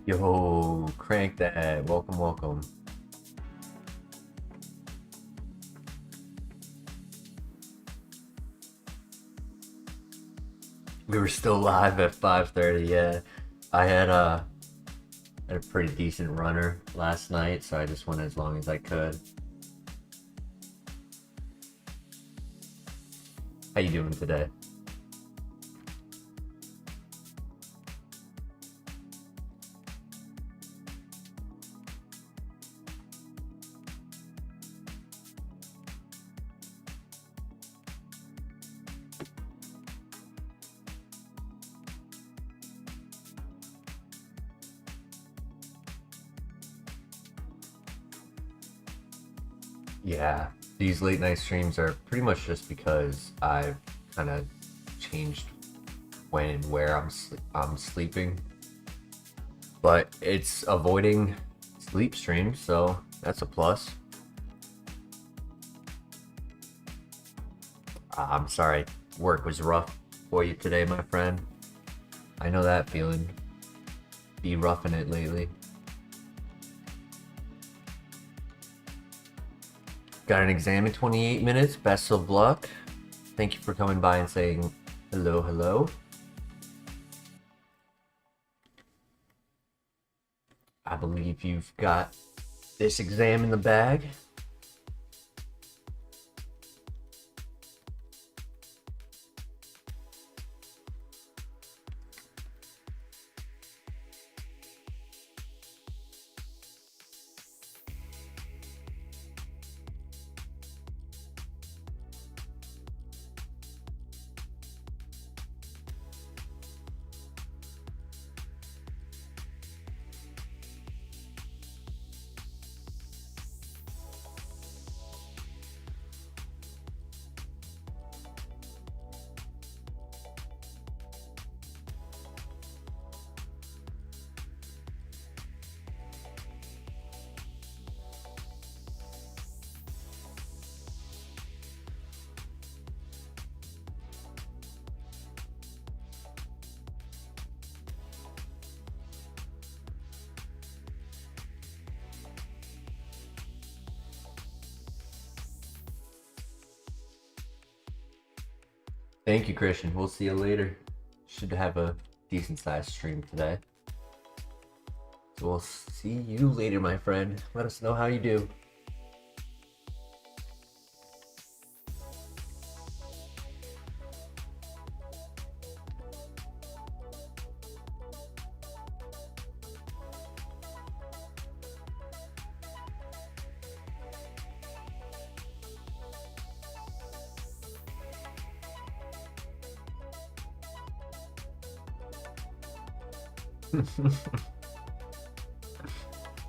Yo, crank that. Welcome, welcome. We were still live at 5:30. Yeah, I had a pretty decent runner last night, so I just went as long as I could. How you doing today? Yeah, these late night streams are pretty much just because I've kind of changed when and where I'm sleeping, but it's avoiding sleep streams, so that's a plus. I'm sorry, work was rough for you today, my friend. I know that feeling. Be roughing it lately. Got an exam in 28 minutes. Best of luck. Thank you for coming by and saying hello, hello. I believe you've got this exam in the bag. Thank you, Christian. We'll see you later. Should have a decent sized stream today. So we'll see you later, my friend. Let us know how you do.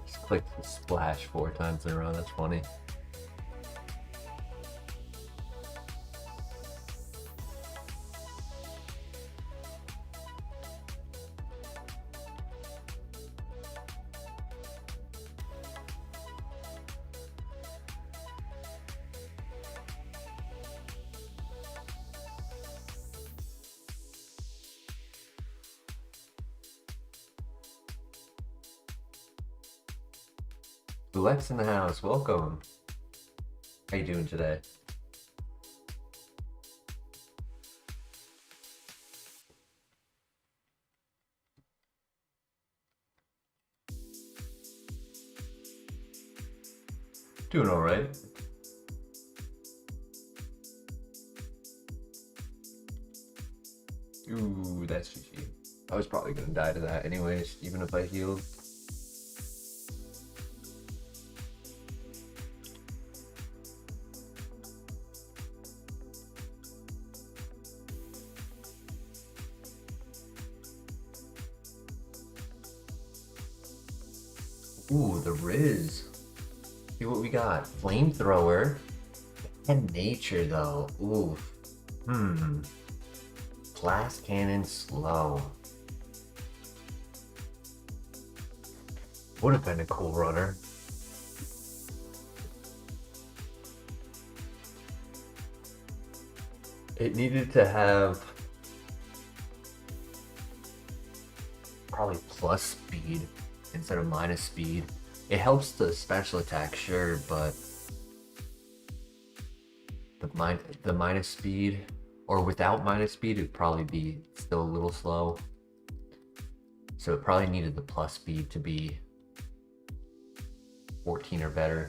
Just click the splash 4 times in a row. That's funny. Lex in the house, welcome. How you doing today? Doing all right. Ooh, that's GG. I was probably gonna die to that anyways, even if I healed. Ooh, the Riz. See what we got. Flamethrower. And nature though. Oof. Blast cannon slow. Would have been a cool runner. It needed to have probably plus speed instead of minus speed. It helps the special attack, sure, but the minus speed, or without minus speed, it'd probably be still a little slow. So it probably needed the plus speed to be 14 or better.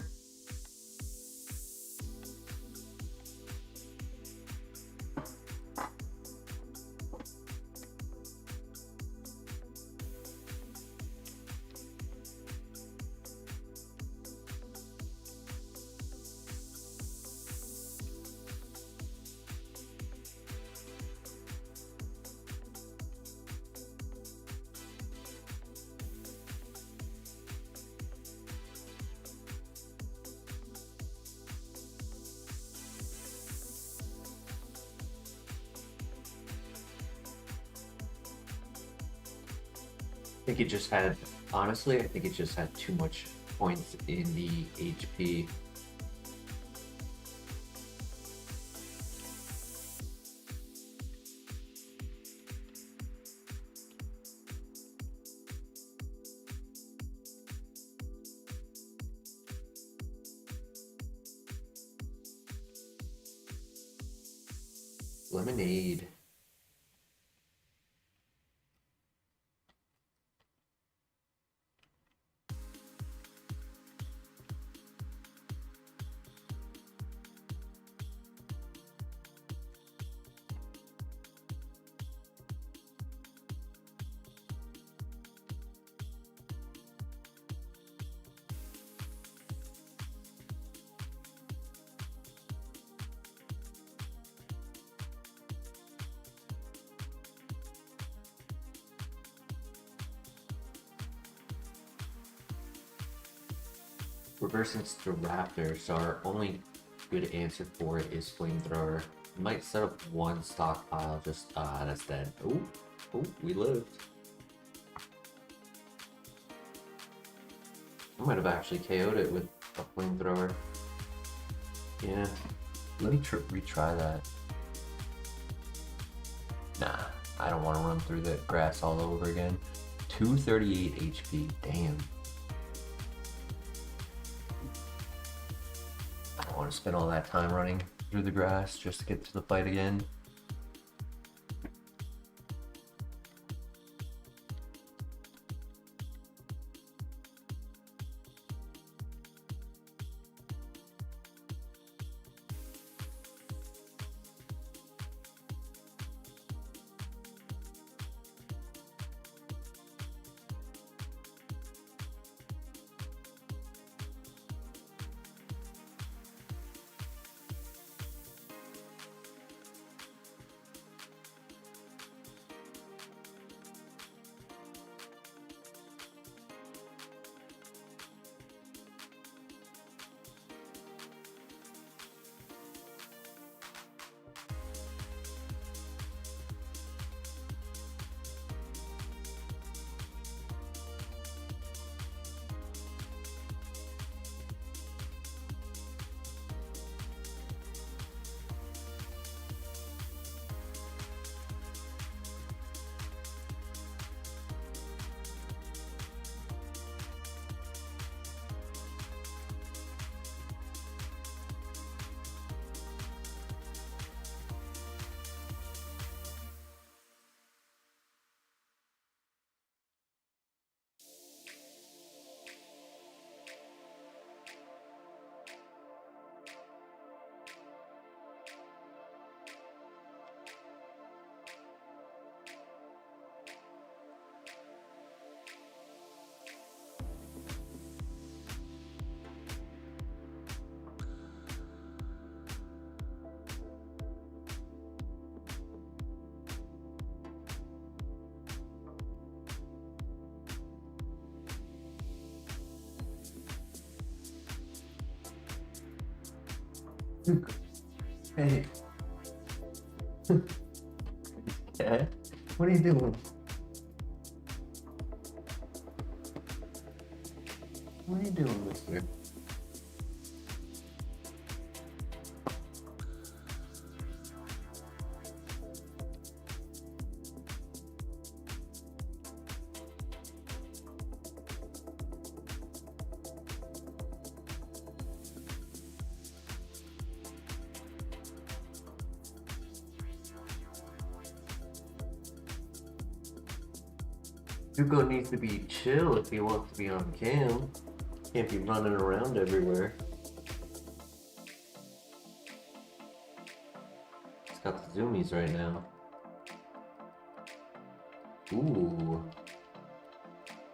I think it just had, honestly, I think it just had too much points in the HP. Lemonade. Reverse into Raptor, so our only good answer for it is Flamethrower. Might set up one stockpile, just, that's dead. Oh, we lived. I might have actually KO'd it with a Flamethrower. Yeah, let me retry that. Nah, I don't want to run through the grass all over again. 238 HP, damn. I don't want to spend all that time running through the grass just to get to the fight again. Hey. Yeah? What are you doing? What are you doing, mister? Hugo needs to be chill if he wants to be on cam. Can't be running around everywhere. He's got the zoomies right now. Ooh.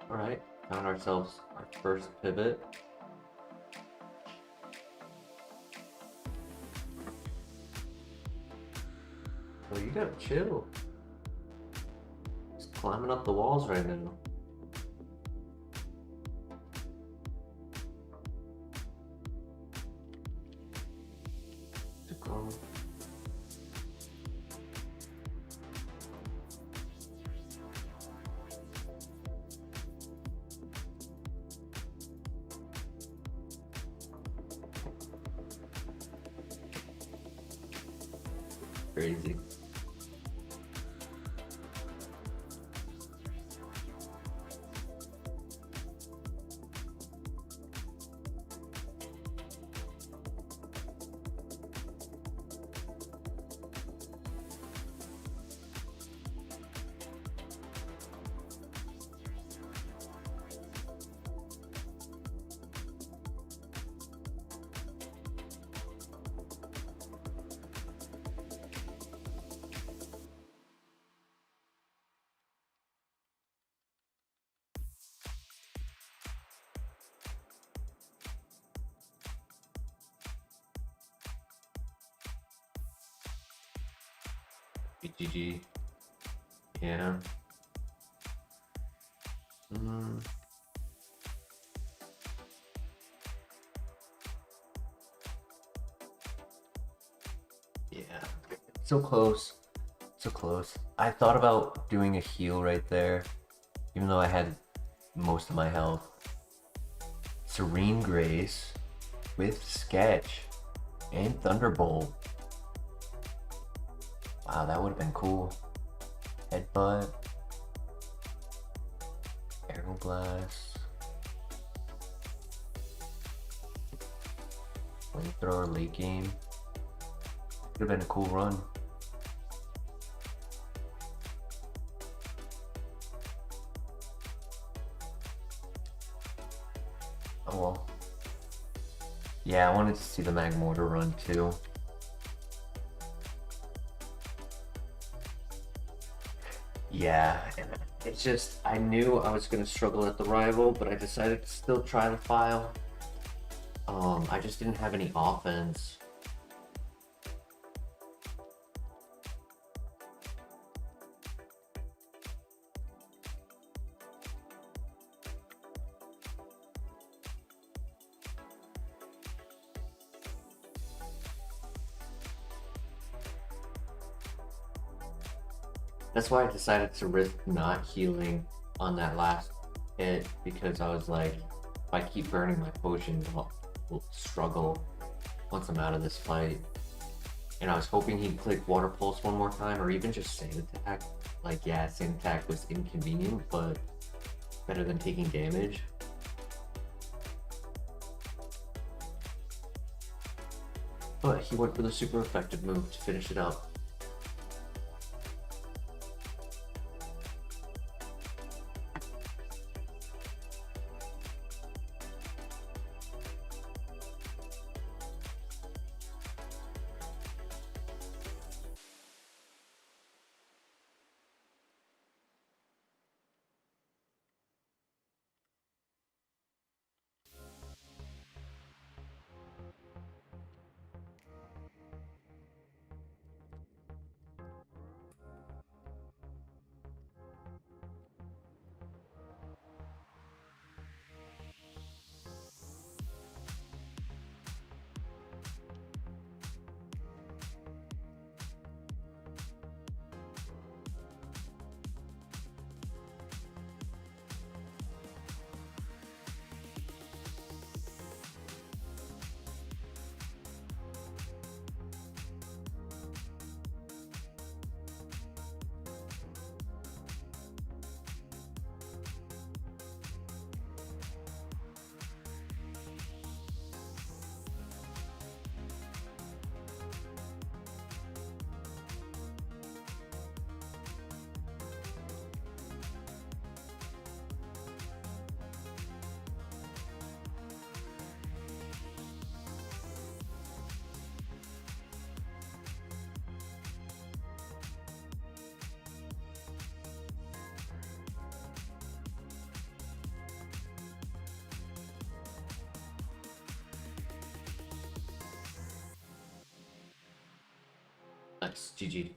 Alright, found ourselves our first pivot. Oh, you gotta chill. He's climbing up the walls right now. Crazy. GG. Yeah. Yeah. So close. So close. I thought about doing a heal right there, even though I had most of my health. Serene Grace with Sketch and Thunderbolt. Wow, that would have been cool. Headbutt. Arrow Blast. Flamethrower late game. Could have been a cool run. Oh well. Yeah, I wanted to see the Magmortar run too. Yeah, and it's just, I knew I was going to struggle at the rival, but I decided to still try the file. I just didn't have any offense. That's why I decided to risk not healing on that last hit, because I was like, if I keep burning my potion, I'll struggle once I'm out of this fight. And I was hoping he'd click Water Pulse one more time, or even just Sand Attack. Like, yeah, Sand Attack was inconvenient, but better than taking damage. But he went for the super effective move to finish it up. Nice. GG.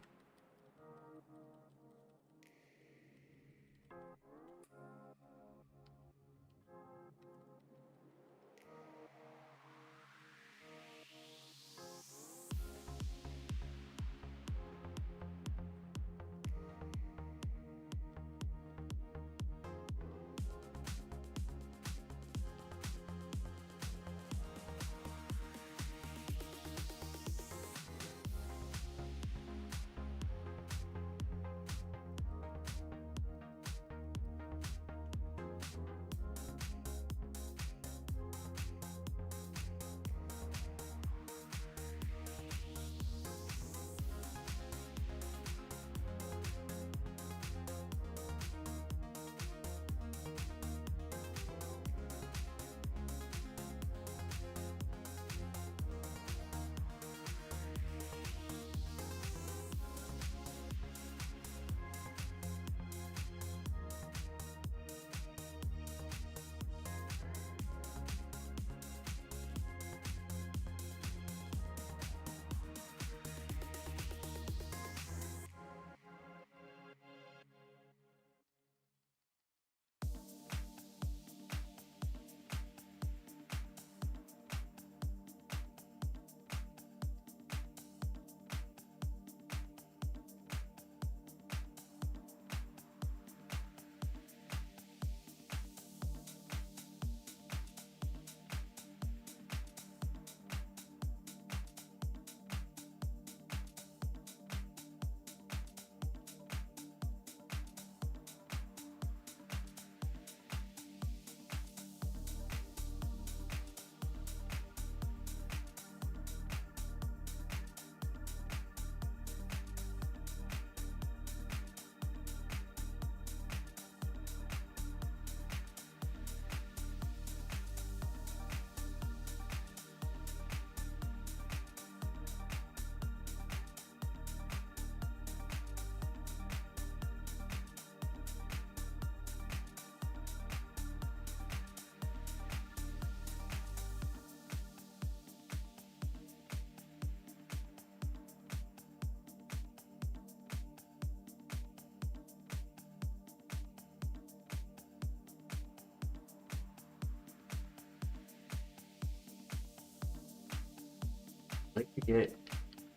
Like to get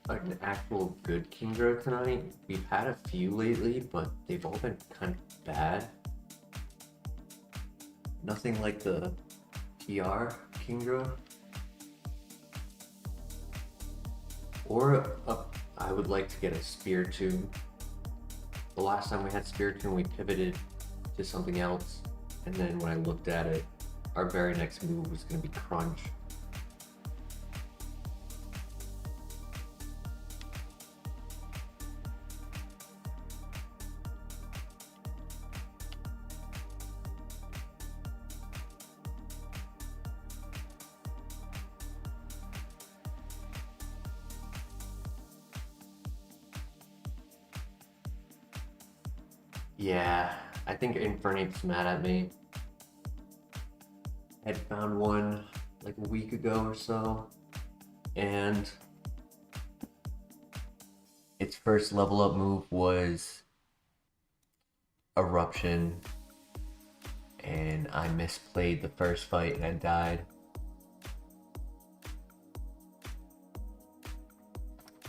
an actual good Kingdra tonight. We've had a few lately, but they've all been kind of bad. Nothing like the PR Kingdra. Or I would like to get a Spear Tune. The last time we had Spear Tune, we pivoted to something else, and then when I looked at it, our very next move was going to be Crunch. Yeah, I think Infernape's mad at me. I had found one like a week ago or so, and its first level up move was Eruption, and I misplayed the first fight and I died.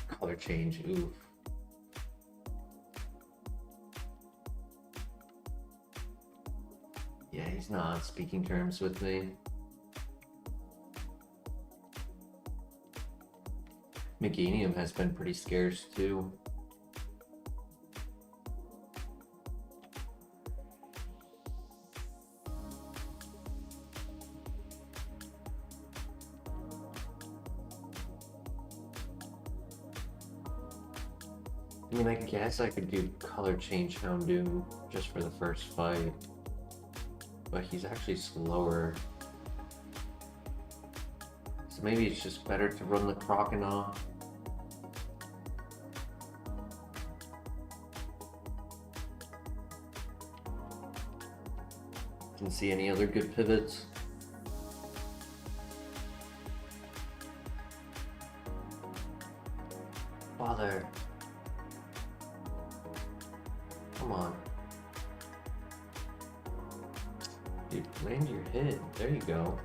Color change, oof. Yeah, he's not on speaking terms with me. Meganium has been pretty scarce too. I mean, I guess I could do color change Houndoom just for the first fight, but he's actually slower. So maybe it's just better to run the Crocodile. Didn't see any other good pivots. Father. Come on. Dude, land your hit. There you go.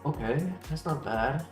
Okay, that's not bad.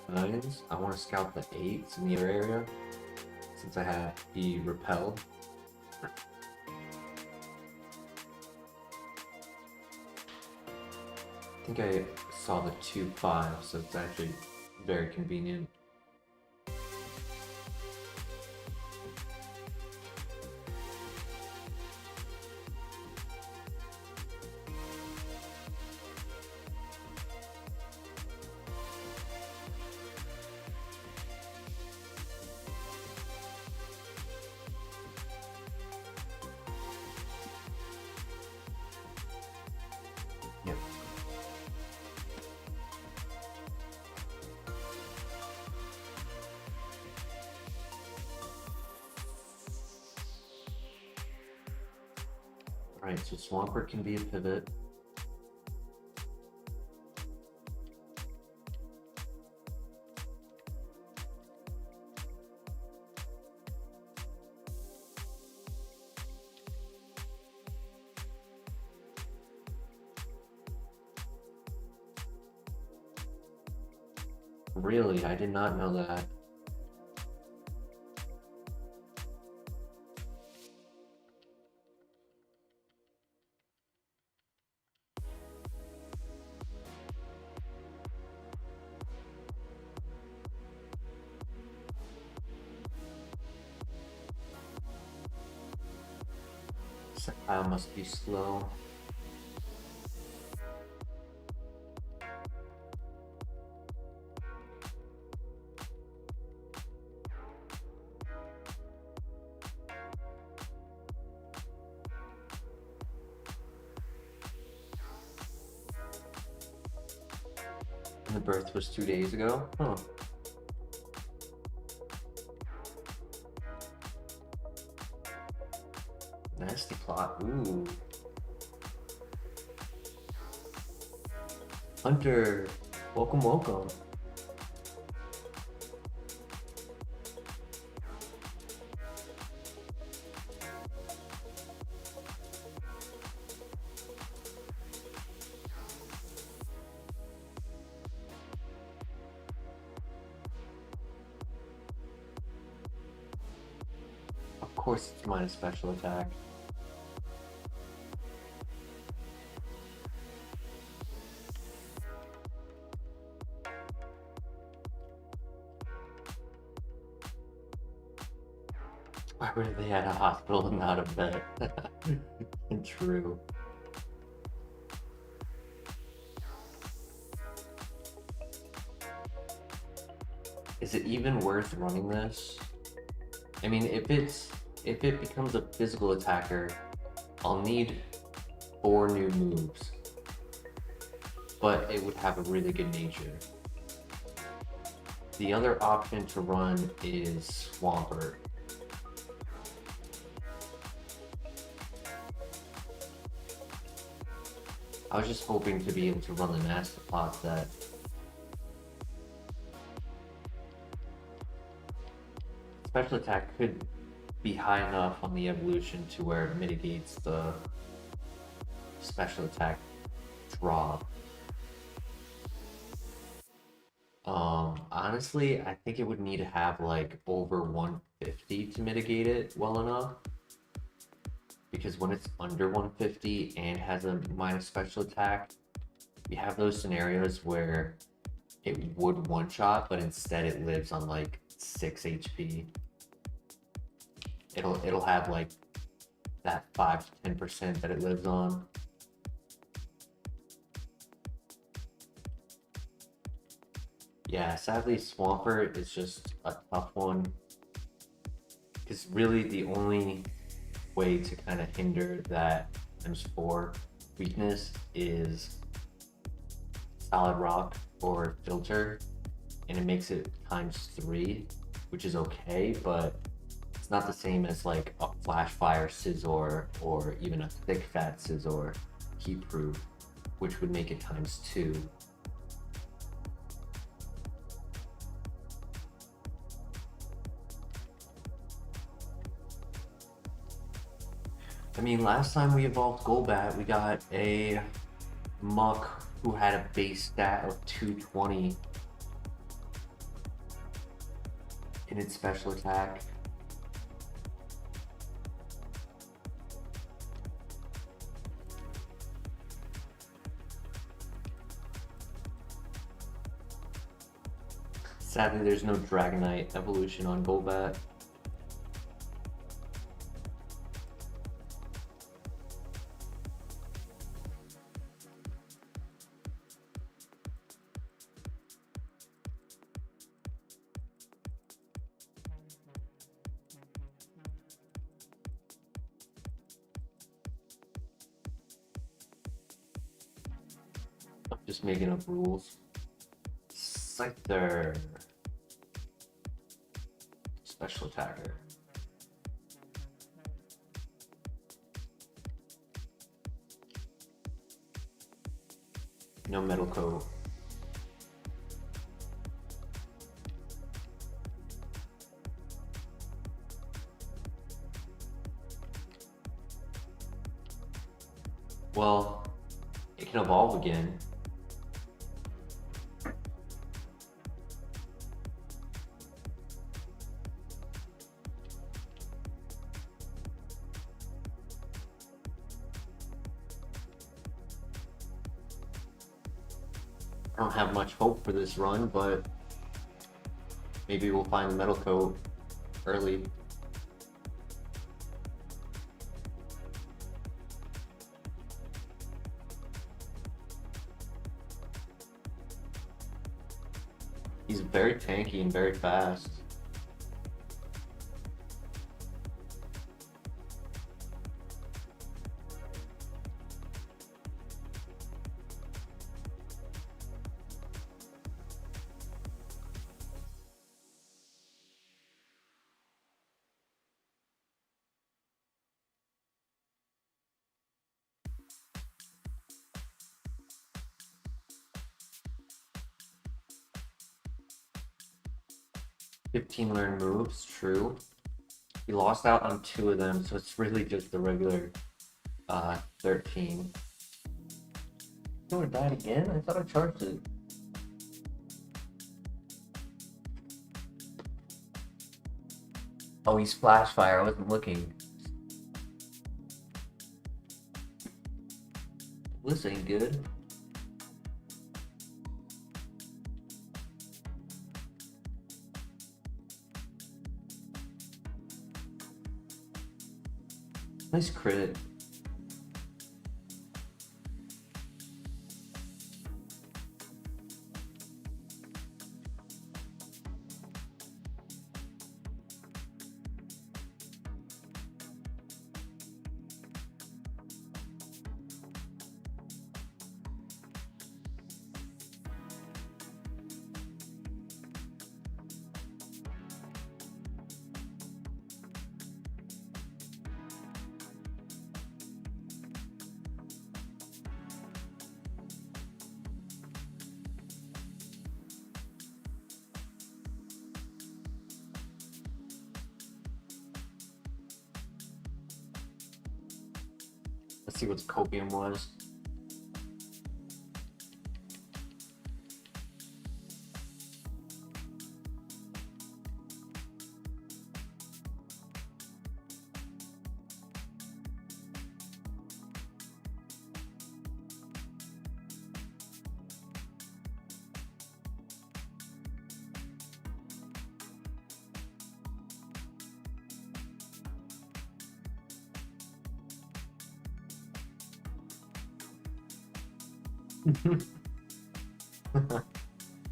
Nines. I want to scout the 8s in the area since I have the repel. I think I saw the 2-5, so it's actually very convenient. Yep. Alright, so Swampert can be a pivot. Really? I did not know that. Sapphire must be slow. And the birth was 2 days ago? Huh. Nasty plot. Ooh. Hunter, welcome, welcome. Of course it's minus special attack. Why were they at a hospital and not a vet? True. Is it even worth running this? I mean, if it becomes a physical attacker, I'll need 4 new moves. But it would have a really good nature. The other option to run is Swampert. I was just hoping to be able to run the Master Plot that special attack could be high enough on the evolution to where it mitigates the special attack drop. Honestly, I think it would need to have like over 150 to mitigate it well enough. Because when it's under 150 and has a minus special attack, we have those scenarios where it would one-shot, but instead it lives on like 6 HP. It'll have like that 5 to 10% that it lives on. Yeah, sadly Swampert is just a tough one. Because really the only way to kind of hinder that times 4 weakness is solid rock or filter, and it makes it times 3, which is okay, but it's not the same as like a flash fire scissor or even a thick fat scissor heat proof, which would make it times 2. I mean, last time we evolved Golbat, we got a Muck who had a base stat of 220 in its special attack. Sadly, there's no Dragonite evolution on Golbat. Just making up rules. Scyther. Special attacker. No metal coat. Well, it can evolve again. I don't have much hope for this run, but maybe we'll find the metal coat early. He's very tanky and very fast. 15 learned moves, true. He lost out on 2 of them, so it's really just the regular 13. Oh, it died again? I thought I charged it. Oh, he's flash fire. I wasn't looking. This ain't good. Nice crit. Let's see what copium was.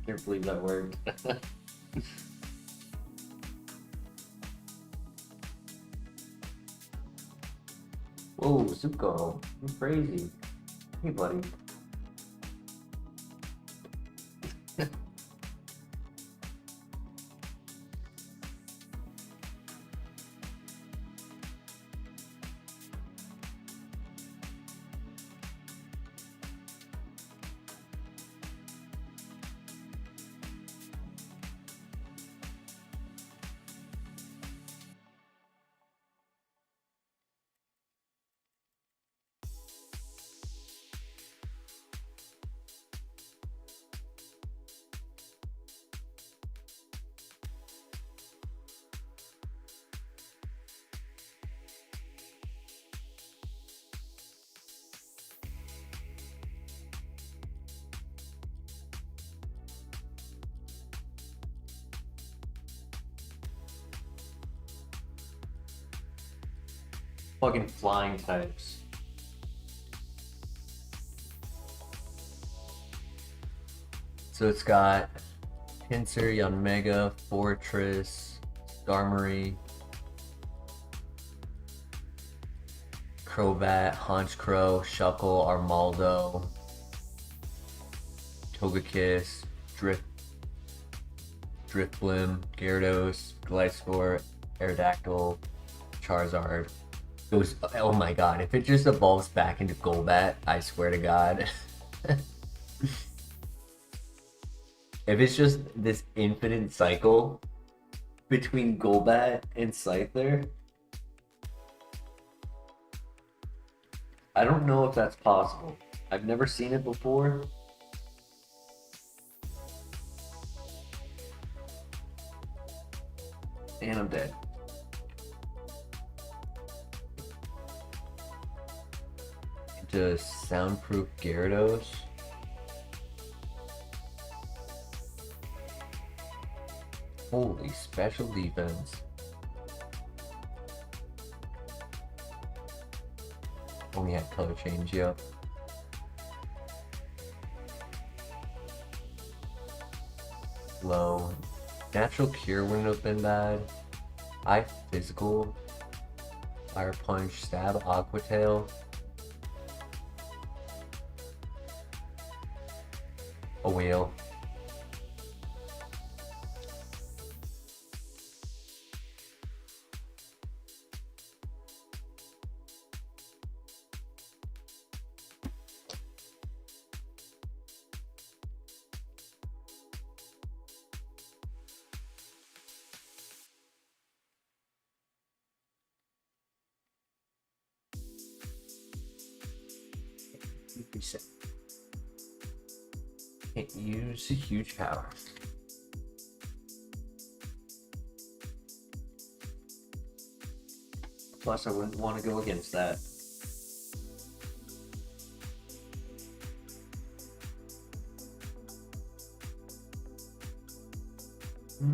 Can't believe that worked. Whoa, Zuko, you're crazy. Hey, buddy. Fucking flying types. So it's got Pincer, Yanmega, Fortress, Skarmory, Crobat, Honchkrow, Shuckle, Armaldo, Togekiss, Drifblim, Gyarados, Gliscor, Aerodactyl, Charizard. Goes, oh my god, if it just evolves back into Golbat, I swear to god. If it's just this infinite cycle between Golbat and Scyther, I don't know if that's possible. I've never seen it before. And I'm dead. Into soundproof Gyarados. Holy special defense. Only had color change, yep. Low. Natural Cure wouldn't have been bad. High Physical. Fire Punch, Stab, Aqua Tail. A wheel. reset. Can't use huge power. Plus, I wouldn't want to go against that. I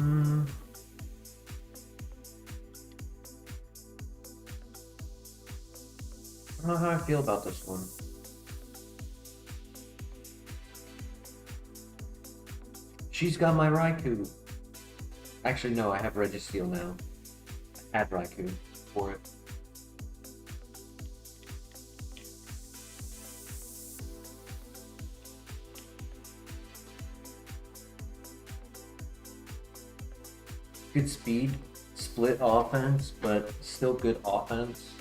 don't know how I feel about this one. She's got my Raikou. Actually, no, I have Registeel now. I had Raikou for it. Good speed, split offense, but still good offense.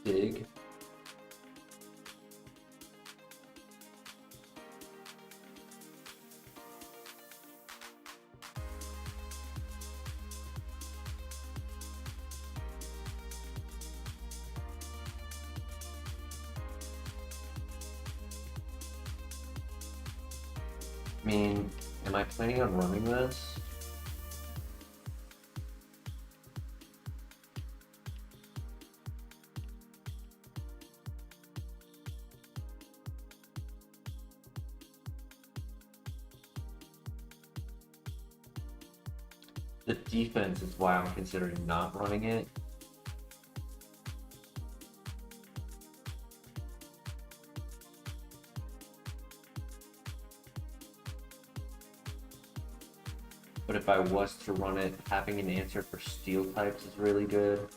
Dig. I mean, am I planning on running this? The defense is why I'm considering not running it. But if I was to run it, having an answer for steel types is really good.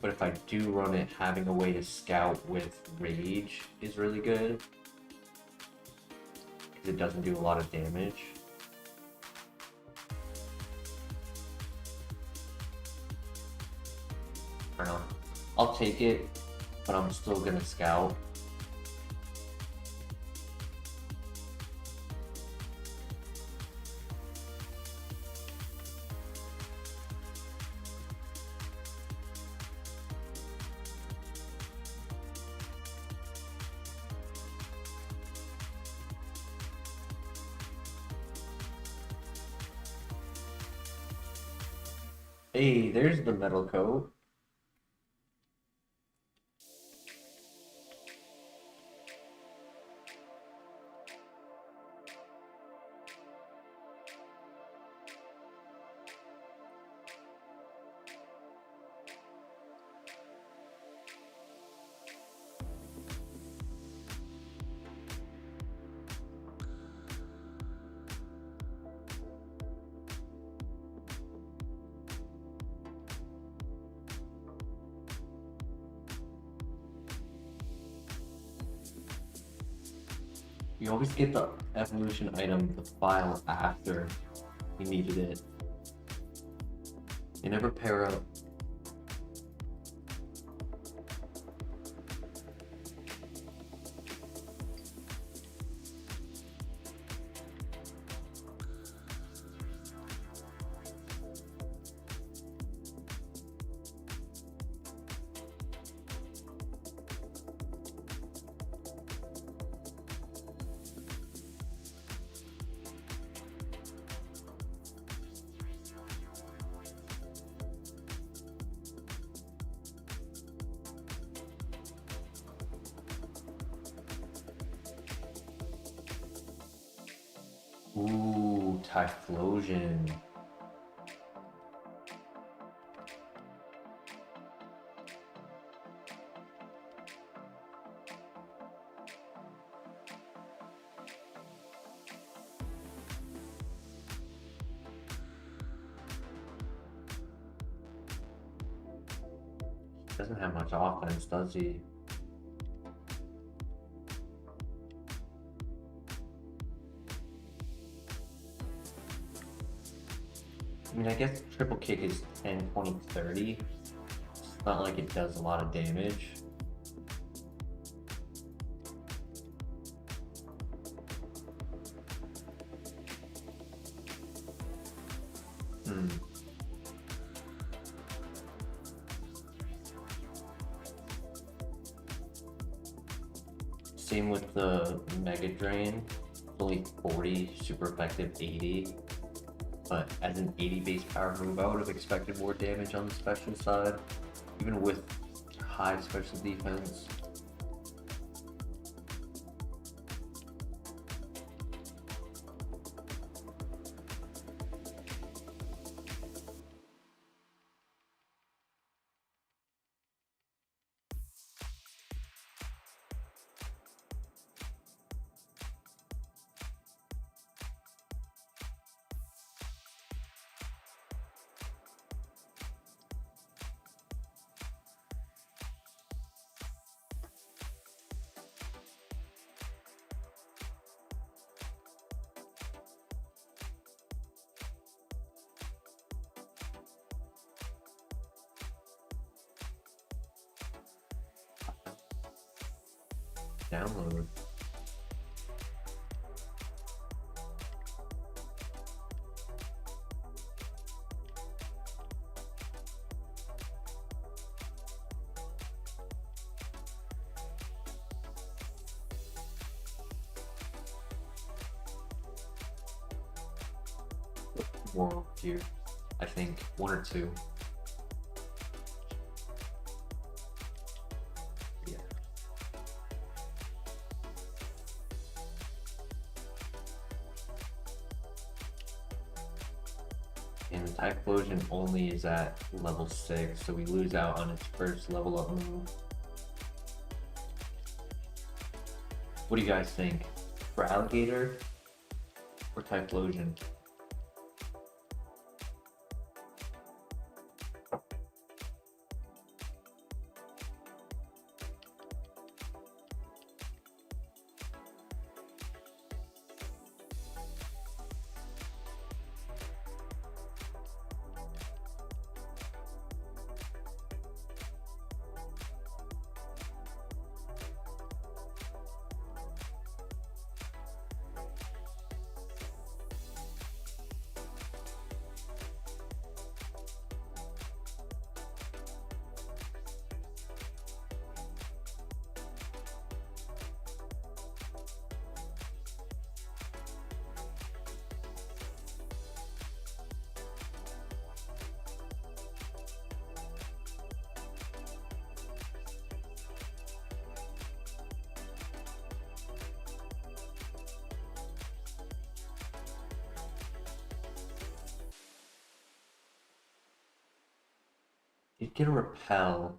But if I do run it, having a way to scout with rage is really good. Because it doesn't do a lot of damage. I don't know. I'll take it, but I'm still gonna scout. Hey, there's the metal coat. You always get the evolution item, the file, after you needed it. You never pair up. Ooh, Typhlosion. Doesn't have much offense, does he? I mean, I guess triple kick is 10, 20, 30. It's not like it does a lot of damage. Same with the Mega Drain. It's only 40, super effective 80. But as an 80 base power move, I would have expected more damage on the special side, even with high special defense. Download. More here, I think, one or two. And the Typhlosion only is at level 6, so we lose out on its first level up move. What do you guys think? For Alligator or Typhlosion? It can repel.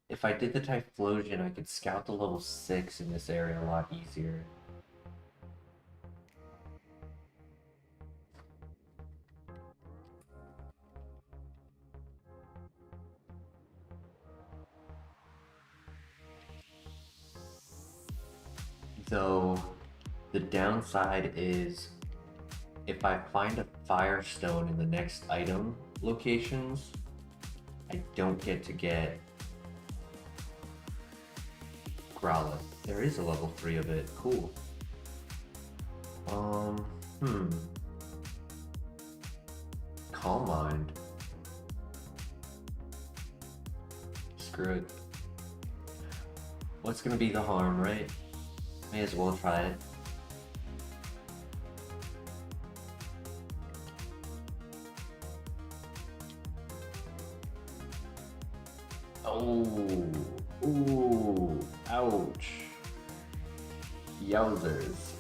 If I did the Typhlosion, I could scout the level 6 in this area a lot easier. So the downside is if I find a firestone in the next item locations, I don't get to get Growlithe. There is a level 3 of it. Cool. Calm Mind. Screw it. What's gonna be the harm, right? May as well try it. Oh, ooh, ouch. Yowzers.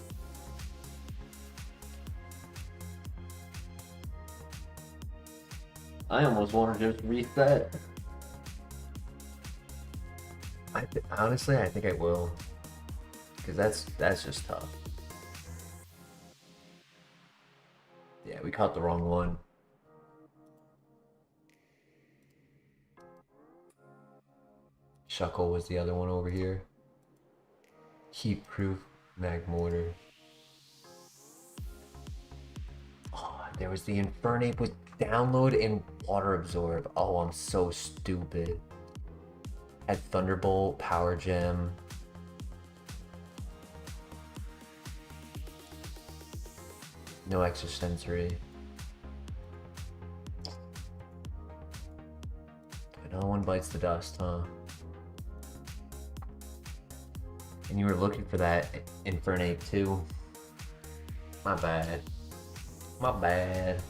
I almost want to just reset. Honestly, I think I will. Because that's just tough. Yeah, we caught the wrong one. Shuckle was the other one over here. Heat proof Magmortar. Oh, there was the Infernape with download and water absorb. Oh, I'm so stupid. Had Thunderbolt, Power Gem. No extra sensory. No one bites the dust, huh? And you were looking for that Infernape too. My bad. My bad.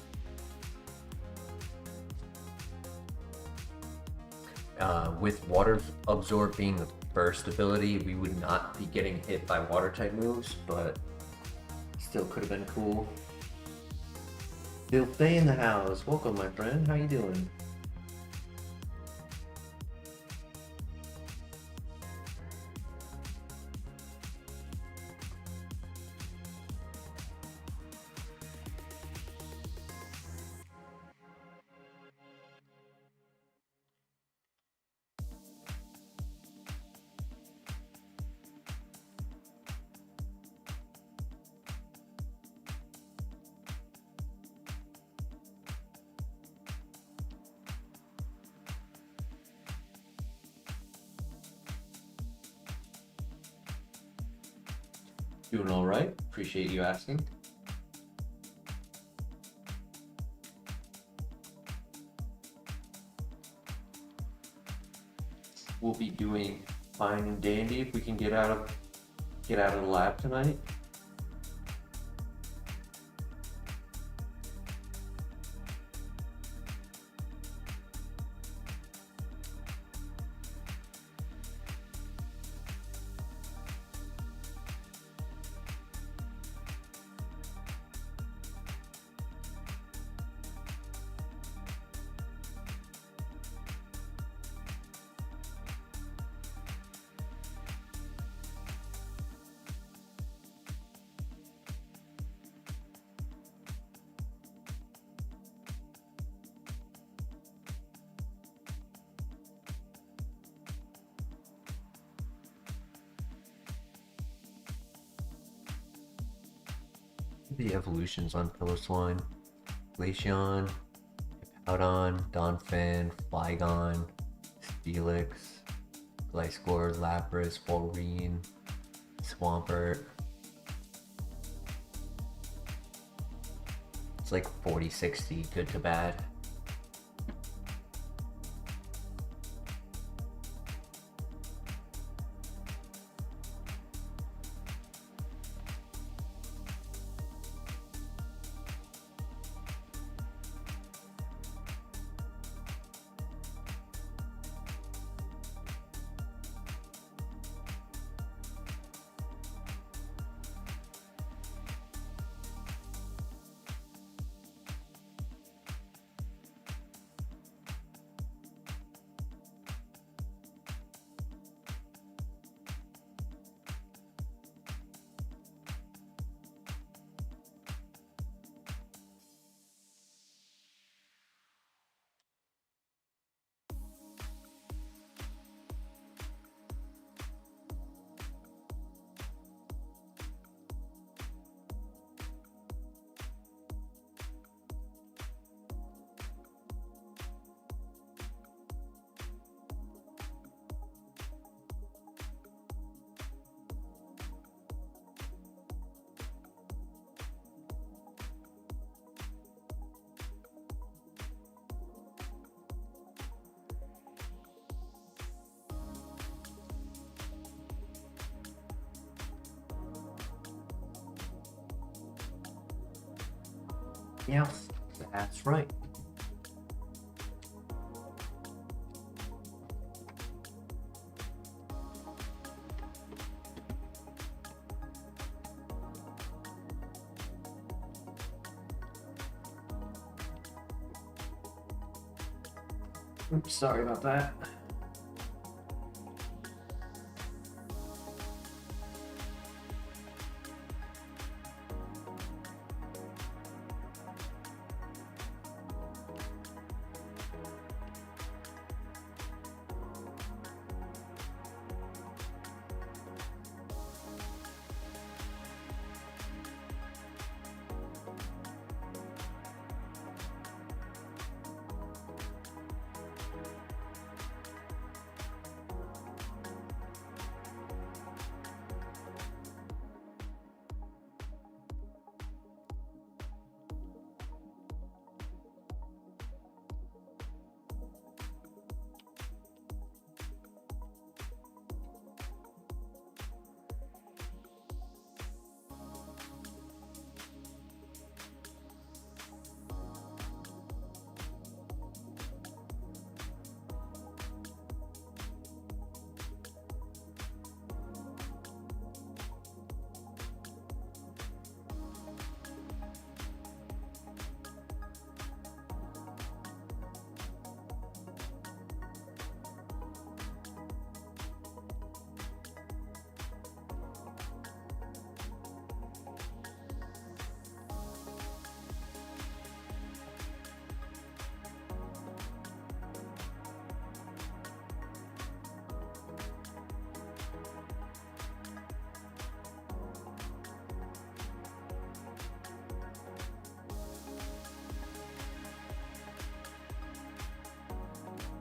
With Water Absorb being the first ability, we would not be getting hit by water type moves, but still could have been cool. Bill, stay in the house. Welcome, my friend. How you doing? Doing all right. Appreciate you asking. We'll be doing fine and dandy if we can get out of the lab tonight. The evolutions on Piloswine: Glaceon, Hippowdon, Donphan, Flygon, Steelix, Gliscor, Lapras, Walrein, Swampert. It's like 40-60, good to bad. else. That's right. Oops, sorry about that.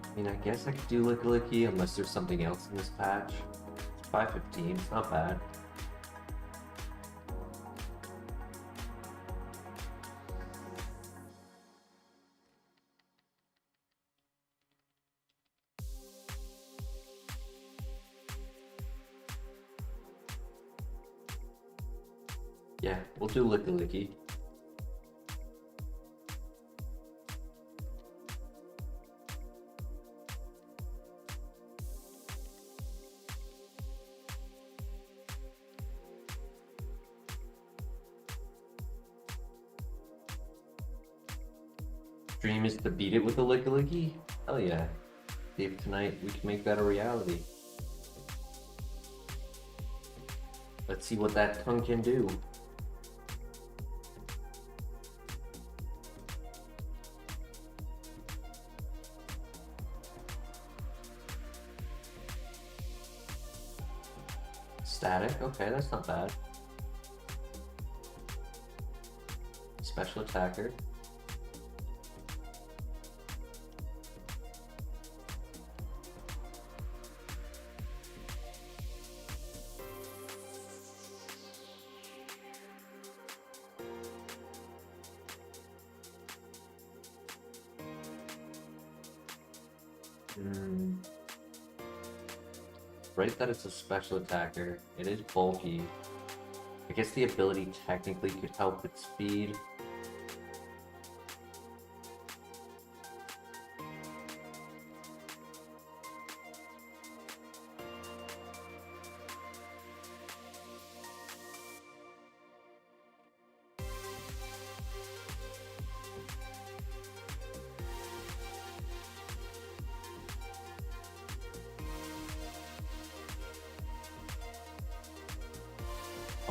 I mean, I guess I could do Licky Licky unless there's something else in this patch. It's 515, it's not bad. Yeah, we'll do Licky Licky. Dream is to beat it with the Licky Licky? Hell yeah. See if tonight we can make that a reality. Let's see what that tongue can do. Static, okay, that's not bad. Special attacker. Right that it's a special attacker. It is bulky. I guess the ability technically could help its speed.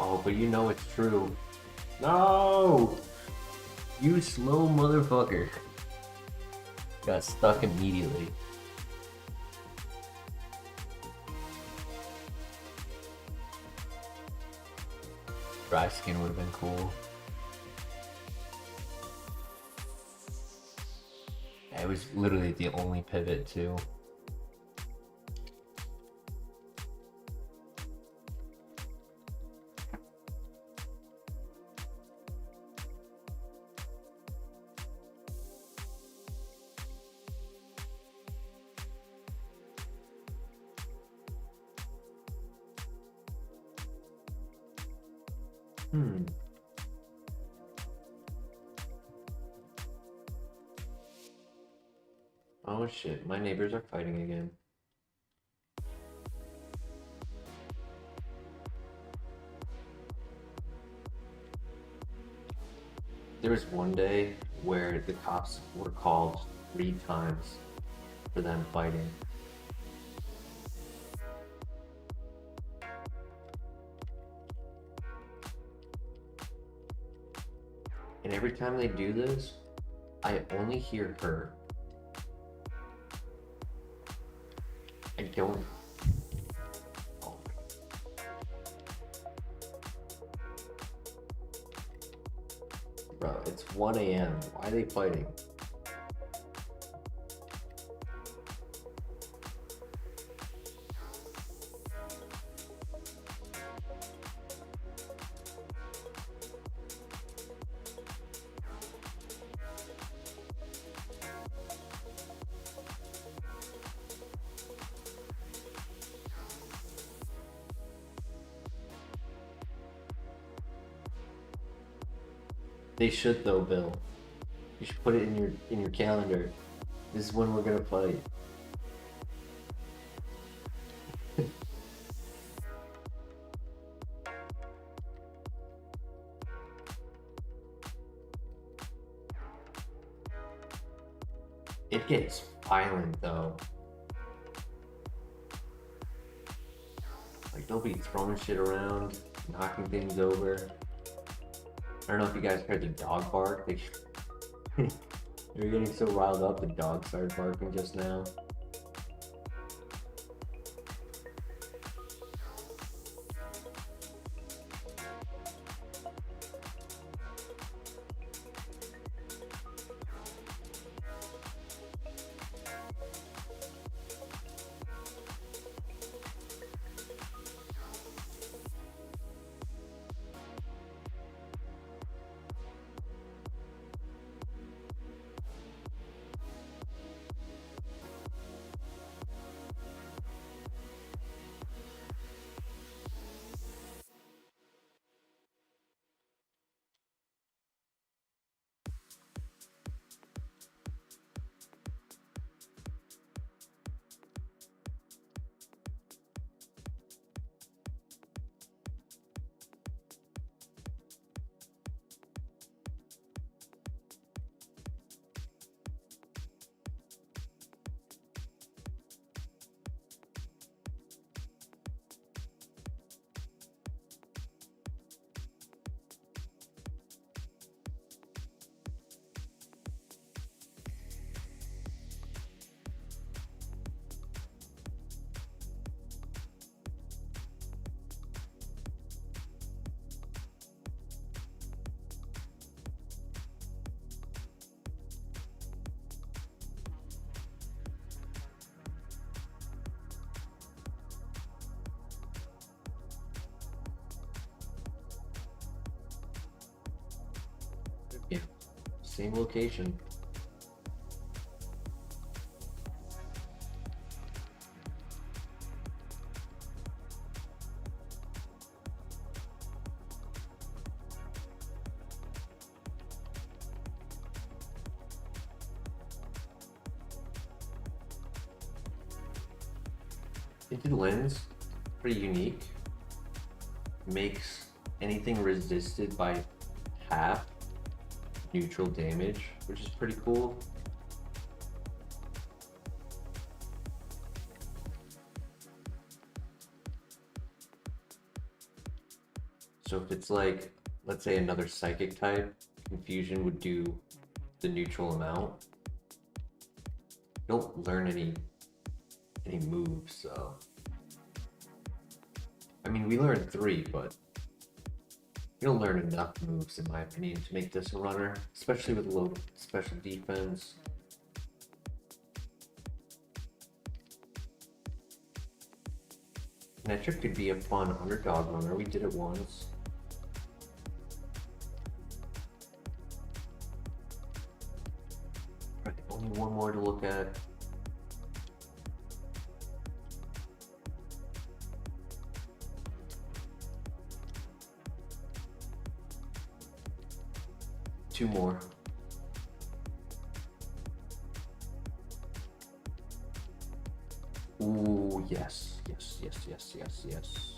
Oh, but you know it's true. No! You slow motherfucker. Got stuck immediately. Dry skin would have been cool. It was literally the only pivot too. Oh shit, my neighbors are fighting again. There was one day where the cops were called 3 times for them fighting. And every time they do this, I only hear her. I don't. Oh. Bro, it's 1 a.m. Why are they fighting? They should though, Bill. You should put it in your calendar. This is when we're gonna fight. It gets violent though. Like they'll be throwing shit around, knocking things over. I don't know if you guys heard the dog bark. They were getting so riled up, the dog started barking just now. Yeah, same location. Tinted lens, pretty unique. Makes anything resisted by half neutral damage, which is pretty cool. So if it's like, let's say another psychic type, confusion would do the neutral amount. You don't learn any moves, so I mean we learned 3, but you don't learn enough moves in my opinion to make this a runner, especially with low special defense. Metric could be a fun underdog runner. We did it once. Right, only one more to look at. Two more. Ooh, yes, yes, yes, yes, yes, yes.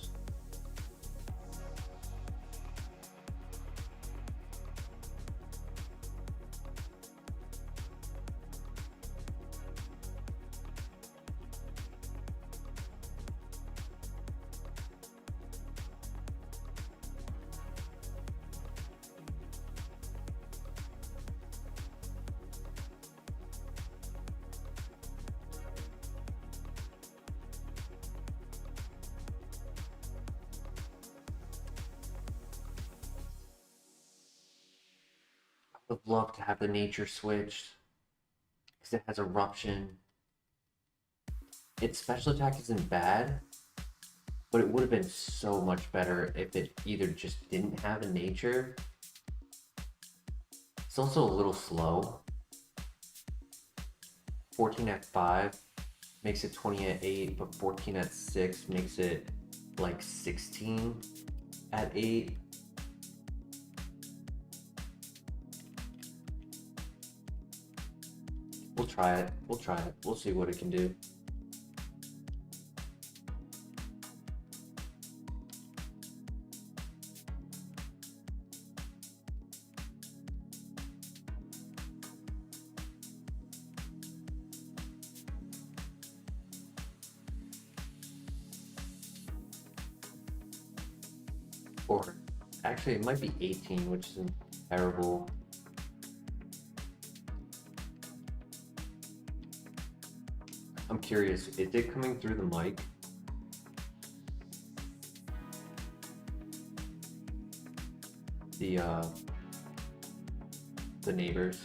I would love to have the nature switched because it has eruption. Its special attack isn't bad, but it would have been so much better if it either just didn't have a nature. It's also a little slow. 14 at 5 makes it 20 at 8, but 14 at 6 makes it like 16 at 8. We'll try it. We'll try it. We'll see what it can do. Or actually, it might be 18, which isn't terrible. I'm curious, is it coming through the mic? The neighbors.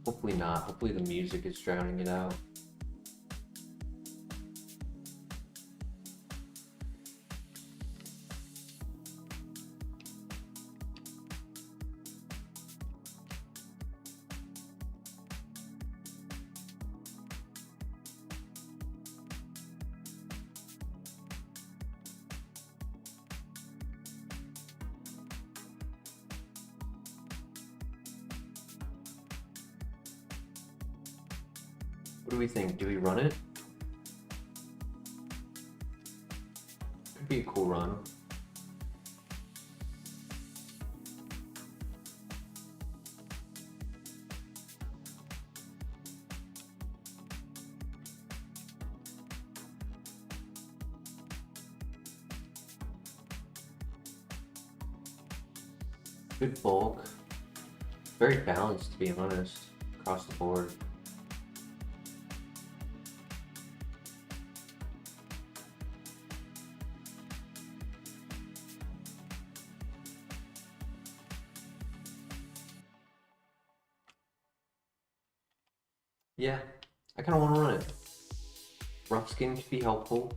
Hopefully not. Hopefully the music is drowning it out. What do we think? Do we run it? Could be a cool run. Good bulk. Very balanced, to be honest, across the board. Yeah, I kind of want to run it. Rough skin could be helpful.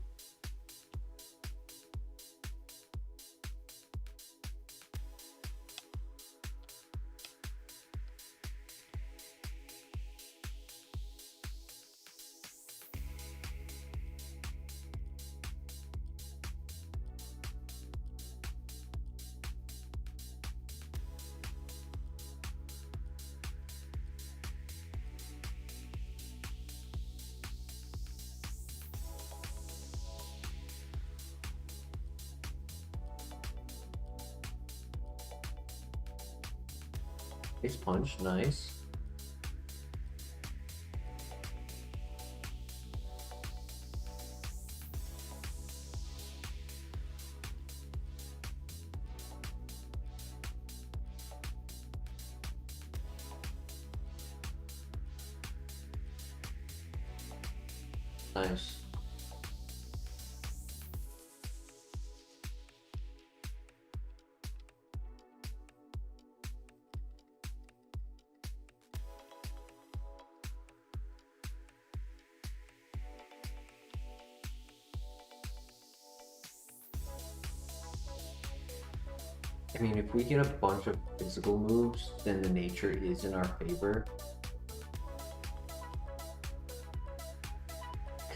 Face punch, nice. Nice. I mean, if we get a bunch of physical moves, then the nature is in our favor.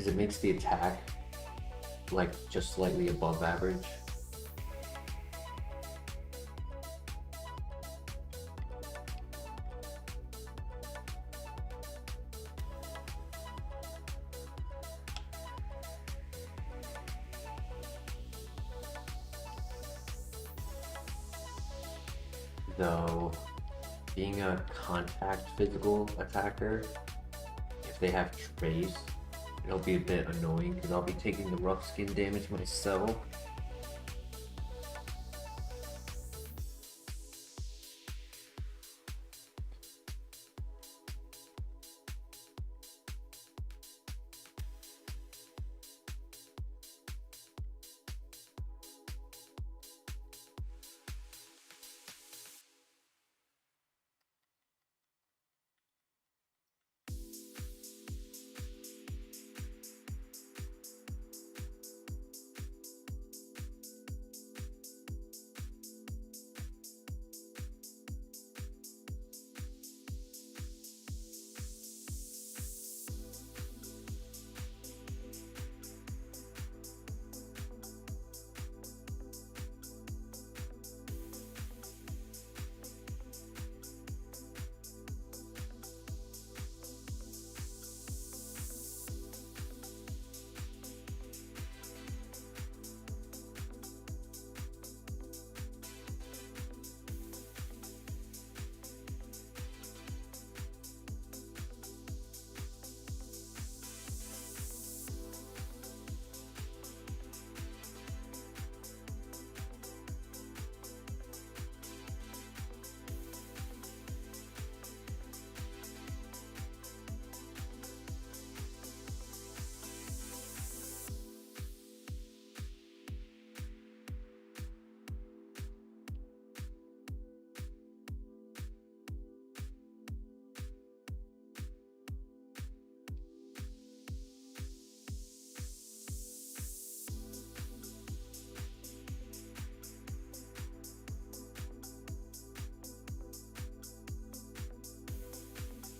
because it makes the attack like just slightly above average. Though, being a contact physical attacker, if they have trace, it'll be a bit annoying because I'll be taking the rough skin damage myself.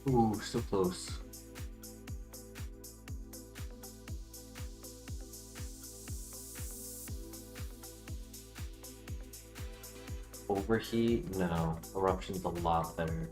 Ooh, so close. Overheat? No. Eruption's a lot better.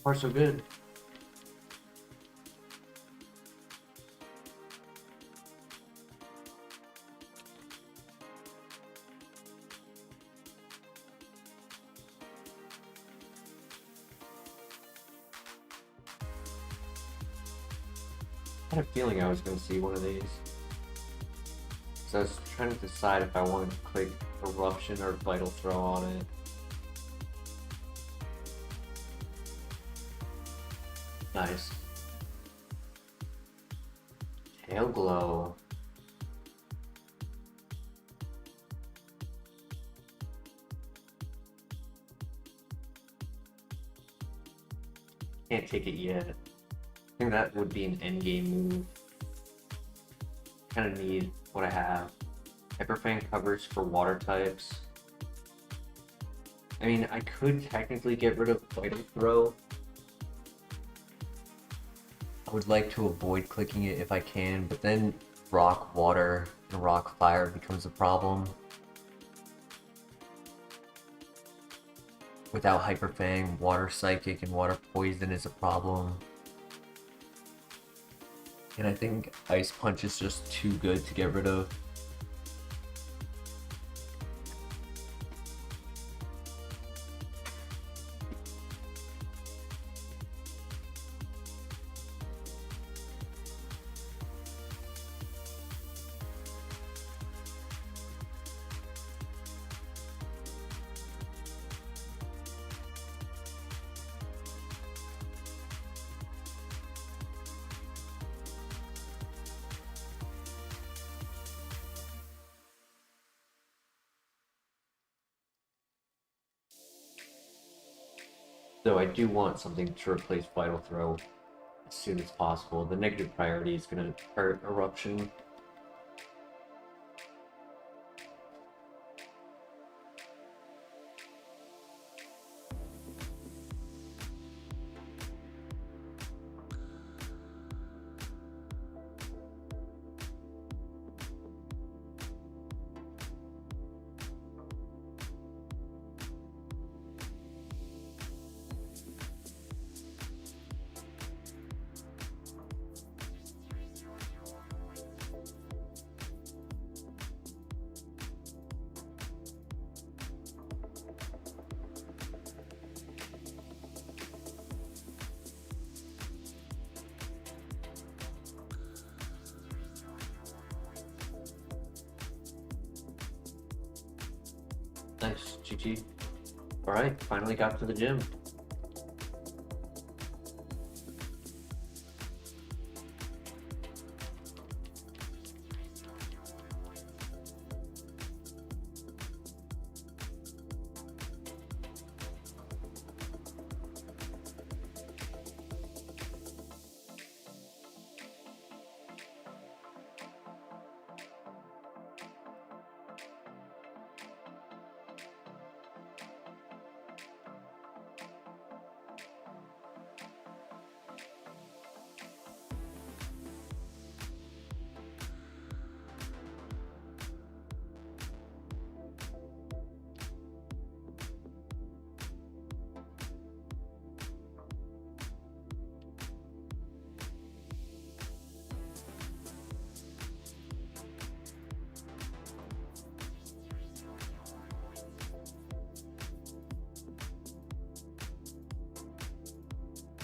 Far so good. I had a feeling I was going to see one of these. So I was trying to decide if I wanted to click Eruption or Vital Throw on it. Nice. Tail Glow. Can't take it yet. I think that would be an endgame move. Kind of need what I have. Hyper Fang covers for water types. I mean, I could technically get rid of Vital Throw I would like to avoid clicking it if I can, but then rock water and rock fire becomes a problem. Without Hyper Fang, water psychic and water poison is a problem. And I think Ice Punch is just too good to get rid of. So I do want something to replace Vital Throw as soon as possible. The negative priority is going to hurt Eruption. Nice, GG. Alright, finally got to the gym.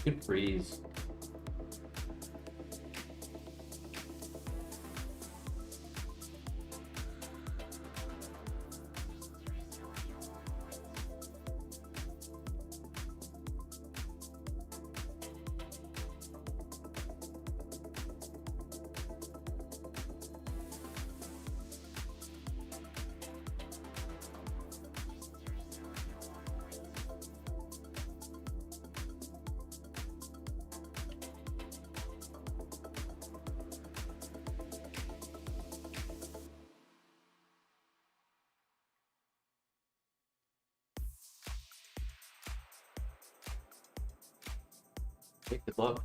Good freeze. Okay, good luck.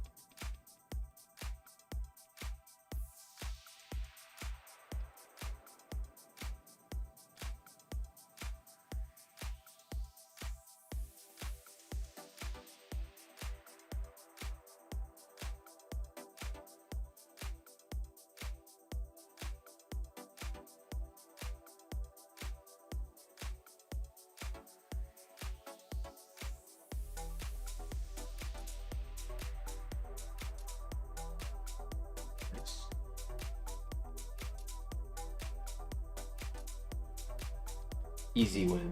Easy win.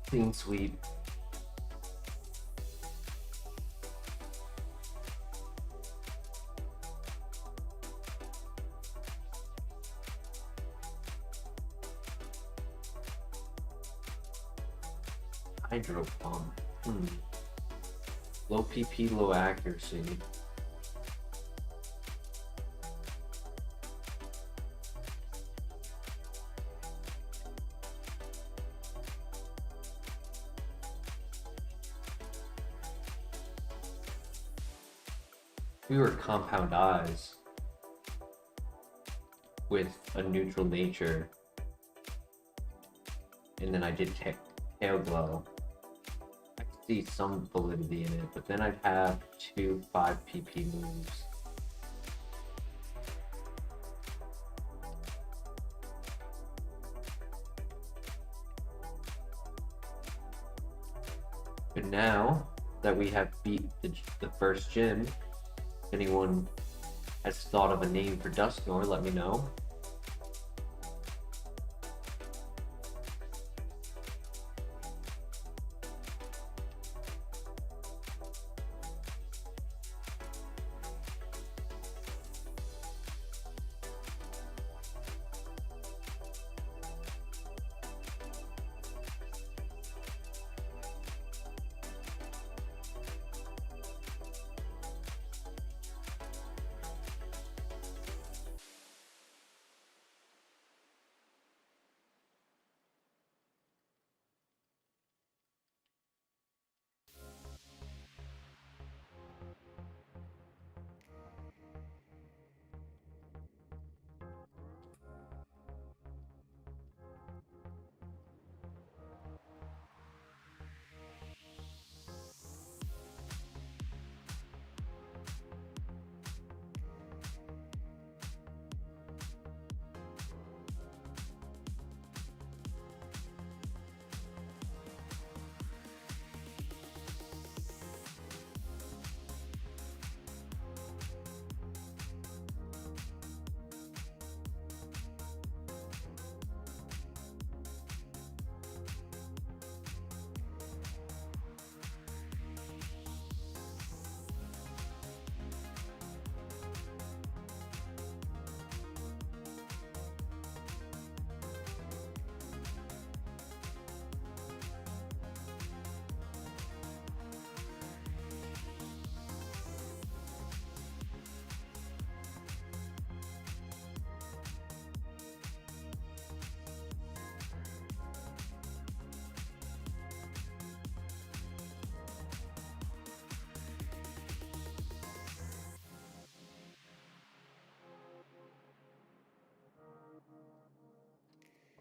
Clean sweep. Hydro Pump. Low PP, low accuracy. We were compound eyes with a neutral nature, and then I did tail glow. I could see some validity in it, but then I'd have 2 5 PP moves. But now that we have beat the first gym, if anyone has thought of a name for Dusknoir, let me know.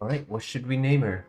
Alright, what should we name her?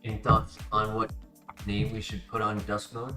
Any thoughts on what name we should put on Dusknoir?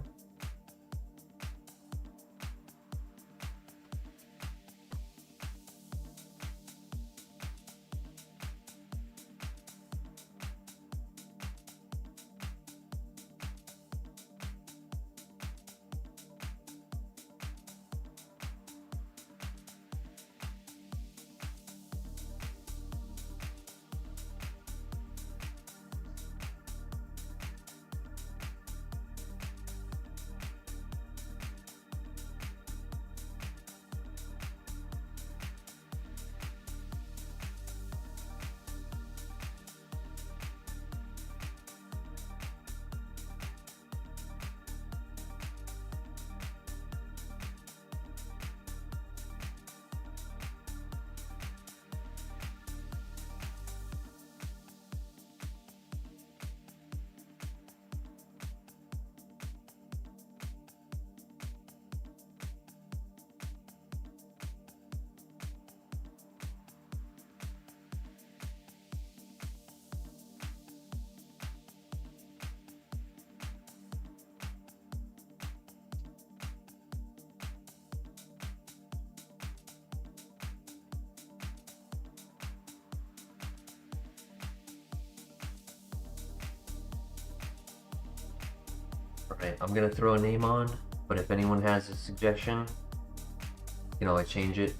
Right, I'm gonna throw a name on, but if anyone has a suggestion, you know, I change it.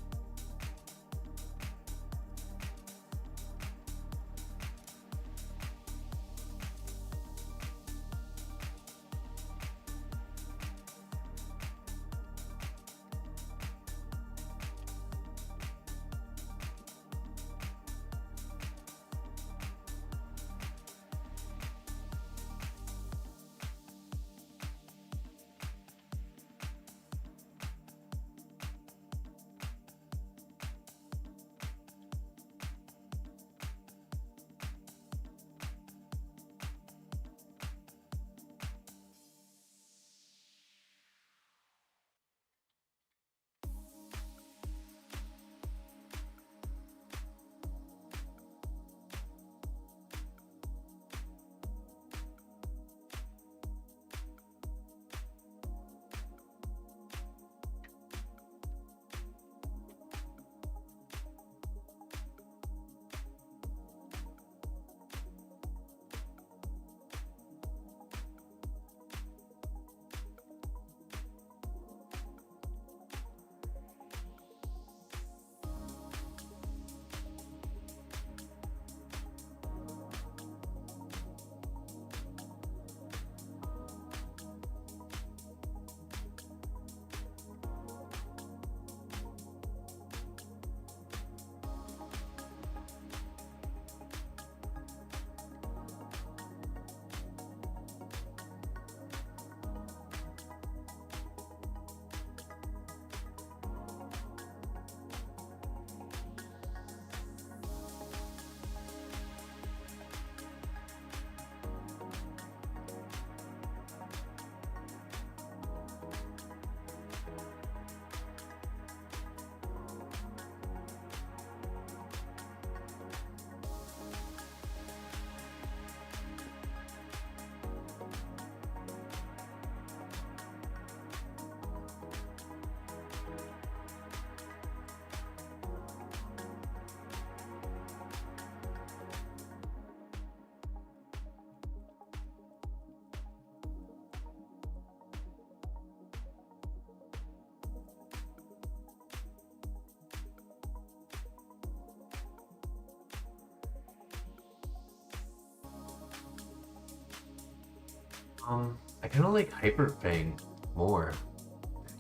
I kind of like Hyper Fang more.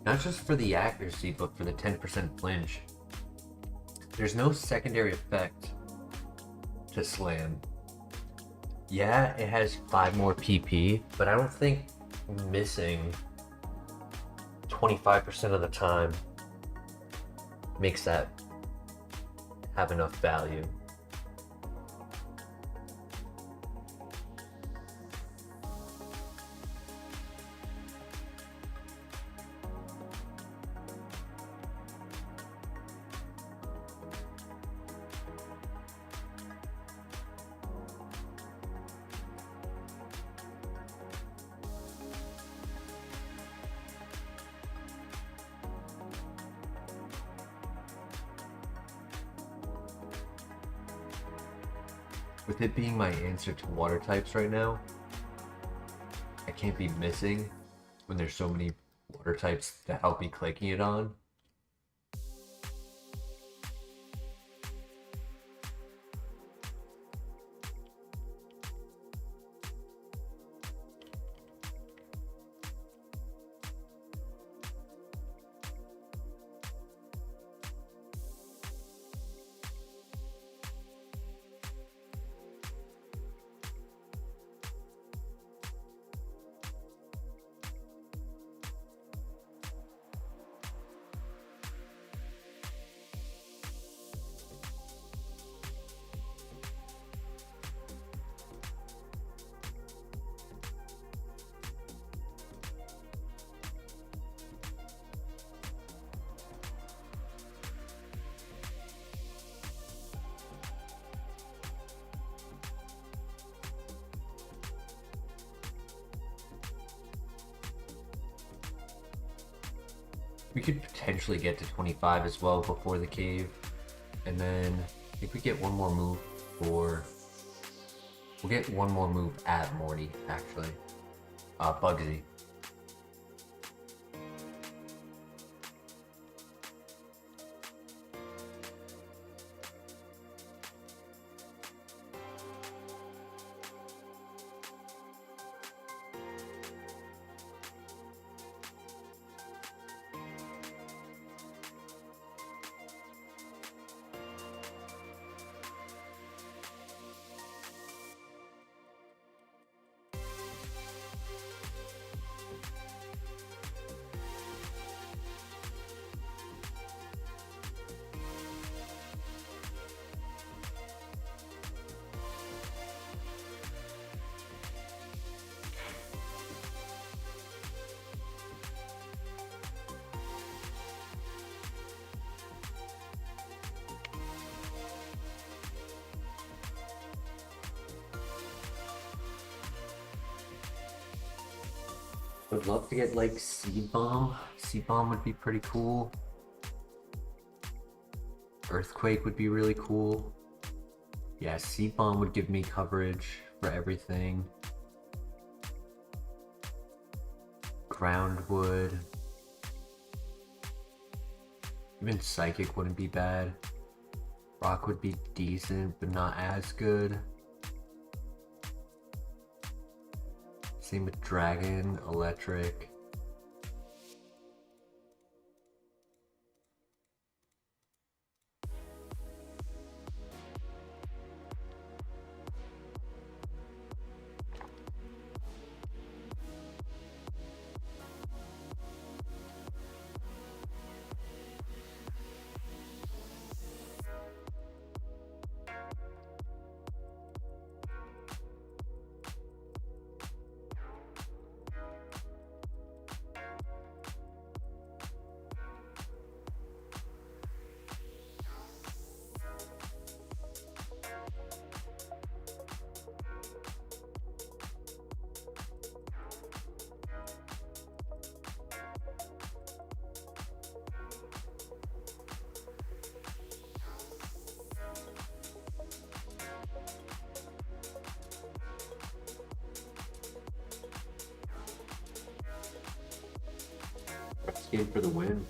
Not just for the accuracy, but for the 10% flinch. There's no secondary effect to Slam. Yeah, it has 5 more PP, but I don't think missing 25% of the time makes that have enough value. With it being my answer to water types right now, I can't be missing when there's so many water types that help me clicking it on. We could potentially get to 25 as well before the cave. And then I think we get one more move for... We'll get one more move at Morty, actually. Bugsy. Would love to get like Seed Bomb. Seed Bomb would be pretty cool. Earthquake would be really cool. Yeah, Seed Bomb would give me coverage for everything. Ground would. Even Psychic wouldn't be bad. Rock would be decent, but not as good. Same with Dragon, Electric. Game for the win.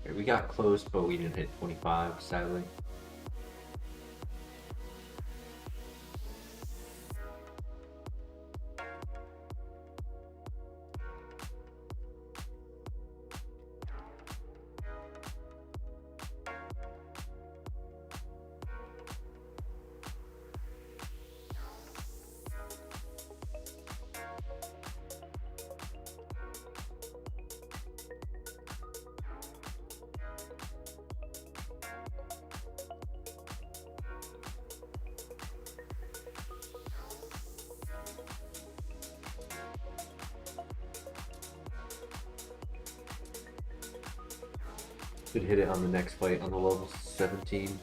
Okay, we got close, but we didn't hit 25, sadly. Should hit it on the next fight on the level 17.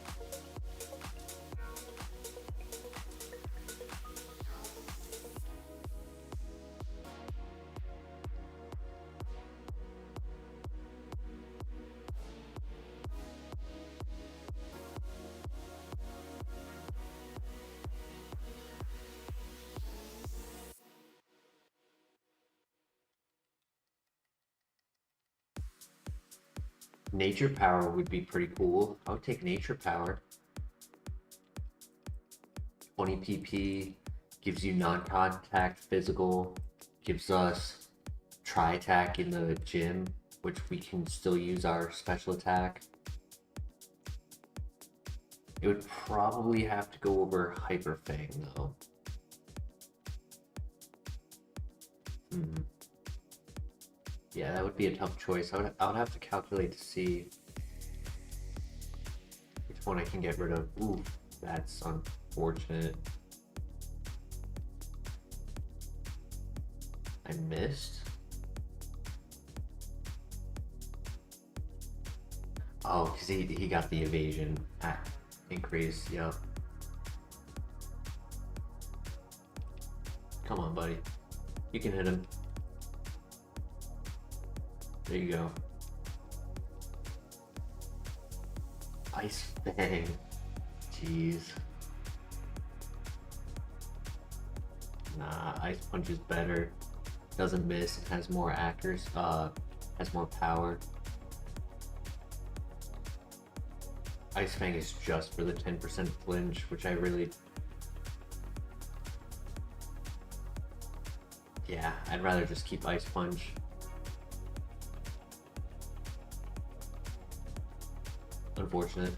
Nature Power would be pretty cool. I would take Nature Power. 20 PP, gives you non-contact physical, gives us tri-attack in the gym, which we can still use our special attack. It would probably have to go over Hyper Fang though. Yeah, that would be a tough choice. I would have to calculate to see which one I can get rid of. Ooh, that's unfortunate. I missed? Oh, because he got the evasion increase, yep. Come on, buddy. You can hit him. There you go. Ice Fang. Jeez. Nah, Ice Punch is better. Doesn't miss, it has more accuracy, has more power. Ice Fang is just for the 10% flinch, which I really... Yeah, I'd rather just keep Ice Punch. Unfortunate.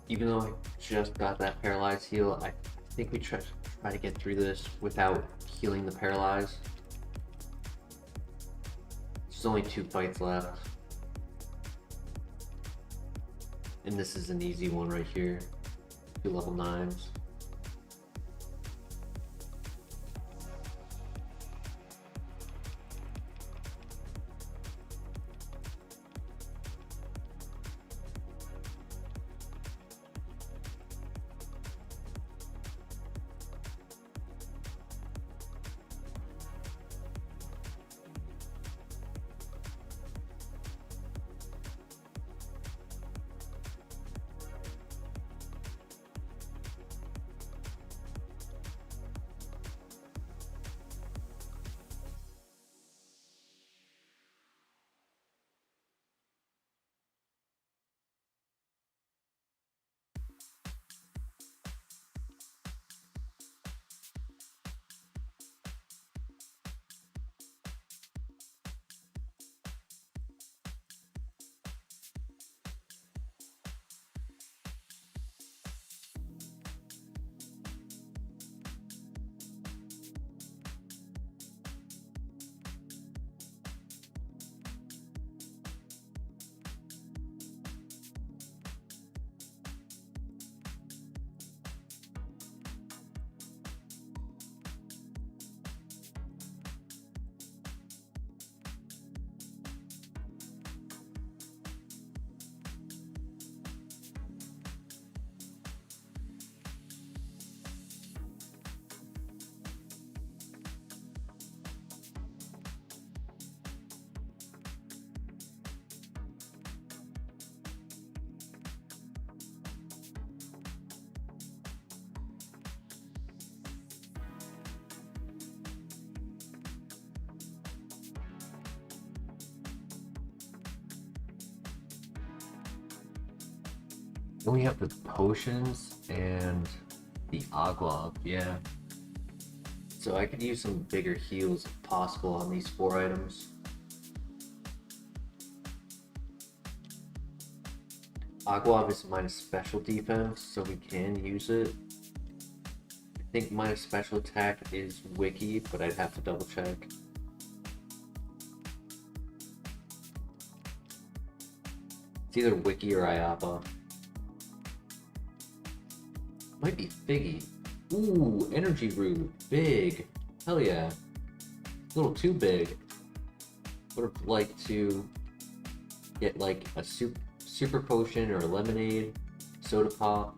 Even though I just got that paralyzed heal, I think we try to get through this without healing the paralyzed. There's only 2 fights left. And this is an easy one right here. 2 level 9s. Then we have the potions and the agua, yeah. So I could use some bigger heals if possible on these 4 items. Agua is minus special defense, so we can use it. I think minus special attack is wiki, but I'd have to double check. It's either wiki or Iapa. Might be Figgy. Ooh, energy root. Big. Hell yeah. A little too big. Would have liked to get like a super potion or a lemonade, soda pop.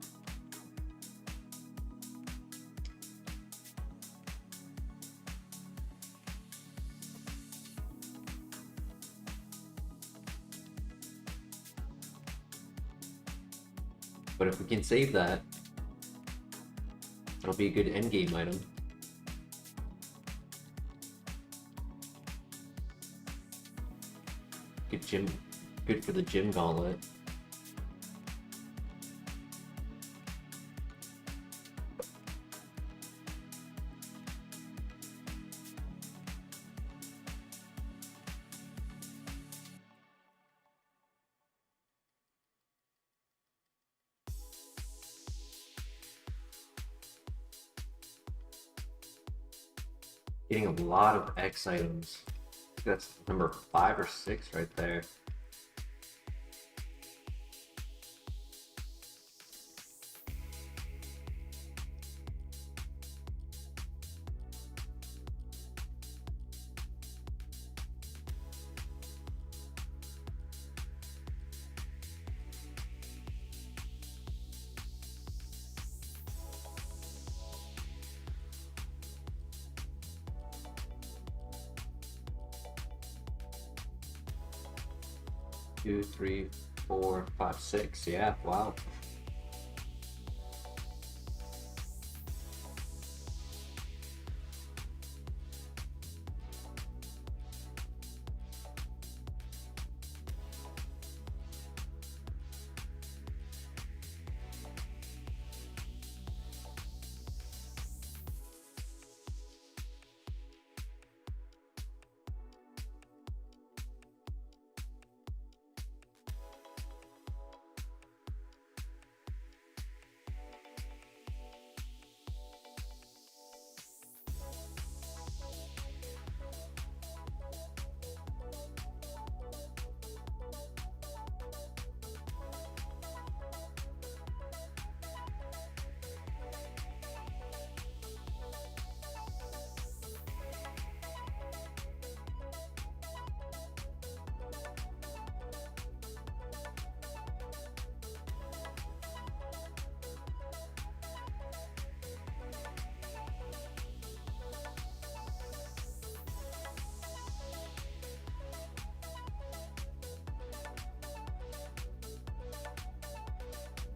But if we can save that, that'll be a good endgame item. Good for the gym gauntlet. Getting a lot of X items. I think that's number 5 or 6 right there. Two, 3, 4, 5, 6. Yeah, wow.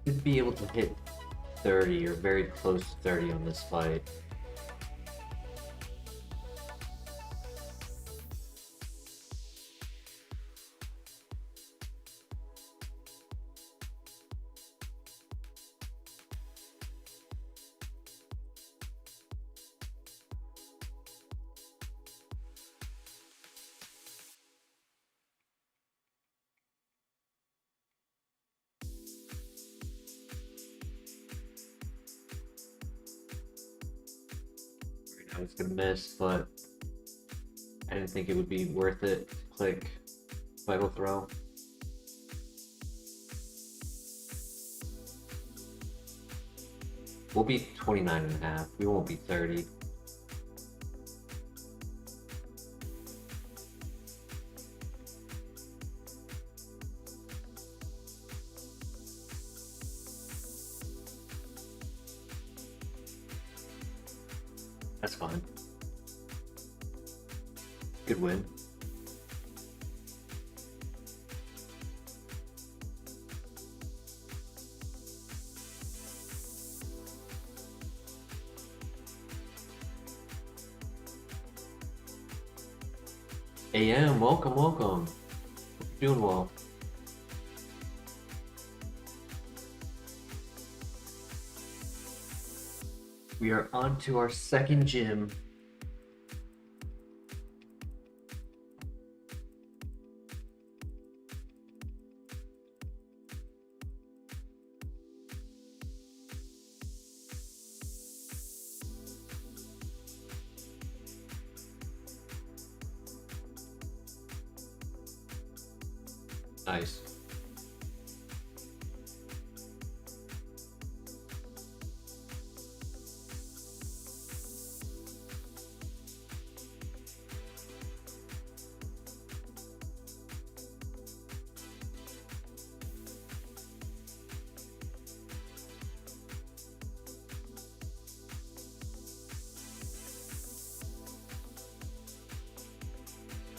Should be able to hit 30 or very close to 30 on this fight. I was gonna miss, but I didn't think it would be worth it to click Vital Throw. We'll be 29.5. We won't be 30. That's fine. Good win. AM, welcome, welcome. Doing well. We are on to our second gym. Nice.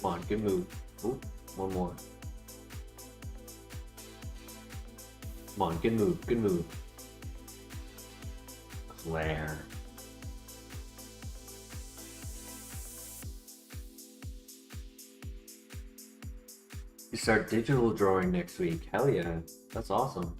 Come on, good move. Ooh, one more. Come on, good move, good move. Claire. You start digital drawing next week. Hell yeah, that's awesome.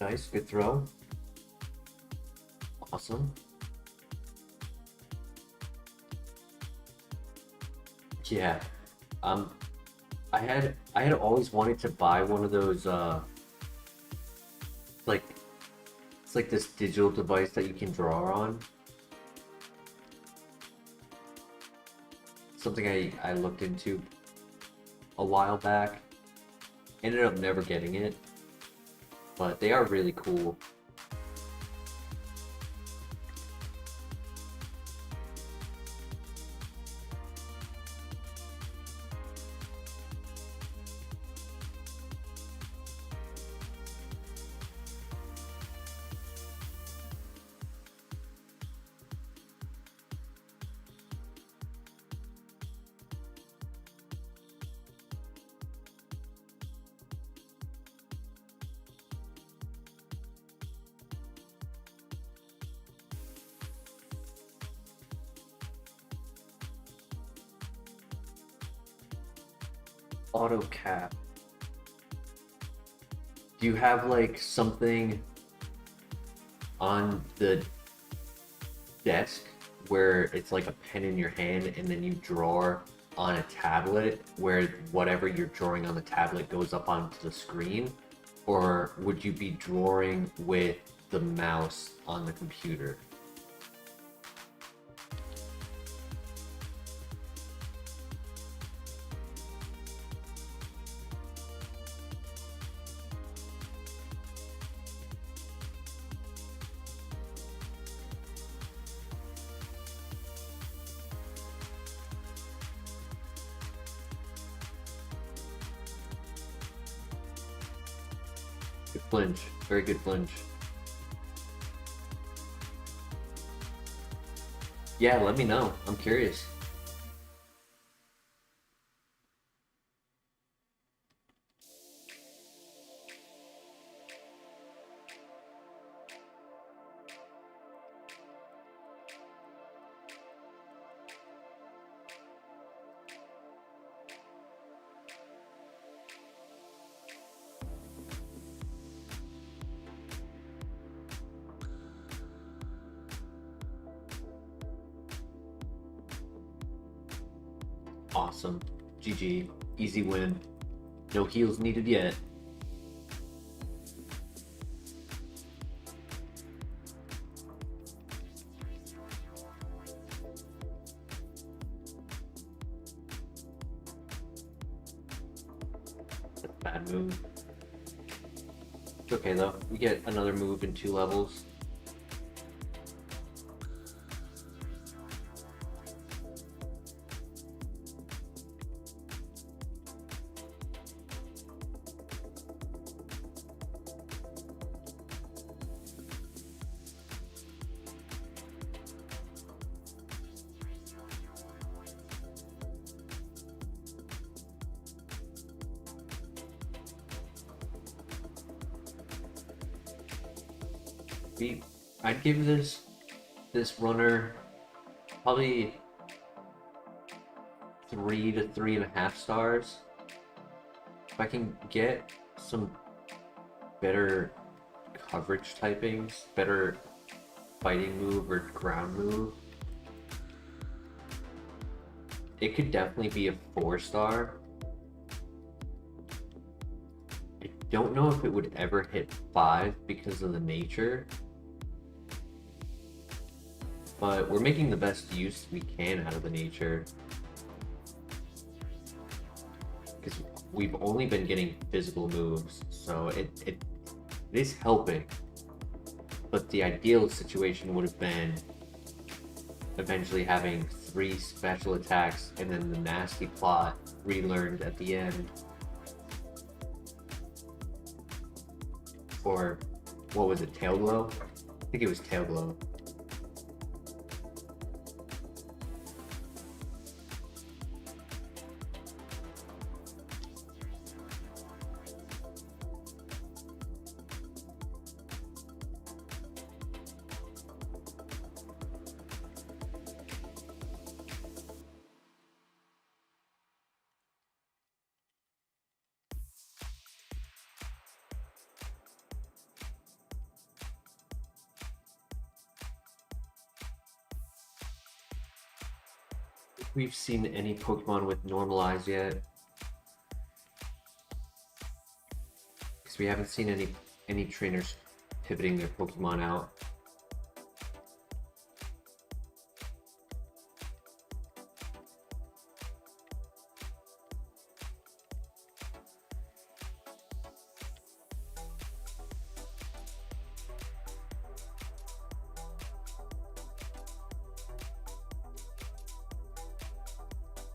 Nice, good throw. Awesome. Yeah. I had always wanted to buy one of those like it's like this digital device that you can draw on. Something I looked into a while back. Ended up never getting it. But they are really cool. Auto cap. Do you have like something on the desk where it's like a pen in your hand and then you draw on a tablet where whatever you're drawing on the tablet goes up onto the screen? Or would you be drawing with the mouse on the computer? Good flinch. Very good flinch. Yeah, let me know. I'm curious. Awesome. GG. Easy win. No heals needed yet. That's a bad move. It's okay though. We get another move in 2 levels. I'd give this runner probably 3 to 3.5 stars. If I can get some better coverage typings, better fighting move or ground move, it could definitely be a 4-star. I don't know if it would ever hit 5 because of the nature. But we're making the best use we can out of the nature. Because we've only been getting physical moves, so it is helping. But the ideal situation would have been eventually having 3 special attacks and then the nasty plot relearned at the end. Or what was it, Tail Glow? I think it was Tail Glow. We've seen any Pokemon with normalize yet, because we haven't seen any trainers pivoting their Pokemon out.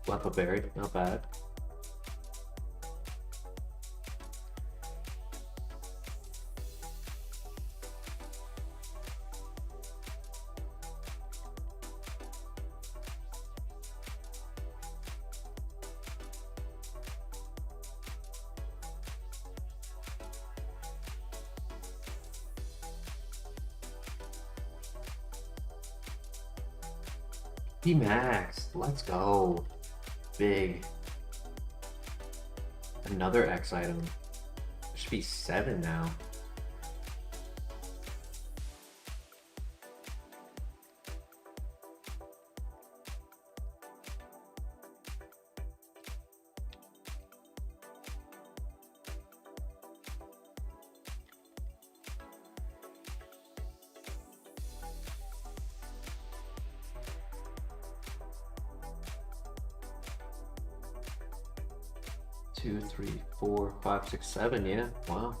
Flappa Berry, not bad. D-Max, let's go. Big. Another X item. There should be 7 now. Two, 3, 4, 5, 6, 7. Yeah, wow.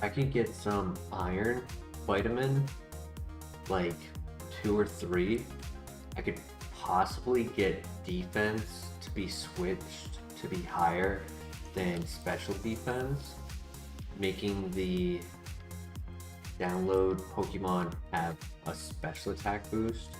I could get some iron vitamin, like 2 or 3. I could possibly get defense to be switched to be higher than special defense, making the download Pokemon have a special attack boost.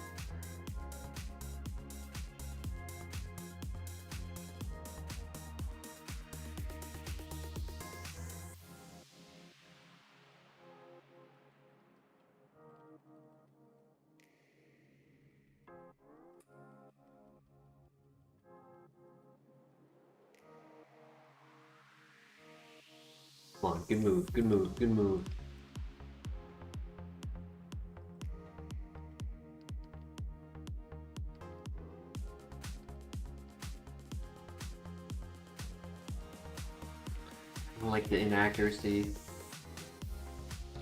Come on, good move, good move, good move. I don't like the inaccuracy.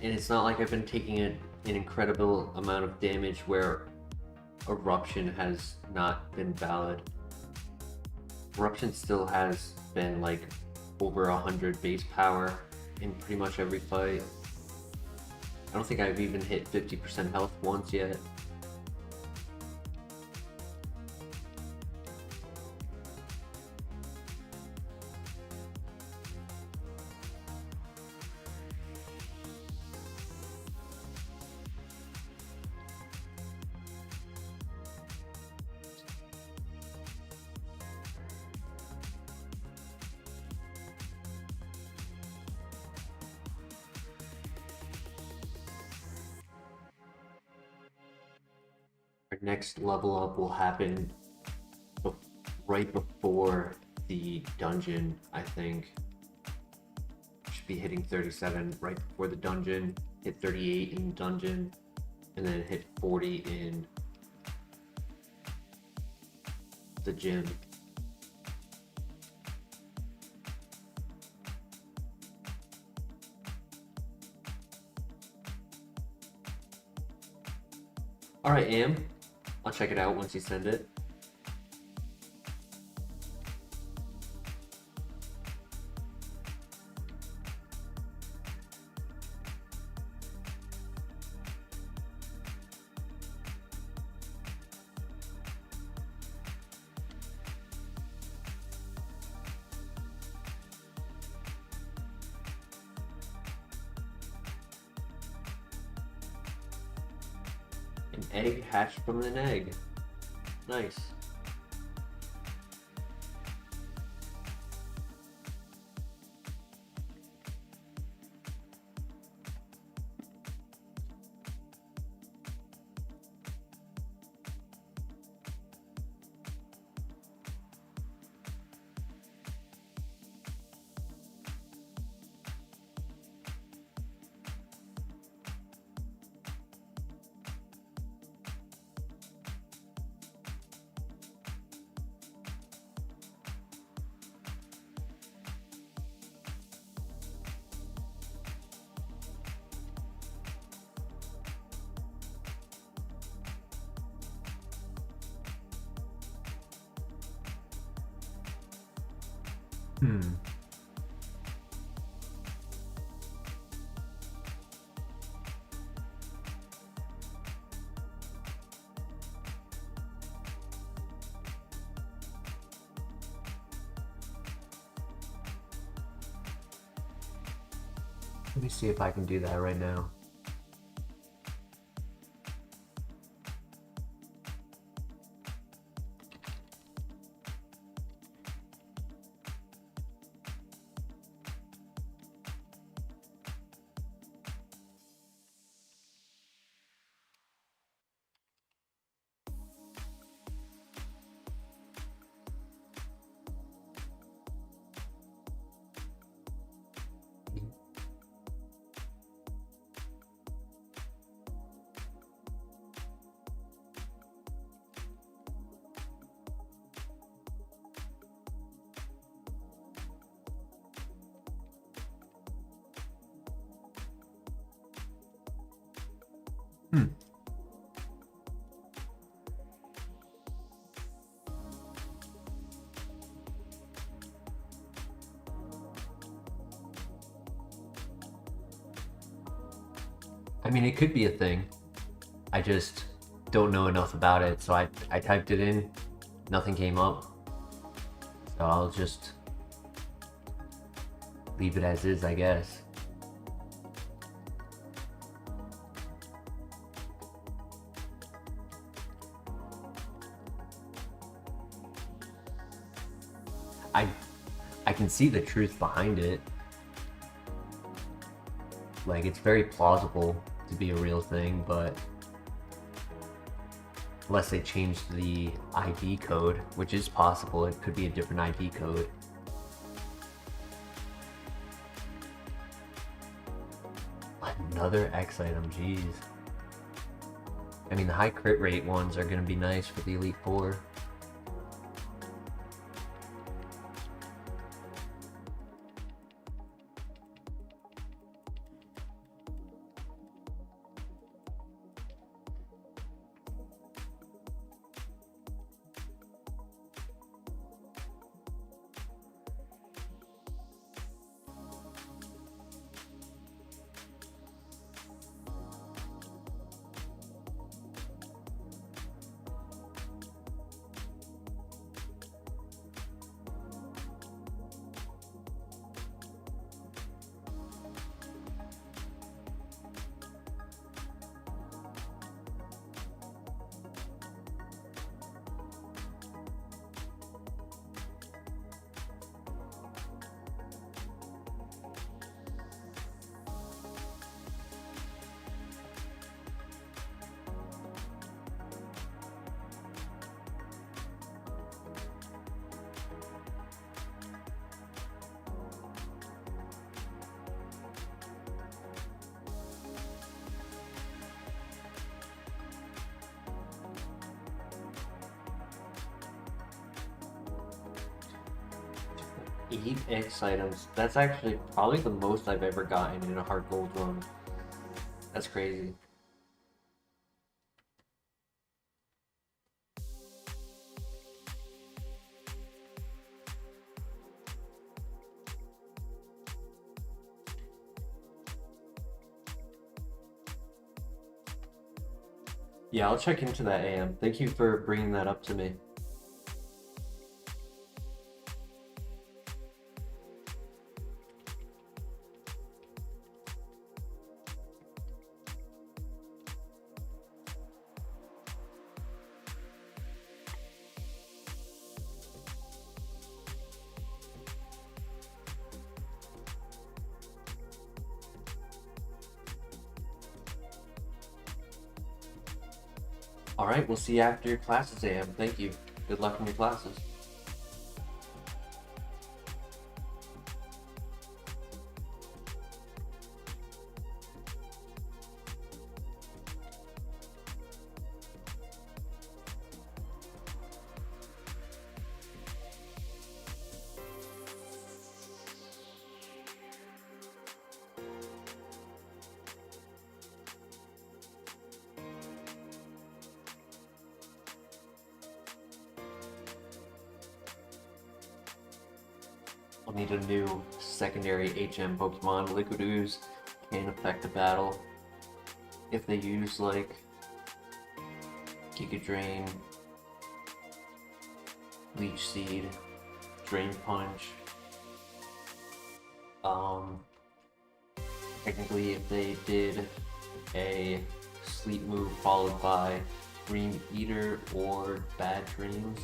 And it's not like I've been taking an incredible amount of damage where Eruption has not been valid. Eruption still has been like over 100 base power in pretty much every fight. I don't think I've even hit 50% health once yet. Our next level up will happen right before the dungeon, I think. Should be hitting 37 right before the dungeon, hit 38 in the dungeon, and then hit 40 in the gym. Alright, Am. I'll check it out once you send it. An egg hatched from an egg. Nice. Hmm. Let me see if I can do that right now. Hmm. I mean, it could be a thing. I just don't know enough about it, so I typed it in, nothing came up. So I'll just leave it as is, I guess. I can see the truth behind it. Like, it's very plausible to be a real thing, but unless they change the ID code, which is possible, it could be a different ID code. Another X item, jeez. I mean, the high crit rate ones are going to be nice for the Elite Four. Eight X items. That's actually probably the most I've ever gotten in a HeartGold run. That's crazy. Yeah, I'll check into that, AM. Thank you for bringing that up to me. All right, we'll see you after your classes, AM. Thank you. Good luck in your classes. I'll need a new secondary HM Pokemon. Liquid Ooze can affect the battle if they use like Giga Drain, Leech Seed, Drain Punch. Technically, if they did a Sleep move followed by Dream Eater or Bad Dreams.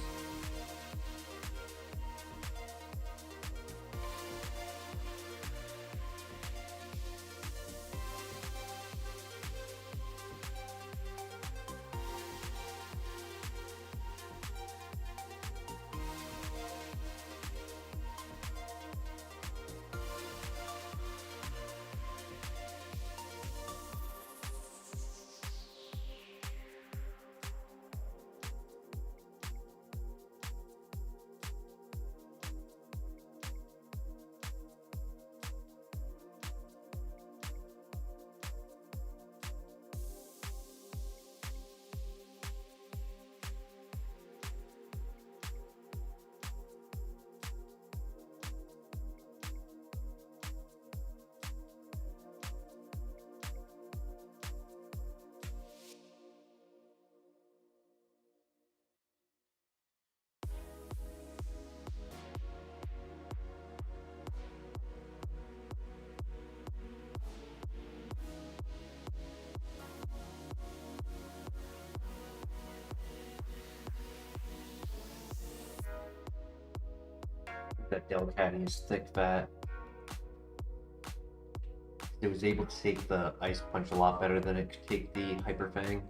that Delcatty is thick fat. It was able to take the Ice Punch a lot better than it could take the Hyper Fang.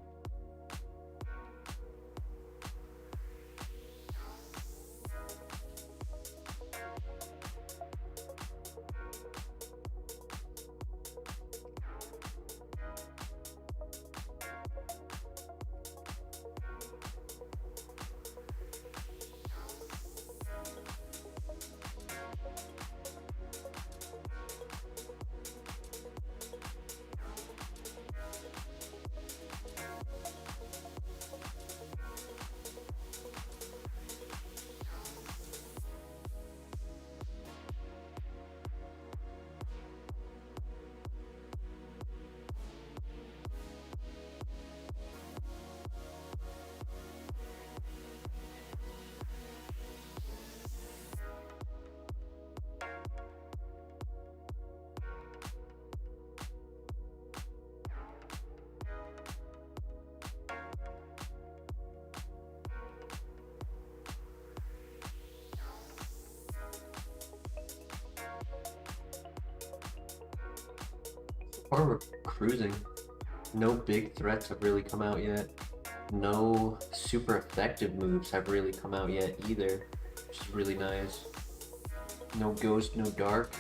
Or we're cruising. No big threats have really come out yet. No super effective moves have really come out yet either, which is really nice. No ghost, no dark.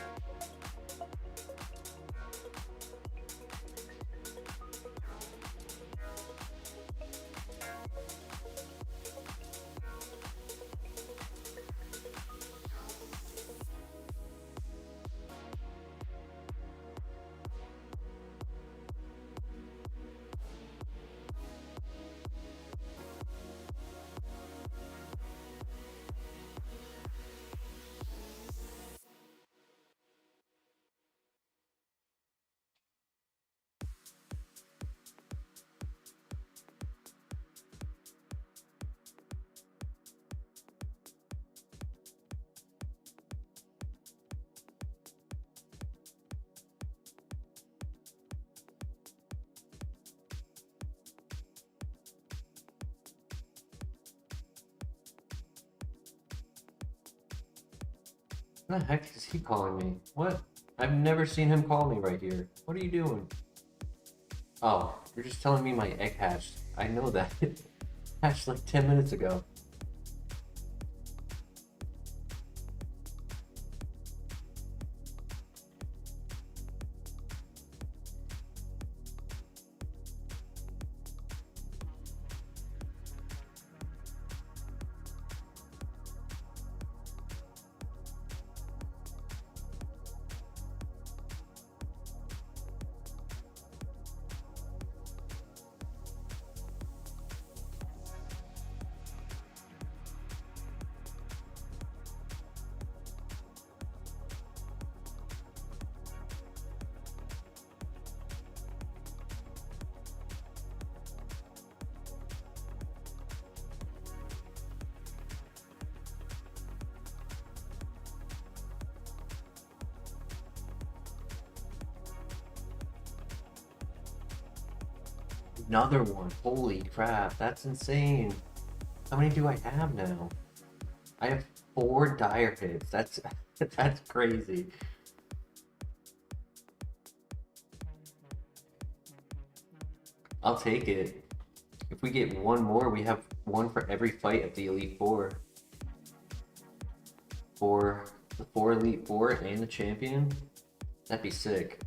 What the heck is he calling me? What? I've never seen him call me right here. What are you doing? Oh, you're just telling me my egg hatched. I know that. It hatched like 10 minutes ago. Another one. Holy crap, that's insane. How many do I have now? I have 4 dire hits. That's that's crazy. I'll take it. If we get one more, we have one for every fight at the Elite Four. For the 4 Elite Four and the champion, that'd be sick.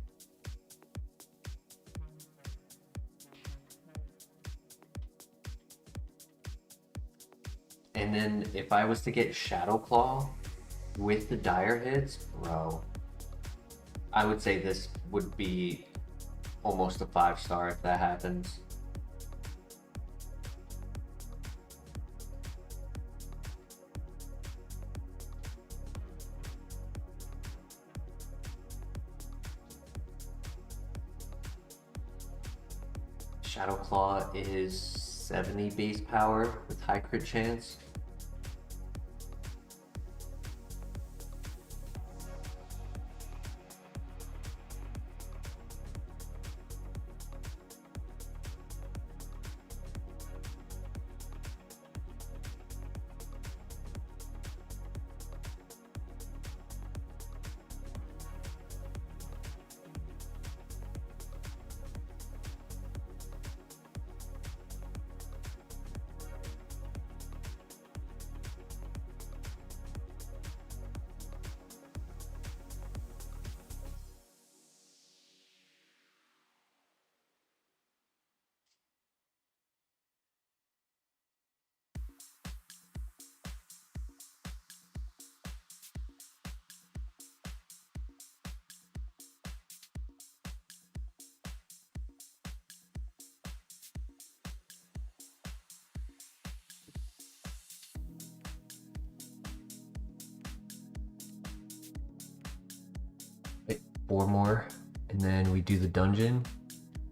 And then if I was to get Shadow Claw with the dire hits, bro, I would say this would be almost a 5-star if that happens. Shadow Claw is 70 base power with high crit chance. 4 more, and then we do the dungeon.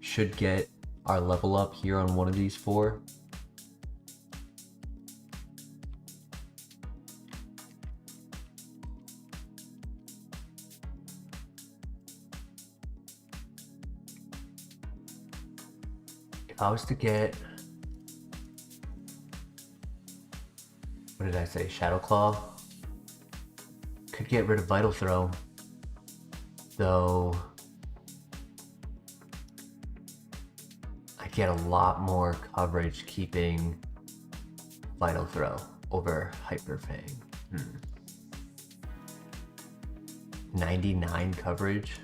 Should get our level up here on one of these 4. If I was to get, what did I say, Shadow Claw, could get rid of Vital Throw, though I get a lot more coverage keeping Vital Throw over Hyper Fang. 99 coverage.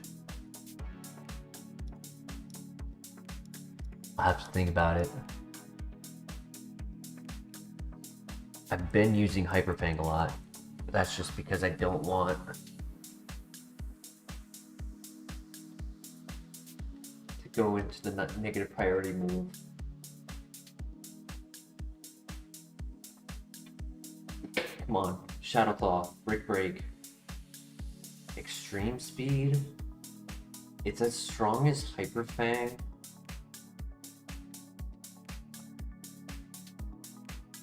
I'll have to think about it. I've been using Hyper Fang a lot, but that's just because I don't want to go into the negative priority move. Come on, Shadow Claw, Brick Break, Extreme Speed. It's as strong as Hyper Fang,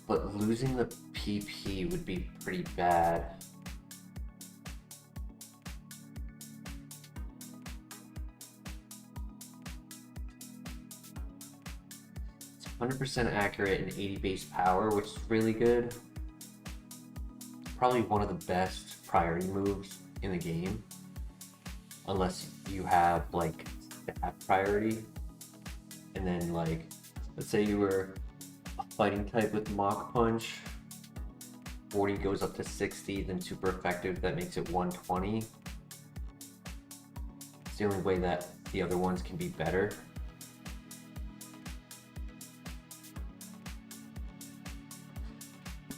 but losing the PP would be pretty bad. It's 100% accurate and 80 base power, which is really good. Probably one of the best priority moves in the game, unless you have like stat priority, and then like, let's say you were a fighting type with Mach Punch, 40 goes up to 60, then super effective, that makes it 120. It's the only way that the other ones can be better.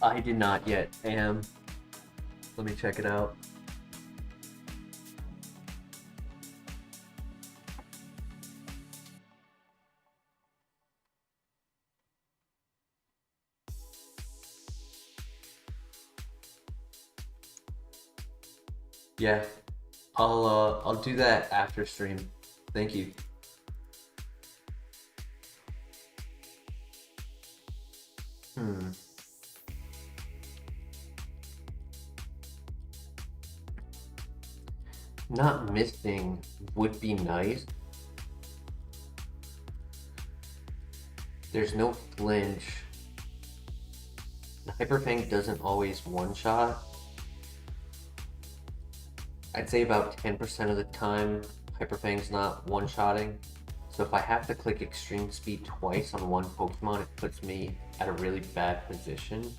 I did not yet, let me check it out. Yeah, I'll do that after stream. Thank you. Not missing would be nice. There's no flinch. Hyper Fang doesn't always one-shot. I'd say about 10% of the time Hyper Fang's not one-shotting. So if I have to click Extreme Speed twice on one Pokemon, it puts me at a really bad position.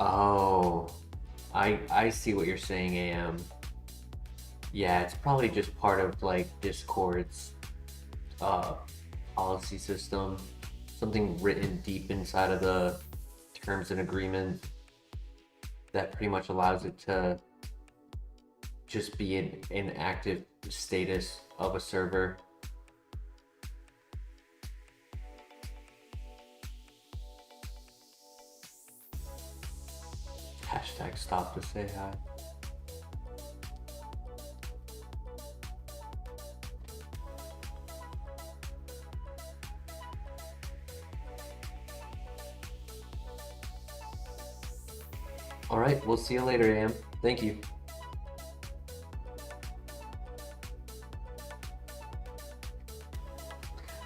Oh, I see what you're saying, AM. Yeah, it's probably just part of like Discord's policy system. Something written deep inside of the terms and agreement that pretty much allows it to just be an active status of a server. Hashtag stop to say hi. All right, we'll see you later, AM. Thank you.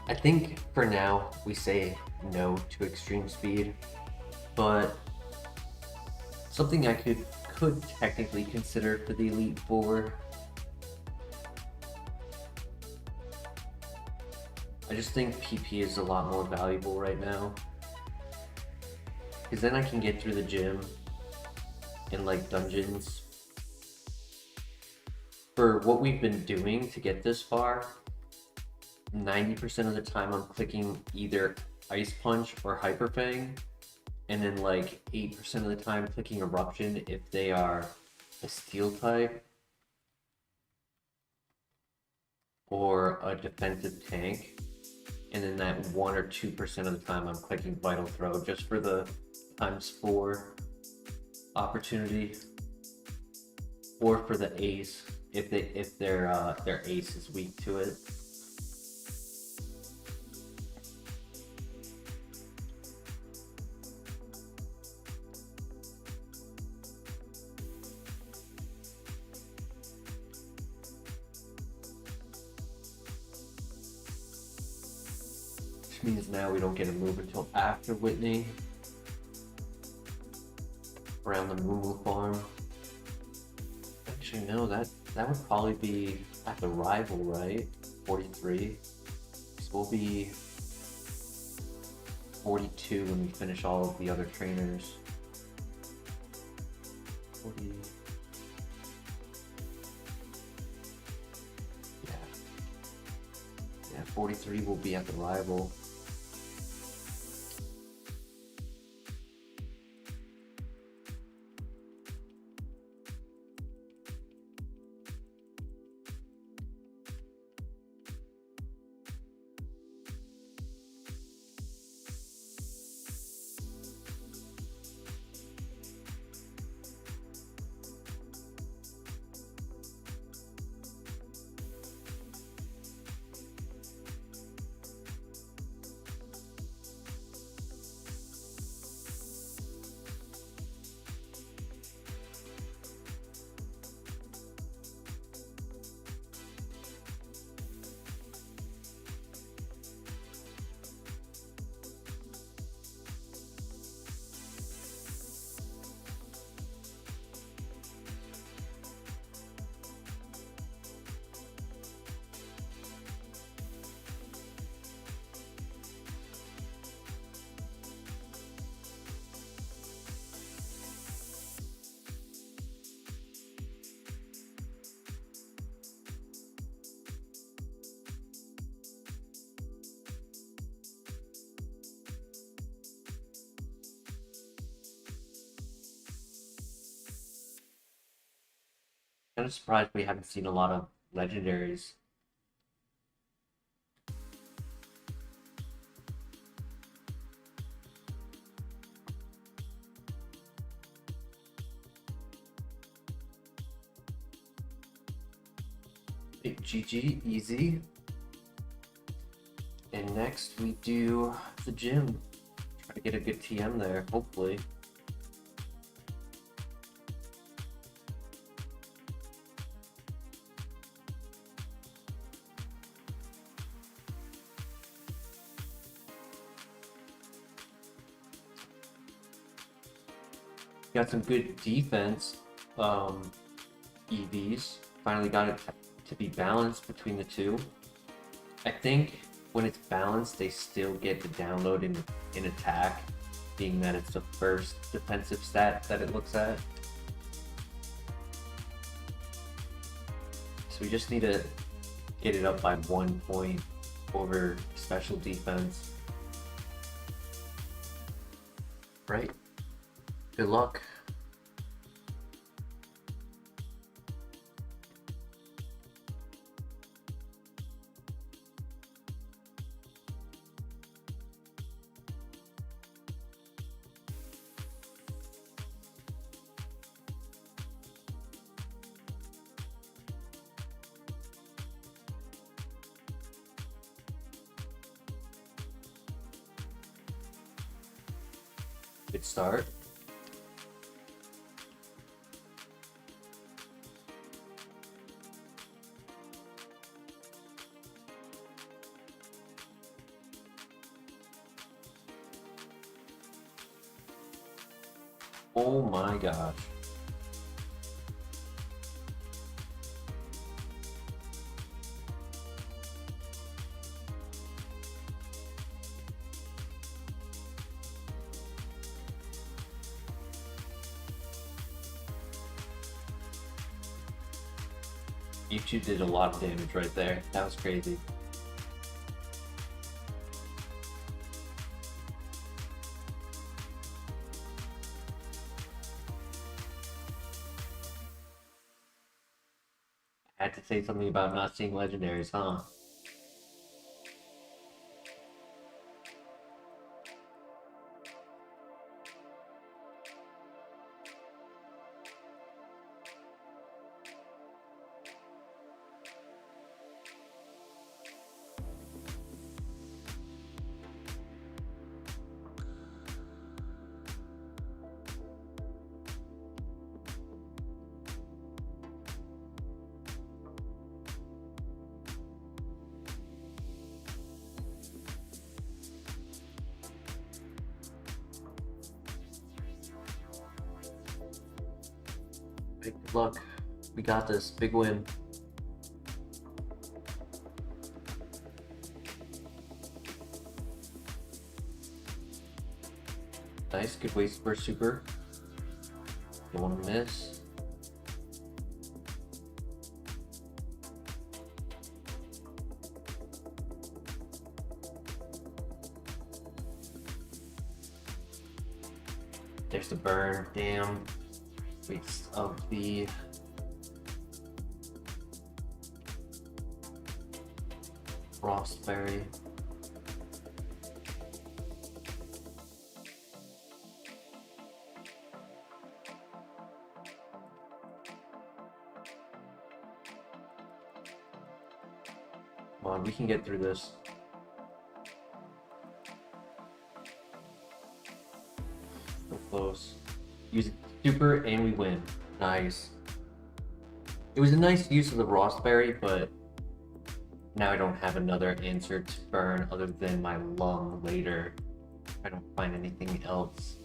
I think for now we say no to Extreme Speed, but something I could technically consider for the Elite Four. I just think PP is a lot more valuable right now, because then I can get through the gym and like dungeons. For what we've been doing to get this far, 90% of the time I'm clicking either Ice Punch or Hyper Fang, and then like 8% of the time clicking Eruption if they are a Steel type or a defensive tank, and then that 1 or 2% of the time I'm clicking Vital Throw just for the ×4 opportunity. or for the ace if their ace is weak to it. Which means now we don't get a move until after Whitney. Around the Moo farm. Actually, no, that would probably be at the rival, right? 43. So we'll be 42 when we finish all of the other trainers. 40. Yeah. Yeah, 43 will be at the rival. Kind of surprised we haven't seen a lot of legendaries. GG, easy. And next we do the gym. Try to get a good TM there, hopefully. Got some good defense EVs. Finally got it to be balanced between the two. I think when it's balanced, they still get the download in attack, being that it's the first defensive stat that it looks at. So we just need to get it up by 1 point over special defense. Right? Good luck. Good start. Oh my gosh. YouTube did a lot of damage right there. That was crazy. I had to say something about not seeing legendaries, huh? Good luck. We got this. Big win. Nice. Good waste burst super. Don't want to miss. There's the burn. Damn. Waste of the Frostberry. Come on, we can get through this. So close. Use super and we win. Nice. It was a nice use of the Frostberry, but now I don't have another answer to burn other than my lung later. I don't find anything else.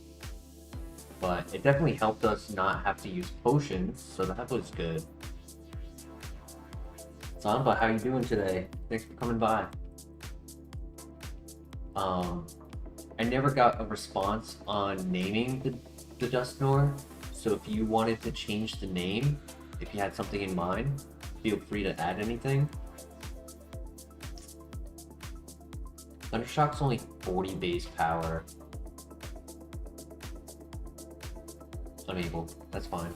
But it definitely helped us not have to use potions, so that was good. Zanba, how you doing today? Thanks for coming by. I never got a response on naming the Dusknoir, so if you wanted to change the name, if you had something in mind, feel free to add anything. Thundershock's only 40 base power. Unable. That's fine.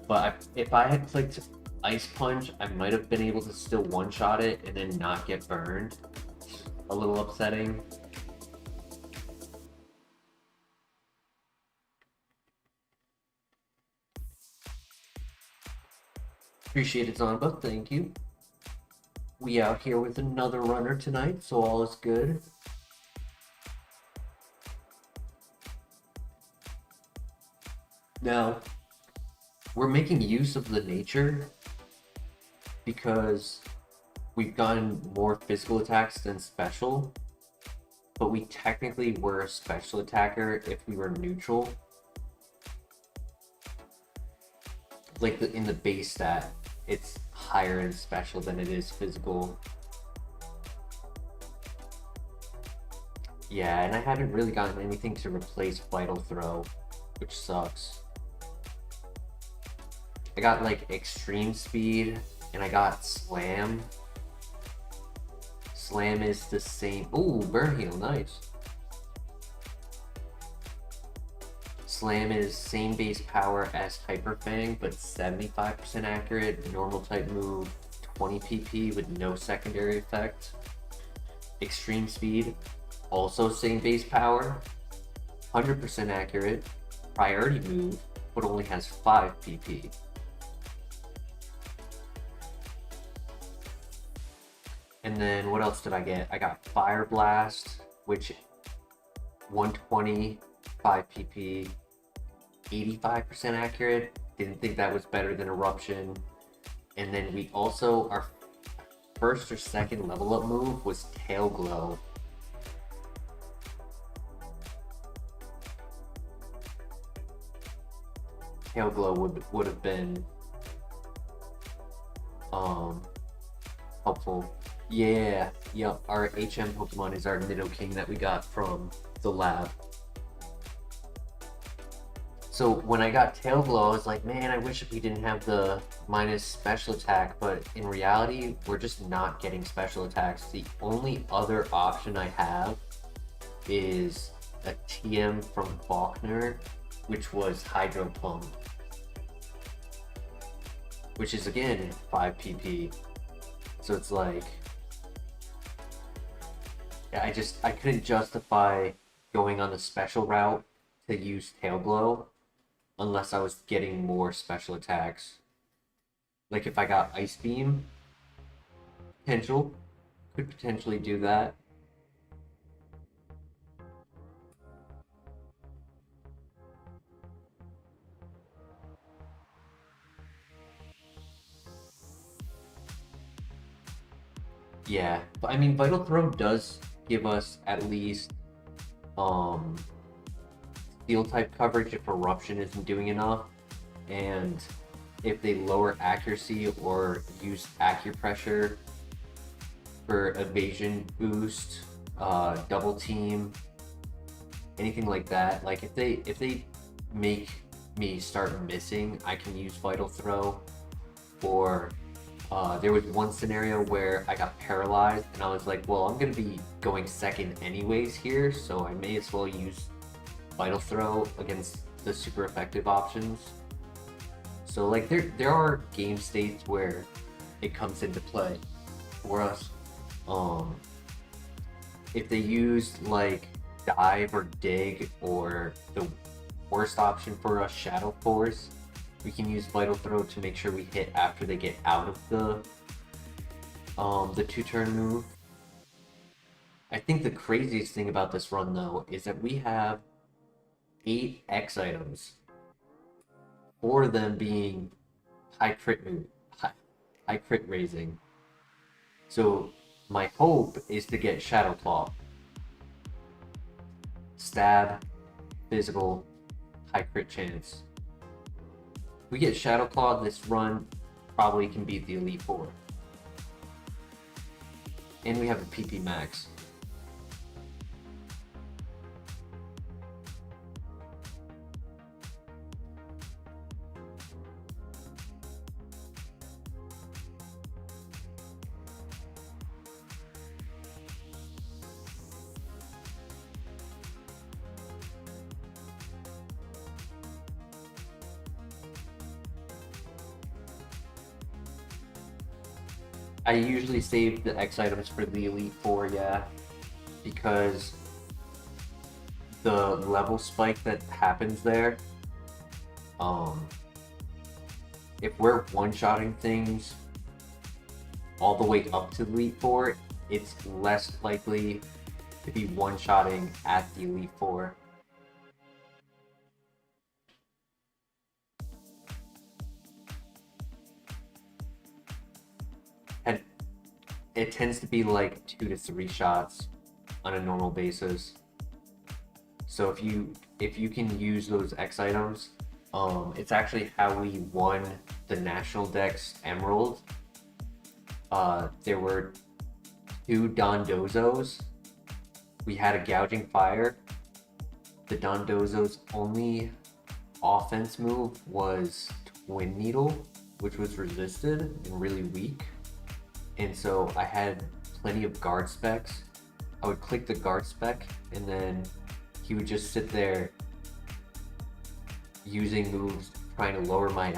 But if I had clicked Ice Punch, I might have been able to still one-shot it and then not get burned. A little upsetting. Appreciate it, Zonba. Thank you. We out here with another runner tonight, so all is good. Now, we're making use of the nature because we've gotten more physical attacks than special, but we technically were a special attacker if we were neutral. Like in the base stat, it's higher in special than it is physical. Yeah, and I haven't really gotten anything to replace Vital Throw, which sucks. I got like Extreme Speed, and I got Slam. Slam is the same. Ooh, Burn Heal, nice. Slam is same base power as Hyper Fang, but 75% accurate. Normal type move, 20 PP with no secondary effect. Extreme Speed, also same base power, 100% accurate. Priority move, but only has 5 PP. And then what else did I get? I got Fire Blast, which 120, 5 PP, 85% accurate. Didn't think that was better than Eruption. And then we also, our first or second level up move was Tail Glow. Tail Glow would have been helpful. Yeah, our HM Pokemon is our Nidoking that we got from the lab. So when I got Tail Glow, I was like, man, I wish we didn't have the minus special attack, but in reality, we're just not getting special attacks. The only other option I have is a TM from Faulkner, which was Hydro Pump, which is again 5 PP. So it's like, yeah, I couldn't justify going on the special route to use Tail Glow unless I was getting more special attacks. Like if I got Ice Beam, could potentially do that. Yeah, but I mean, Vital Throw does give us at least um, steel type coverage if eruption isn't doing enough, and if they lower accuracy or use acupressure for evasion boost, double team, anything like that. Like if they make me start missing, I can use vital throw. Or there was one scenario where I got paralyzed and I was like, well, I'm gonna be going second anyways here, so I may as well use vital throw against the super effective options. So like there are game states where it comes into play for us. If they use like dive or dig, or the worst option for us, shadow force, we can use vital throw to make sure we hit after they get out of the 2-turn move. I think the craziest thing about this run though is that we have 8 X items, 4 of them being high crit move, high crit raising. So my hope is to get Shadow Claw, stab, physical, high crit chance. If we get Shadow Claw, this run probably can beat the Elite Four. And we have a PP max. I usually save the X items for the Elite Four, yeah, because the level spike that happens there, if we're one-shotting things all the way up to the Elite Four, it's less likely to be one-shotting at the Elite Four. And it tends to be like 2 to 3 shots on a normal basis. So if you can use those X items, it's actually how we won the National Dex Emerald. There were 2 Dondozos. We had a Gouging Fire. The Dondozo's only offense move was Twin Needle, which was resisted and really weak. And so I had plenty of guard specs. I would click the guard spec, and then he would just sit there using moves trying to lower my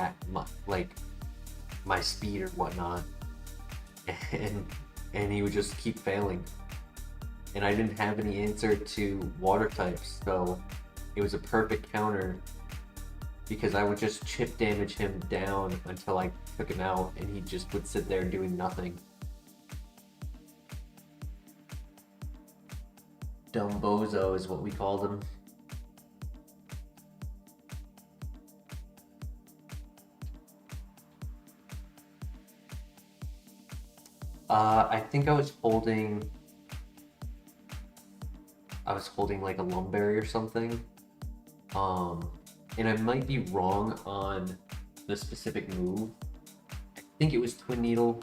speed or whatnot, and he would just keep failing. And I didn't have any answer to water types, so it was a perfect counter, because I would just chip damage him down until I took him out, and he just would sit there doing nothing. Dumbozo is what we called him. I think I was holding like a Lumberry or something. And I might be wrong on the specific move. I think it was Twin Needle.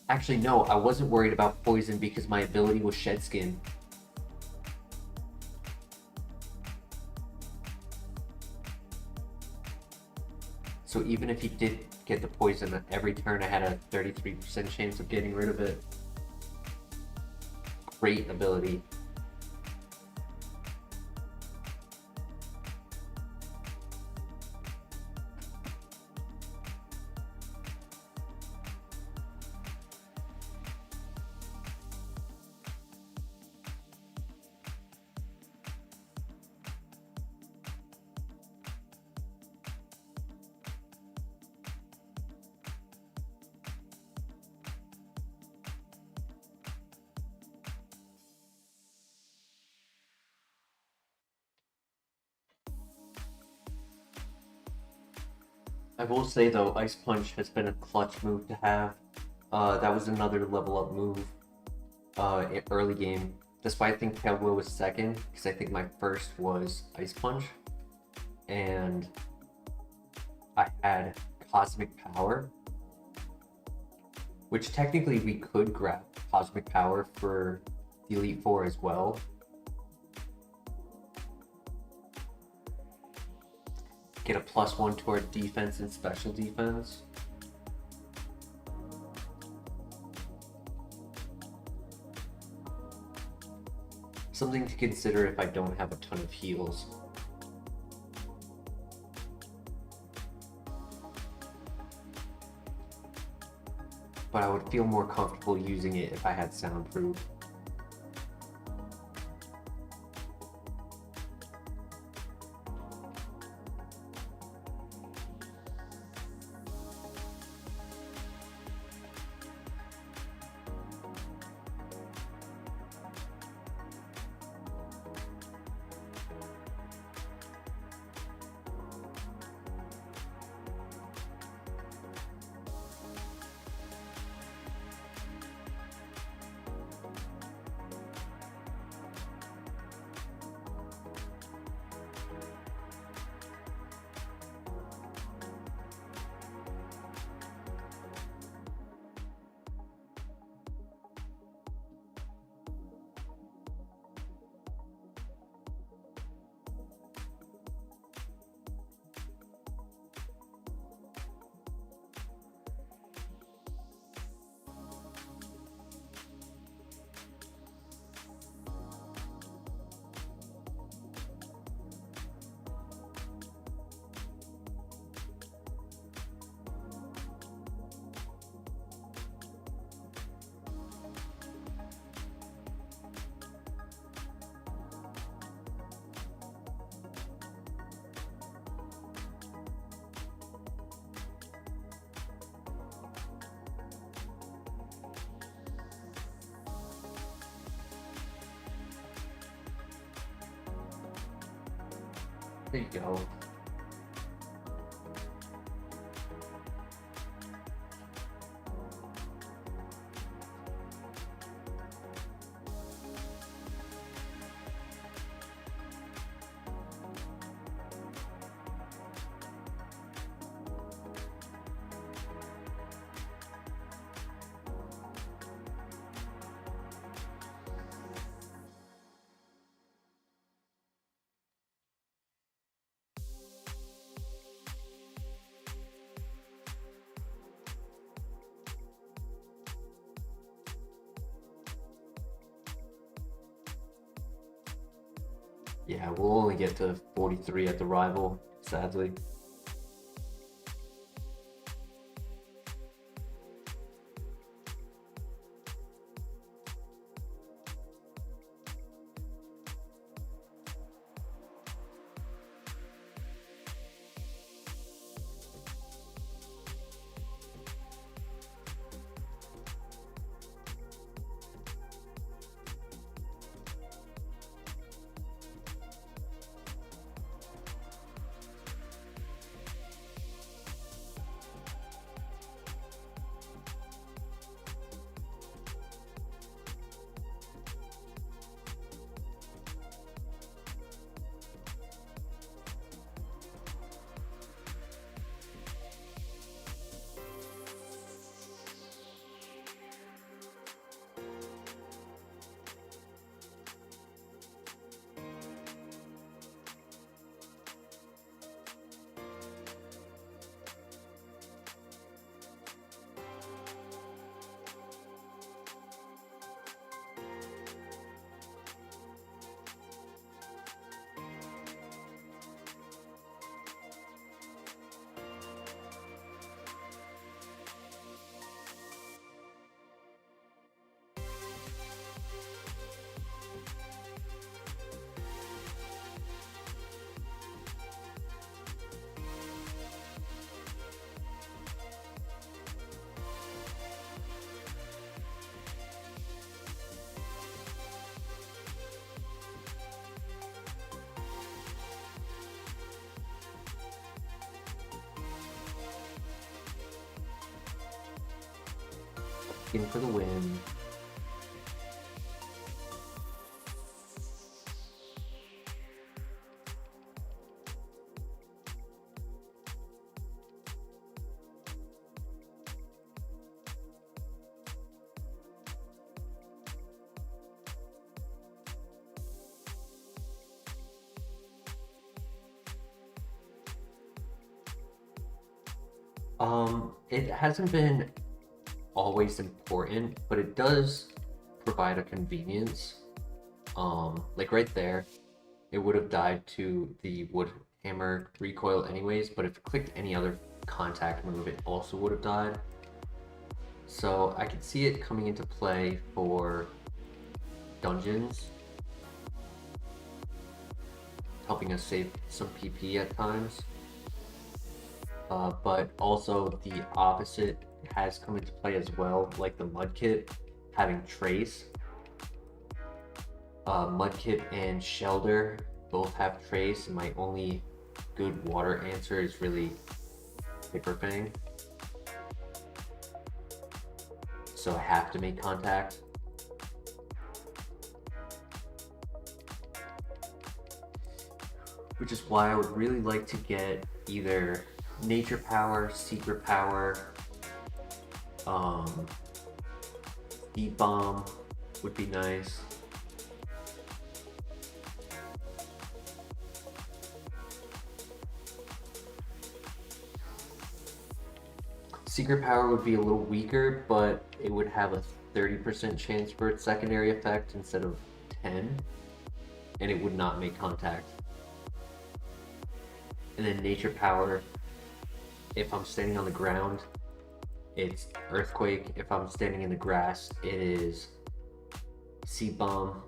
Actually, no, I wasn't worried about poison because my ability was Shed Skin. So even if he did get the poison every turn, I had a 33% chance of getting rid of it. Great ability. I will say though, Ice Punch has been a clutch move to have. That was another level up move early game. That's why I think Pale Will was second, because I think my first was Ice Punch, and I had Cosmic Power, which technically we could grab Cosmic Power for the Elite Four as well. Get a +1 to our defense and special defense. Something to consider if I don't have a ton of heals. But I would feel more comfortable using it if I had Soundproof. There you go. Yeah, we'll only get to 43 at the rival, sadly. In for the win. It hasn't been always important, but it does provide a convenience. Like right there, it would have died to the wood hammer recoil anyways, but if it clicked any other contact move, it also would have died. So I could see it coming into play for dungeons, helping us save some PP at times. But also the opposite has come into play as well, like the Mudkip having Trace. Mudkip and Shelter both have Trace, and my only good water answer is really Hyperfang. So I have to make contact. Which is why I would really like to get either Nature Power, Secret Power, Deep Bomb would be nice. Secret Power would be a little weaker, but it would have a 30% chance for its secondary effect instead of 10, and it would not make contact. And then Nature Power, if I'm standing on the ground, it's Earthquake. If I'm standing in the grass, it is Seed Bomb.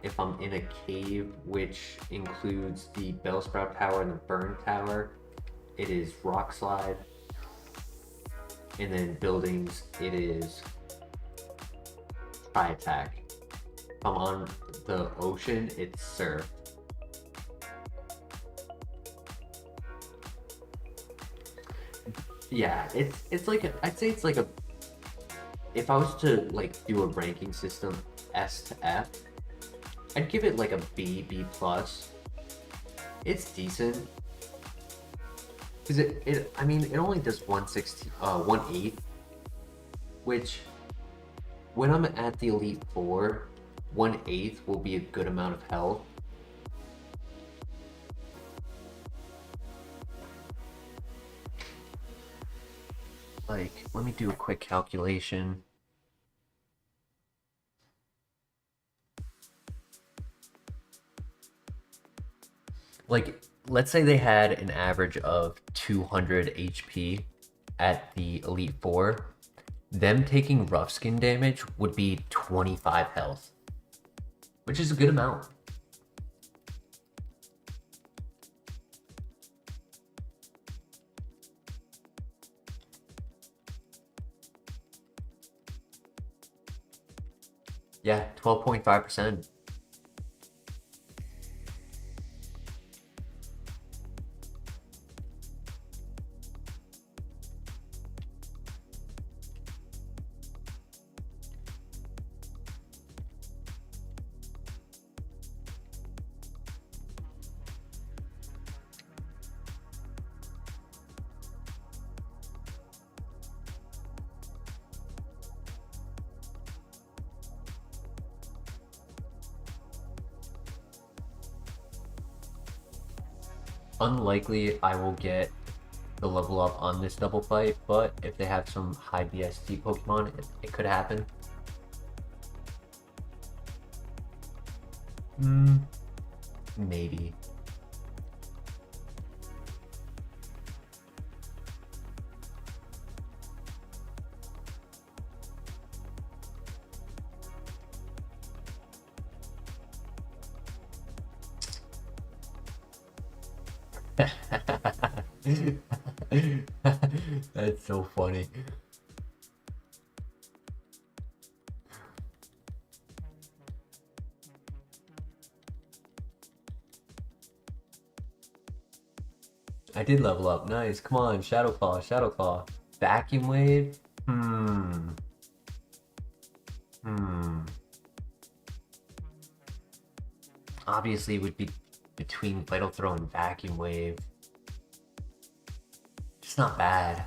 If I'm in a cave, which includes the Bellsprout Tower and the Burn Tower, it is Rock Slide. And then buildings, it is Tri Attack. If I'm on the ocean, it's Surf. Yeah, it's like I'd say it's like a, if I was to like do a ranking system S to F, I'd give it like a B plus. It's decent. Because I mean, it only does 1/8, which when I'm at the Elite Four, 1/8 will be a good amount of health. Like, let me do a quick calculation. Like, let's say they had an average of 200 HP at the Elite Four. Them taking rough skin damage would be 25 health, which is a good amount. Yeah, 12.5%. Unlikely I will get the level up on this double fight, but if they have some high BST Pokemon, it could happen. Maybe. That's so funny. I did level up. Nice. Come on. Shadow Claw. Shadow Claw. Vacuum Wave? Obviously, it would be between Vital Throw and Vacuum Wave. It's not bad.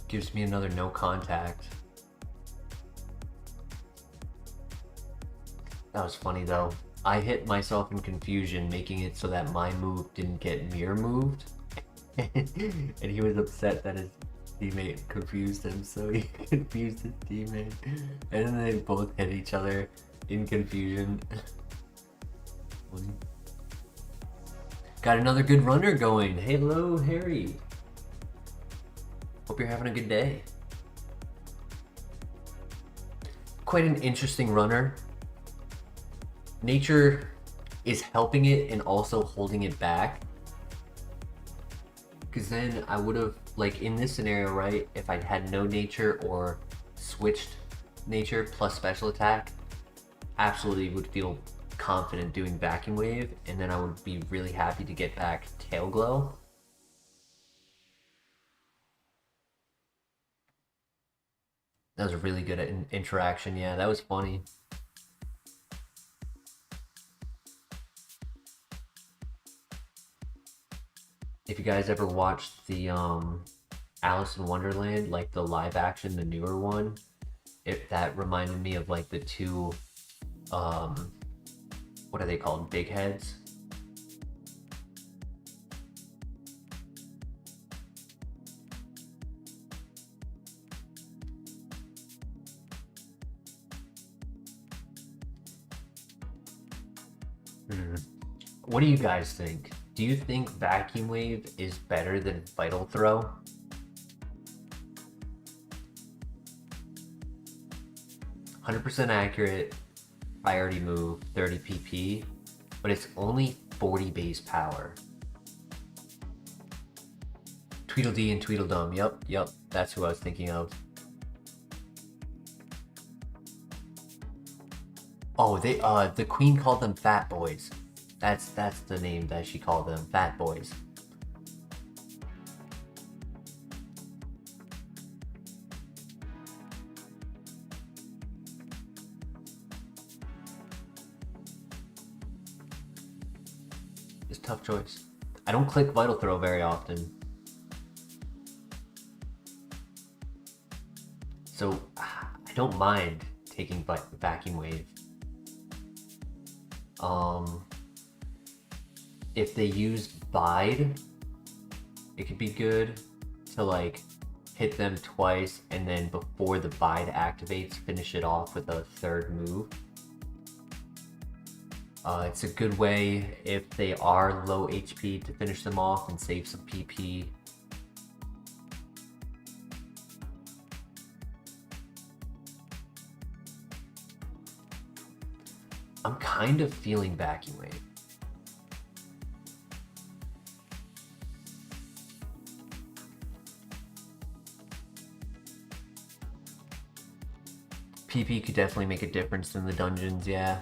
Gives me another no contact. That was funny though. I hit myself in confusion, making it so that my move didn't get mirror moved. And he was upset that his teammate confused him, so he confused his teammate. And then they both hit each other in confusion. Got another good runner going. Hello, Harry. Hope you're having a good day. Quite an interesting runner. Nature is helping it and also holding it back. Because then I would have, like in this scenario, right, if I'd had no nature or switched nature plus special attack, absolutely would feel confident doing vacuum wave, and then I would be really happy to get back tail glow. That was a really good interaction. Yeah, that was funny. If you guys ever watched the Alice in Wonderland, like the live action, the newer one, if that reminded me of like the two what are they called? Big heads? What do you guys think? Do you think Vacuum Wave is better than Vital Throw? %, accurate, priority move, 30 PP, but it's only 40 base power. Tweedledee and Tweedledum, yep, that's who I was thinking of. Oh, the queen called them fat boys. That's the name that she called them, fat boys. It's a tough choice. I don't click Vital Throw very often. So I don't mind taking Vacuum Wave. If they use Bide, it could be good to like hit them twice and then before the Bide activates, finish it off with a third move. It's a good way if they are low HP to finish them off and save some PP. I'm kind of feeling Vacuum Wave. PP could definitely make a difference in the dungeons, yeah.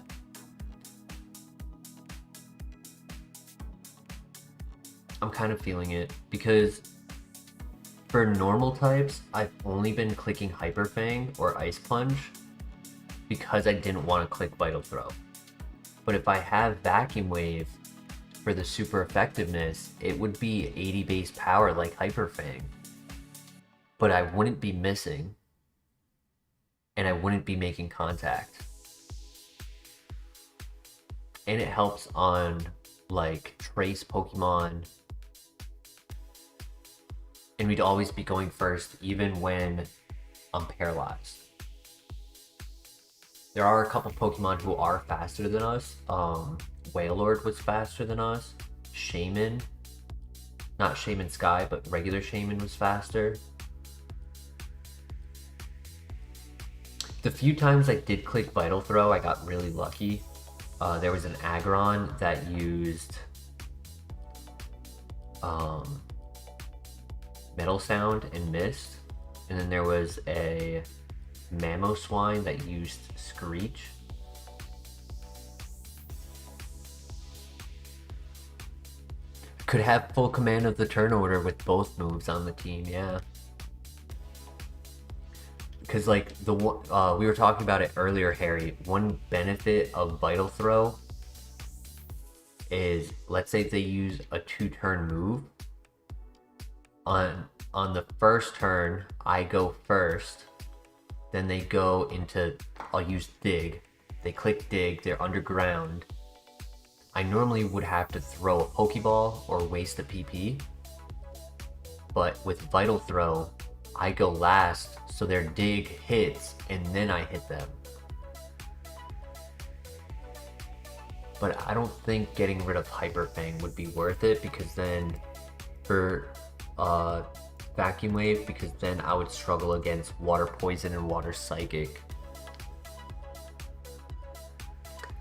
I'm kind of feeling it because for normal types, I've only been clicking Hyper Fang or Ice Punch because I didn't want to click Vital Throw. But if I have Vacuum Wave for the super effectiveness, it would be 80 base power like Hyper Fang. But I wouldn't be missing, and I wouldn't be making contact. And it helps on like Trace Pokemon. And we'd always be going first even when I'm paralyzed. There are a couple Pokemon who are faster than us. Wailord was faster than us. Shaman, not Shaman Sky, but regular Shaman was faster. The few times I did click Vital Throw, I got really lucky. There was an Aggron that used Metal Sound and missed. And then there was a Mamoswine that used Screech. Could have full command of the turn order with both moves on the team, yeah. Because like the one we were talking about it earlier, Harry. One benefit of Vital Throw is, let's say they use a 2-turn move. On the first turn, I go first. Then they go into, I'll use Dig. They click Dig, they're underground. I normally would have to throw a Pokeball or waste a PP, but with Vital Throw, I go last, so their dig hits, and then I hit them. But I don't think getting rid of Hyper Fang would be worth it, because then for Vacuum Wave, because then I would struggle against Water Poison and Water Psychic.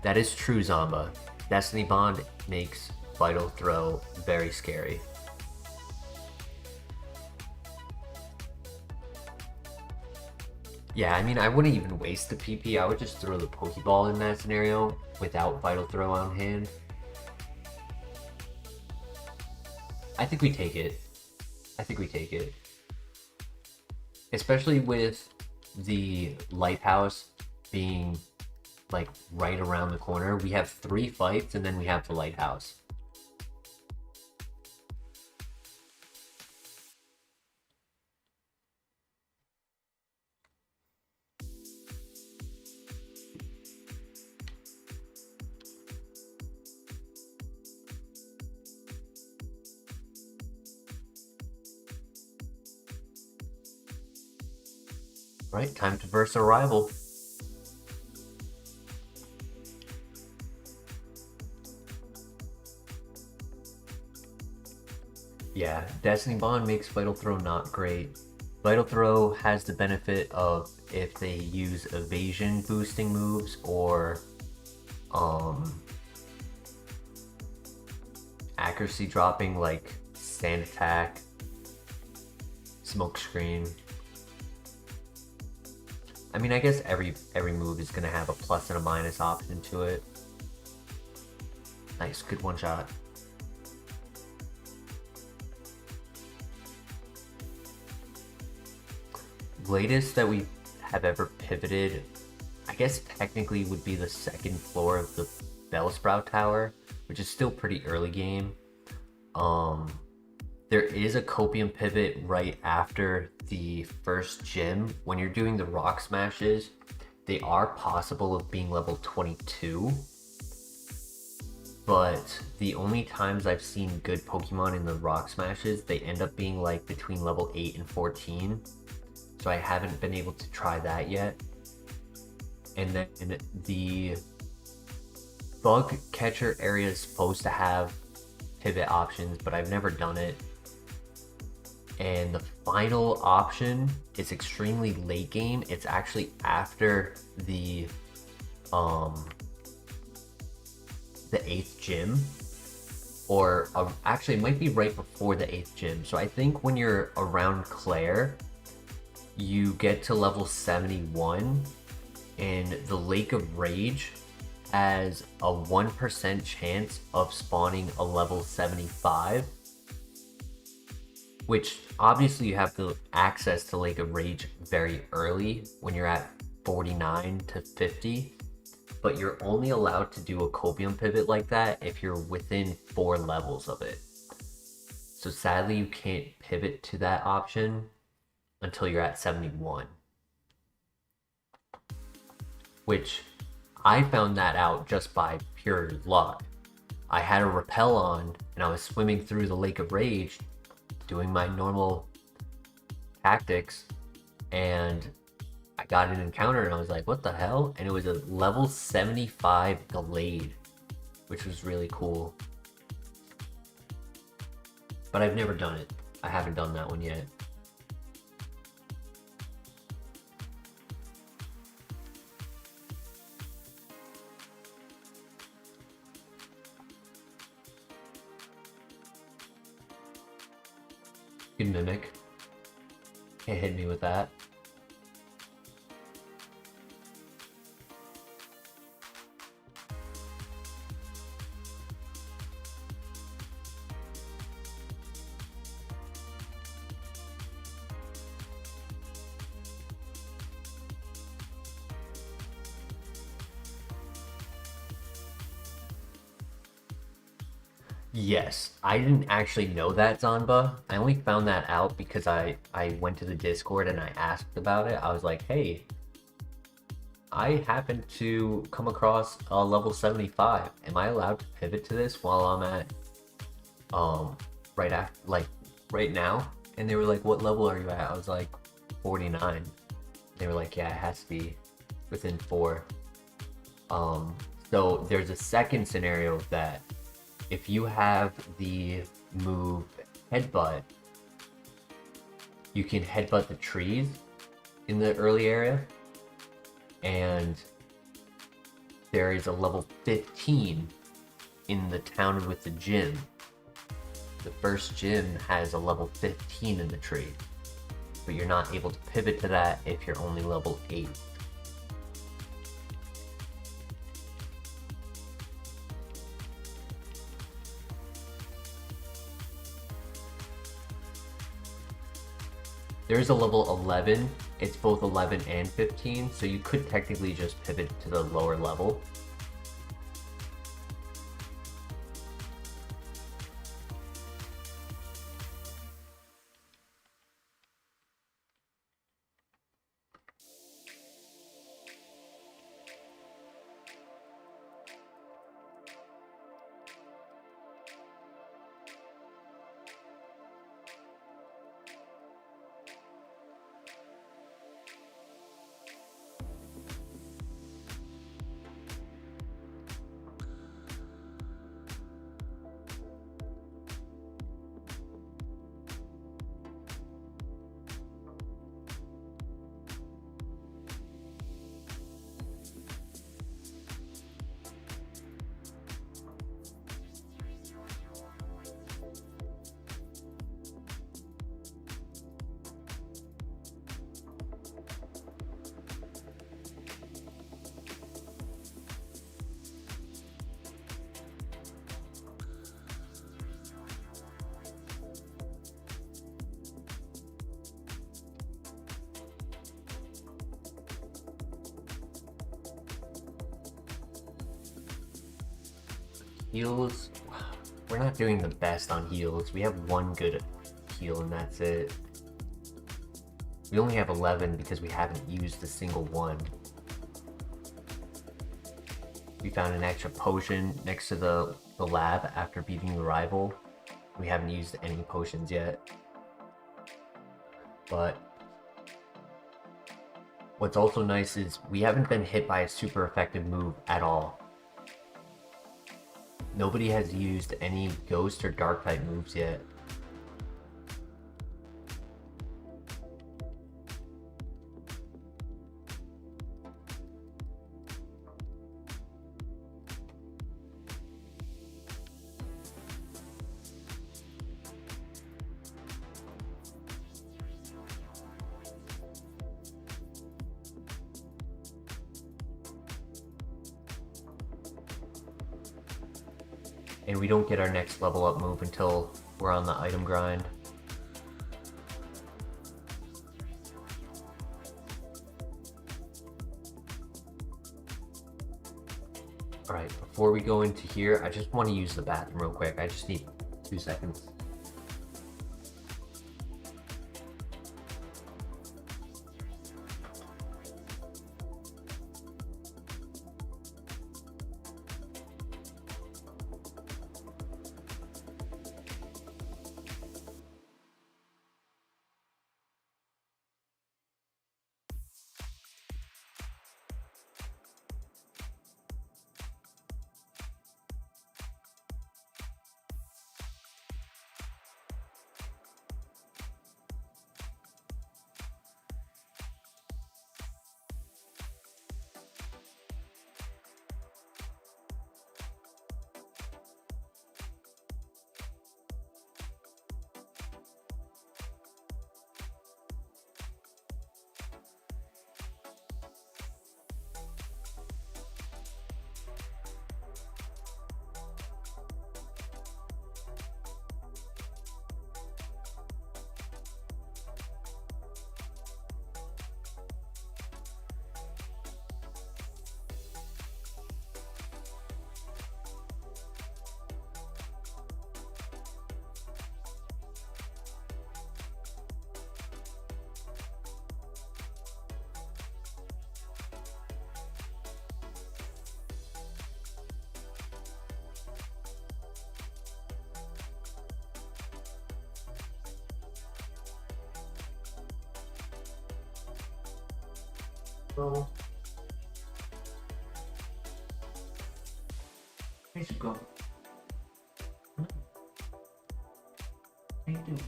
That is true, Zamba. Destiny Bond makes Vital Throw very scary. Yeah, I mean, I wouldn't even waste the PP. I would just throw the Pokeball in that scenario without Vital Throw on hand. I think we take it. I think we take it. Especially with the Lighthouse being like right around the corner. We have 3 fights and then we have the Lighthouse. Right, time to verse a rival. Yeah, Destiny Bond makes Vital Throw not great. Vital Throw has the benefit of if they use evasion boosting moves or accuracy dropping, like Sand Attack, Smoke Screen. I mean, I guess every move is gonna have a plus and a minus option to it. Nice, good one shot. Latest that we have ever pivoted, I guess technically would be the 2nd floor of the Bellsprout Tower, which is still pretty early game. There is a Copium pivot right after the first gym. When you're doing the rock smashes, they are possible of being level 22. But the only times I've seen good Pokemon in the rock smashes, they end up being like between level 8 and 14. So I haven't been able to try that yet. And then the bug catcher area is supposed to have pivot options, but I've never done it. And the final option is extremely late game. It's actually after the 8th gym, or actually it might be right before the 8th gym. So I think when you're around Claire, you get to level 71, and the Lake of Rage has a 1% chance of spawning a level 75. Which obviously you have to access to Lake of Rage very early when you're at 49 to 50, but you're only allowed to do a Copium pivot like that if you're within 4 levels of it. So sadly you can't pivot to that option until you're at 71. Which I found that out just by pure luck. I had a rappel on and I was swimming through the Lake of Rage doing my normal tactics, and I got an encounter and I was like, what the hell? And it was a level 75 Gallade, which was really cool. But I've never done it. I haven't done that one yet. Good Mimic. Can't hit me with that. Yes, I didn't actually know that, Zanba. I only found that out because I went to the Discord and I asked about it. I was like, hey, I happened to come across a level 75. Am I allowed to pivot to this while I'm at right after, like right now? And they were like, what level are you at? I was like 49. They were like, yeah, it has to be within 4. So there's a second scenario that if you have the move headbutt, you can headbutt the trees in the early area, and there is a level 15 in the town with the gym. The first gym has a level 15 in the tree, but you're not able to pivot to that if you're only level 8. There's a level 11, it's both 11 and 15, so you could technically just pivot to the lower level. Heals, we're not doing the best on heals. We have one good heal and that's it. We only have 11 because we haven't used a single one. We found an extra potion next to the lab after beating the rival. We haven't used any potions yet. But what's also nice is we haven't been hit by a super effective move at all. Nobody has used any ghost or dark type moves yet. And we don't get our next level up move until we're on the item grind. Alright, before we go into here, I just want to use the bathroom real quick. I just need 2 seconds. Go. Where'd you go? What are you doing?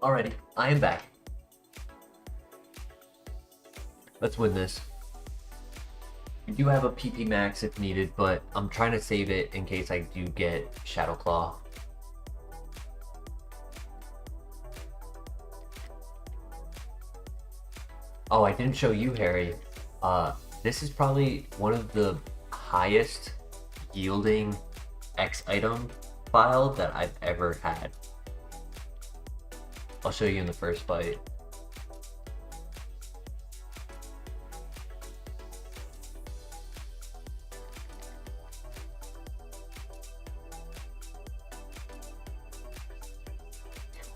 Alrighty, I am back. Let's win this. We do have a PP max if needed, but I'm trying to save it in case I do get Shadow Claw. Oh, I didn't show you, Harry. This is probably one of the highest yielding X item file that I've ever had. I'll show you in the first fight.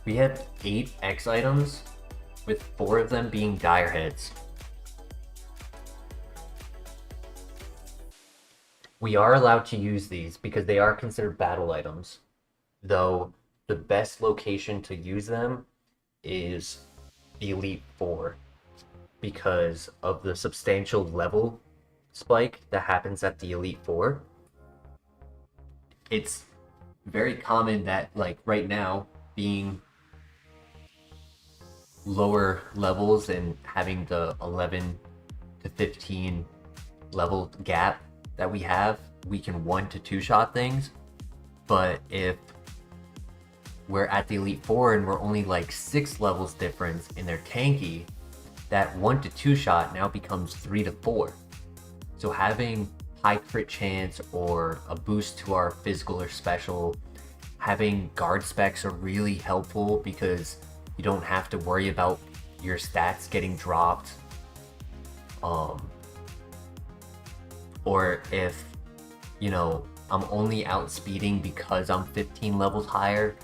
We have 8 X items, with 4 of them being dire hits. We are allowed to use these because they are considered battle items, though the best location to use them is the Elite 4 because of the substantial level spike that happens at the Elite 4. It's very common that, like, right now, being lower levels and having the 11 to 15 level gap that we have, we can 1 to 2 shot things. But if we're at the Elite 4 and we're only like 6 levels difference and they're tanky, that 1 to 2 shot now becomes 3 to 4. So having high crit chance or a boost to our physical or special, having guard specs are really helpful because you don't have to worry about your stats getting dropped. Or if, you know, I'm only outspeeding because I'm 15 levels higher,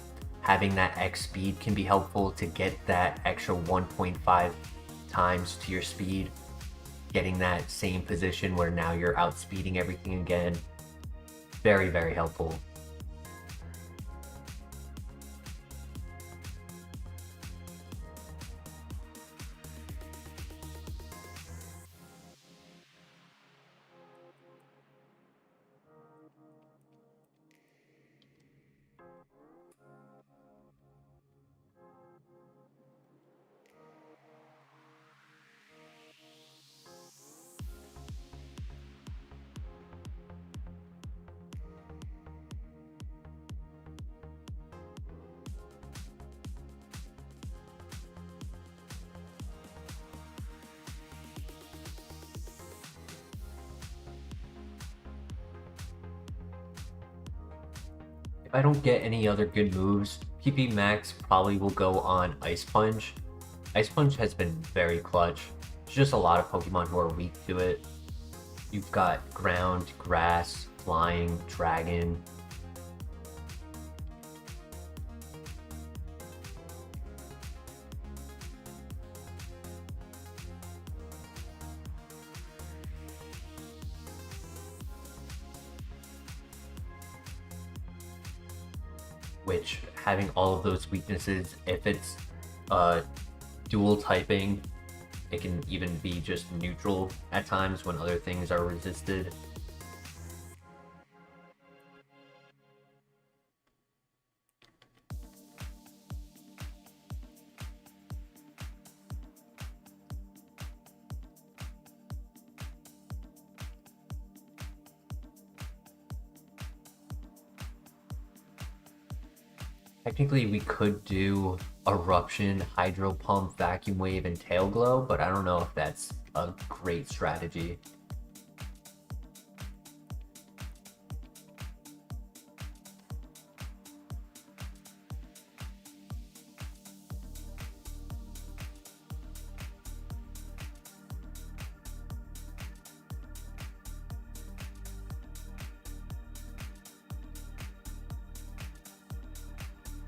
having that X speed can be helpful to get that extra 1.5 times to your speed, getting that same position where now you're outspeeding everything again. Very, very helpful. If I don't get any other good moves, PP Max probably will go on Ice Punch. Ice Punch has been very clutch. There's just a lot of Pokemon who are weak to it. You've got Ground, Grass, Flying, Dragon. Which, having all of those weaknesses, if it's dual typing, it can even be just neutral at times when other things are resisted. Technically, we could do Eruption, Hydro Pump, Vacuum Wave, and Tail Glow, but I don't know if that's a great strategy.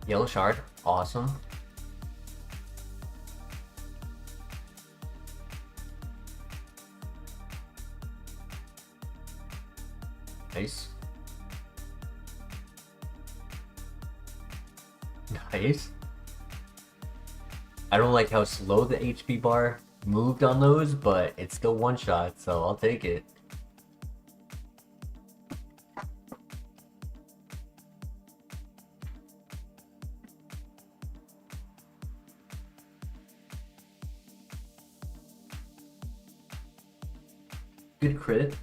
Yellow Shard, awesome. Nice. Nice. I don't like how slow the HP bar moved on those, but it's still one shot, so I'll take it. Good crit.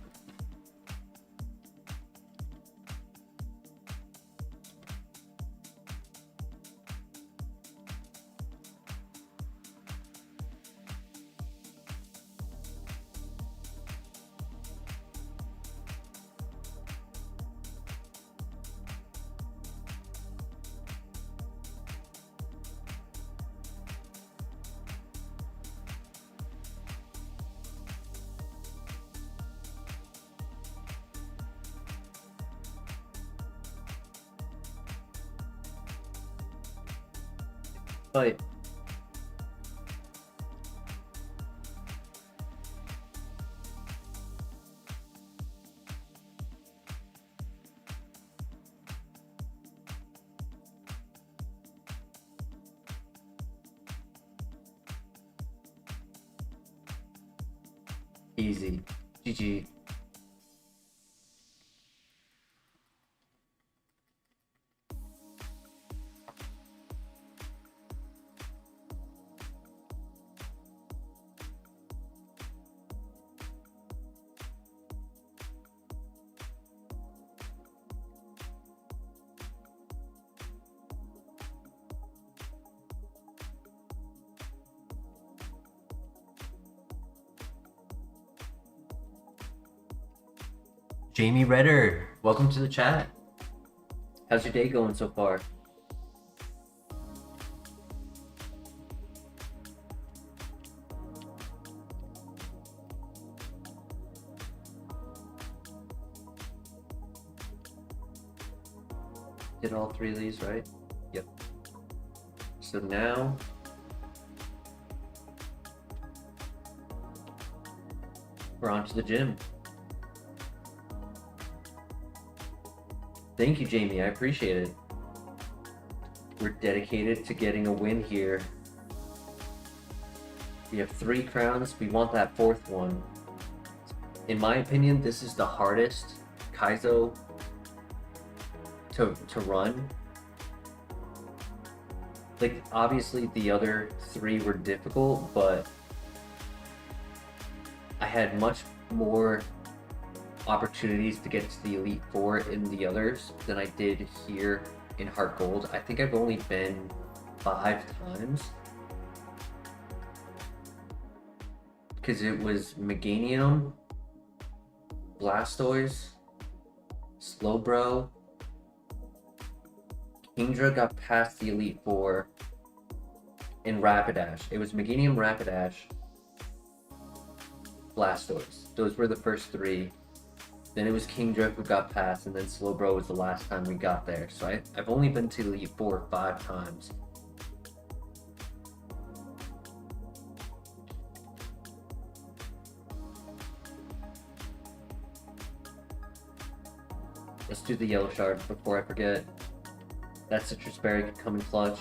But easy. GG. Jamie Redder, welcome to the chat. How's your day going so far? Did all three of these, right? Yep. So now we're on to the gym. Thank you, Jamie. I appreciate it. We're dedicated to getting a win here. We have 3 crowns. We want that 4th one. In my opinion, this is the hardest Kaizo to run. Like, obviously the other 3 were difficult, but I had much more opportunities to get to the Elite Four in the others than I did here in HeartGold. I think I've only been 5 times. Because it was Meganium, Blastoise, Slowbro, Kingdra got past the Elite Four, and Rapidash. It was Meganium, Rapidash, Blastoise. Those were the first 3. Then it was Kingdra who got past, and then Slowbro was the last time we got there. So I've only been to Elite Four 5 times. Let's do the yellow shard before I forget. That citrus berry could come in clutch.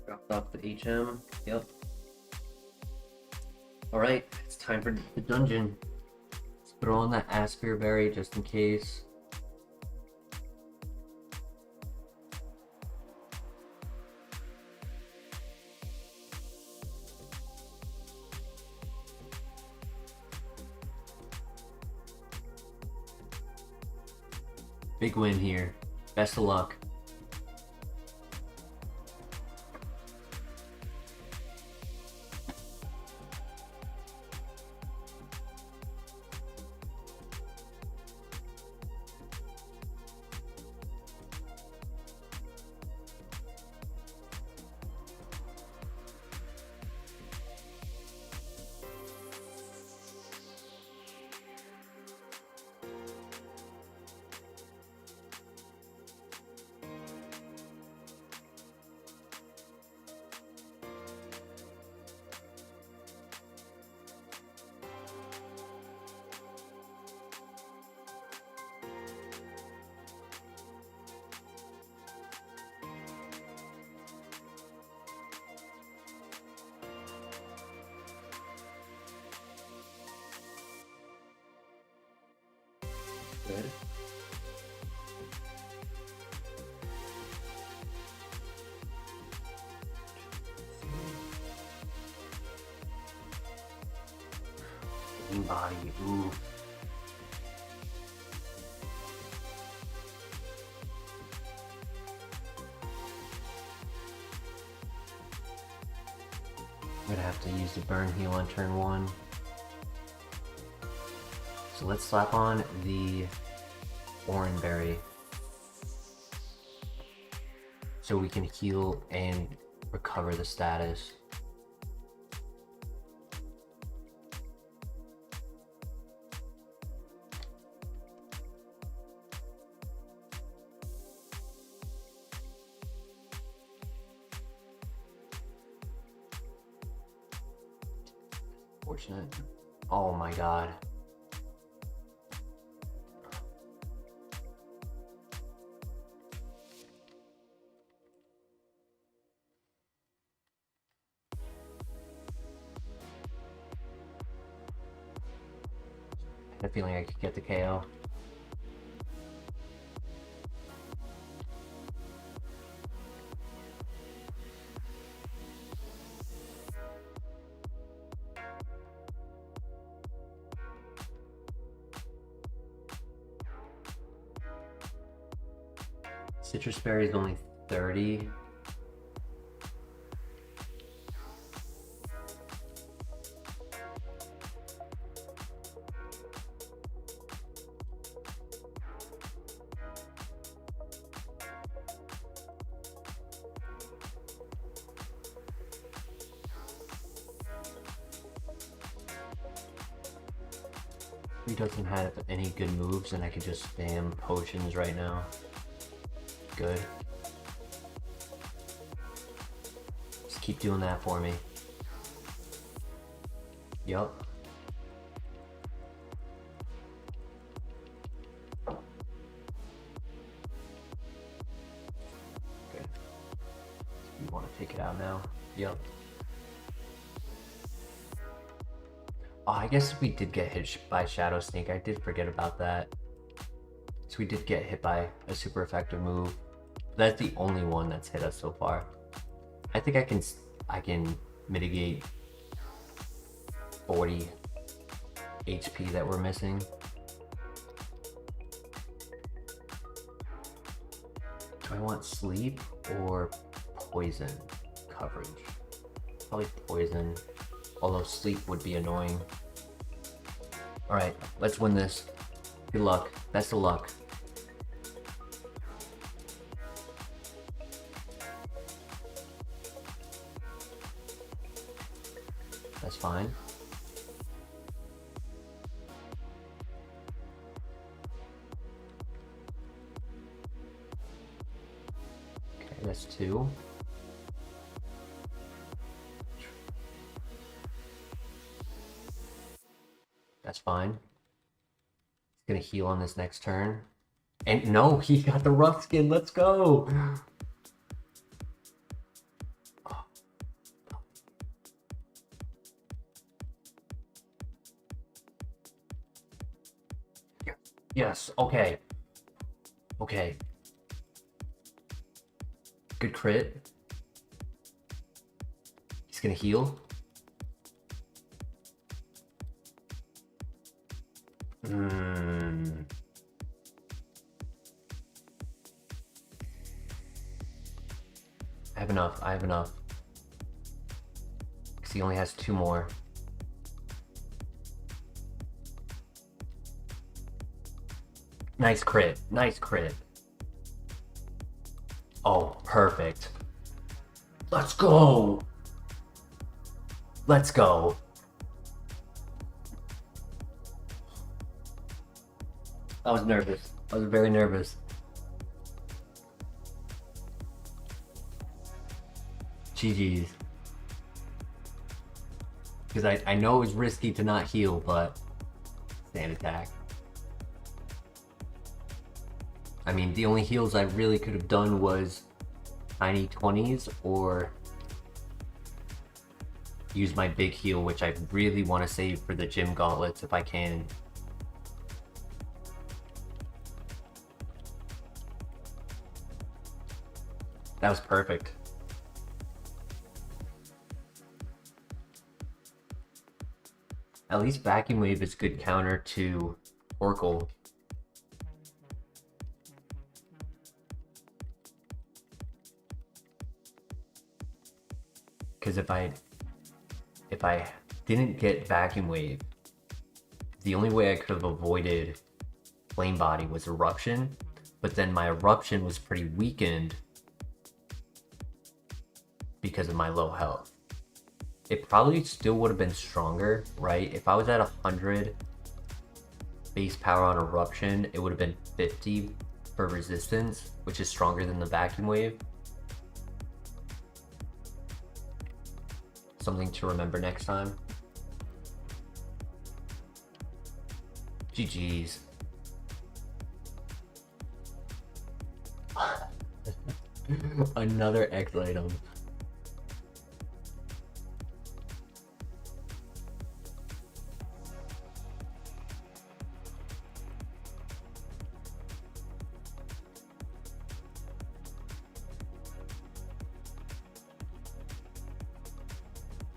Dropped off the HM. Yep. Alright, it's time for the dungeon. Let's throw on that Aspir Berry just in case. Big win here. Best of luck. Good. Body, ooh. I'm gonna have to use the burn heal on turn 1. So let's slap on the Oran Berry so we can heal and recover the status. Fortunate. Oh my god. I had a feeling I could get the KO. Citrus Berry is only 30. He doesn't have any good moves, and I could just spam potions right now. Good. Just keep doing that for me. Yup. Good. You want to take it out now? Yup. Oh, I guess we did get hit by Shadow Snake. I did forget about that. So we did get hit by a super effective move. That's the only one that's hit us so far. I think I can mitigate 40 HP that we're missing. Do I want sleep or poison coverage? Probably poison. Although sleep would be annoying. Alright, let's win this. Good luck. Best of luck. That's fine. Okay, that's 2. That's fine. He's gonna heal on this next turn. And no, he got the rough skin. Let's go. Yes, okay. Okay. Good crit. He's gonna heal. enough. I have enough. Because he only has 2 more. Nice crit. Nice crit. Oh, perfect. Let's go. Let's go. I was nervous. I was very nervous. GG's. Because I know it was risky to not heal, but stand attack. I mean, the only heals I really could have done was tiny 20s or use my big heal, which I really want to save for the gym gauntlets if I can. That was perfect. At least Vacuum Wave is good counter to Oracle. Because if I didn't get Vacuum Wave, the only way I could have avoided Flame Body was Eruption, but then my Eruption was pretty weakened because of my low health. It probably still would have been stronger, right? If I was at 100 base power on Eruption, it would have been 50 for resistance, which is stronger than the Vacuum Wave. Something to remember next time. GG's. Another X item.